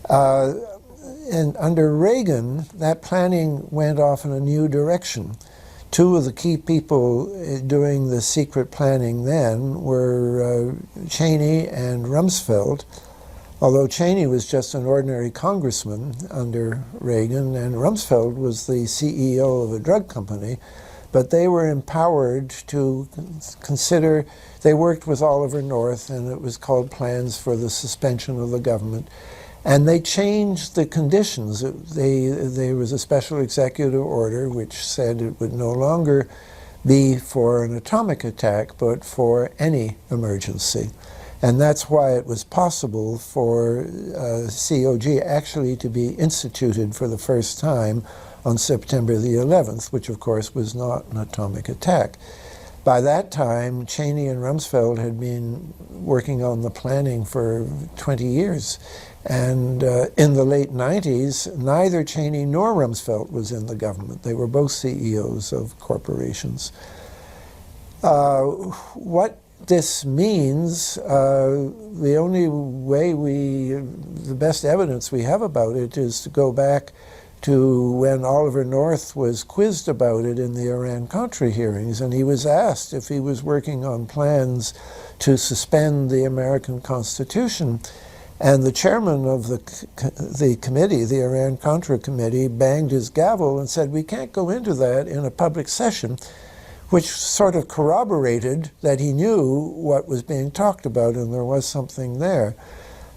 And under Reagan, that planning went off in a new direction. Two of the key people doing the secret planning then were Cheney and Rumsfeld, although Cheney was just an ordinary congressman under Reagan, and Rumsfeld was the CEO of a drug company, but they were empowered to consider. They worked with Oliver North, and it was called Plans for the Suspension of the Government. And they changed the conditions. There was a special executive order which said it would no longer be for an atomic attack, but for any emergency. And that's why it was possible for COG actually to be instituted for the first time on September the 11th, which of course was not an atomic attack. By that time, Cheney and Rumsfeld had been working on the planning for 20 years. And in the late 90s, neither Cheney nor Rumsfeld was in the government. They were both CEOs of corporations. What this means, the only way the best evidence we have about it is to go back to when Oliver North was quizzed about it in the Iran-Contra hearings, and he was asked if he was working on plans to suspend the American Constitution. And the chairman of the committee, the Iran-Contra committee, banged his gavel and said, "We can't go into that in a public session," which sort of corroborated that he knew what was being talked about and there was something there.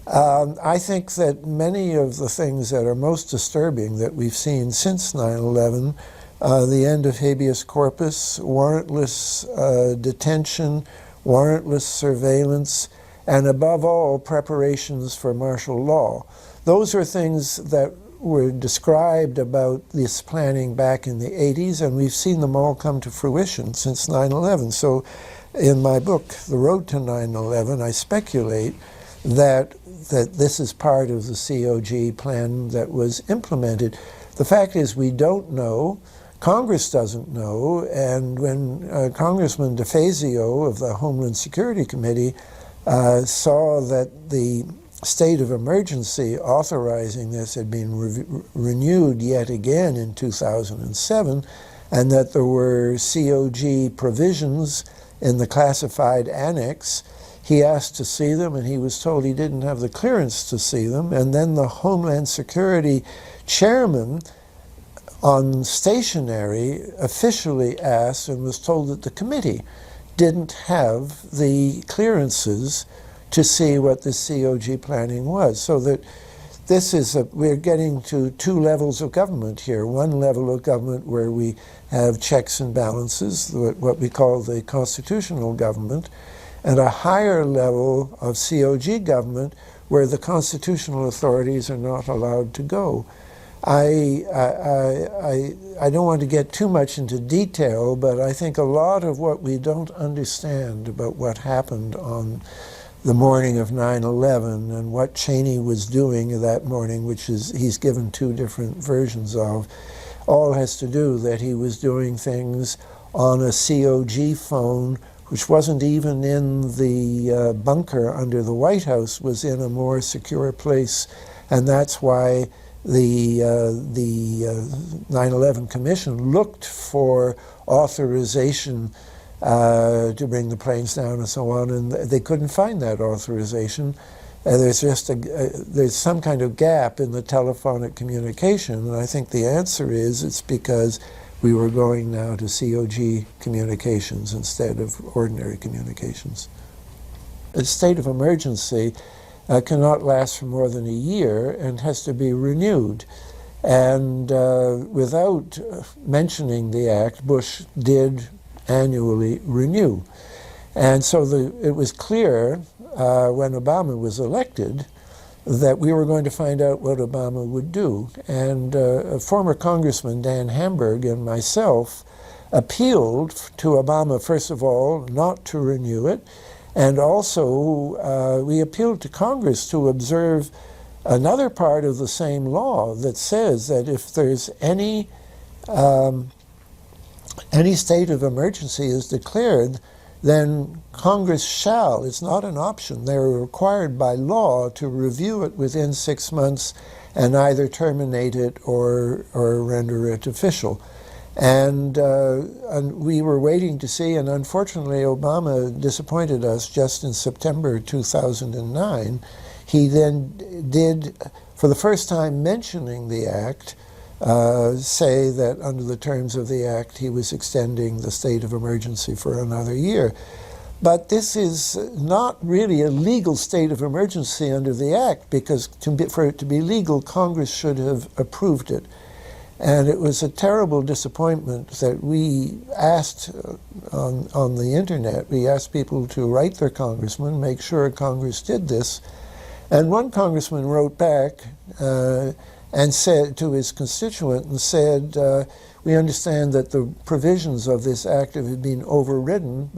I think that many of the things that are most disturbing that we've seen since 9/11, the end of habeas corpus, warrantless detention, warrantless surveillance, and above all, preparations for martial law. Those are things that were described about this planning back in the 80s, and we've seen them all come to fruition since 9/11. So in my book, The Road to 9/11, I speculate that this is part of the COG plan that was implemented. The fact is we don't know, Congress doesn't know, and when Congressman DeFazio of the Homeland Security Committee saw that the state of emergency authorizing this had been renewed yet again in 2007, and that there were COG provisions in the classified annex, he asked to see them, and he was told he didn't have the clearance to see them. And then the Homeland Security chairman on stationery officially asked and was told that the committee didn't have the clearances to see what the COG planning was. So that this is we're getting to two levels of government here. One level of government where we have checks and balances, what we call the constitutional government, and a higher level of COG government where the constitutional authorities are not allowed to go. I don't want to get too much into detail, but I think a lot of what we don't understand about what happened on the morning of 9/11 and what Cheney was doing that morning, which is he's given two different versions of, all has to do that he was doing things on a COG phone, which wasn't even in the bunker under the White House, was in a more secure place. And that's why the 9/11 Commission looked for authorization to bring the planes down and so on, and they couldn't find that authorization. There's just there's some kind of gap in the telephonic communication, and I think the answer is it's because we were going now to COG communications instead of ordinary communications. A state of emergency cannot last for more than a year and has to be renewed. And without mentioning the act, Bush did annually renew. And so it was clear when Obama was elected that we were going to find out what Obama would do. And a former Congressman, Dan Hamburg, and myself appealed to Obama, first of all, not to renew it, and also we appealed to Congress to observe another part of the same law that says that if there's any state of emergency is declared, then Congress shall, it's not an option, they're required by law to review it within 6 months and either terminate it or render it official. And we were waiting to see, and unfortunately Obama disappointed us just in September 2009. He then did, for the first time mentioning the act, say that under the terms of the act he was extending the state of emergency for another year. But this is not really a legal state of emergency under the act, because for it to be legal, Congress should have approved it. And it was a terrible disappointment that we asked on the internet, we asked people to write their congressman, make sure Congress did this. And one congressman wrote back and said to his constituent and said, we understand that the provisions of this act have been overridden.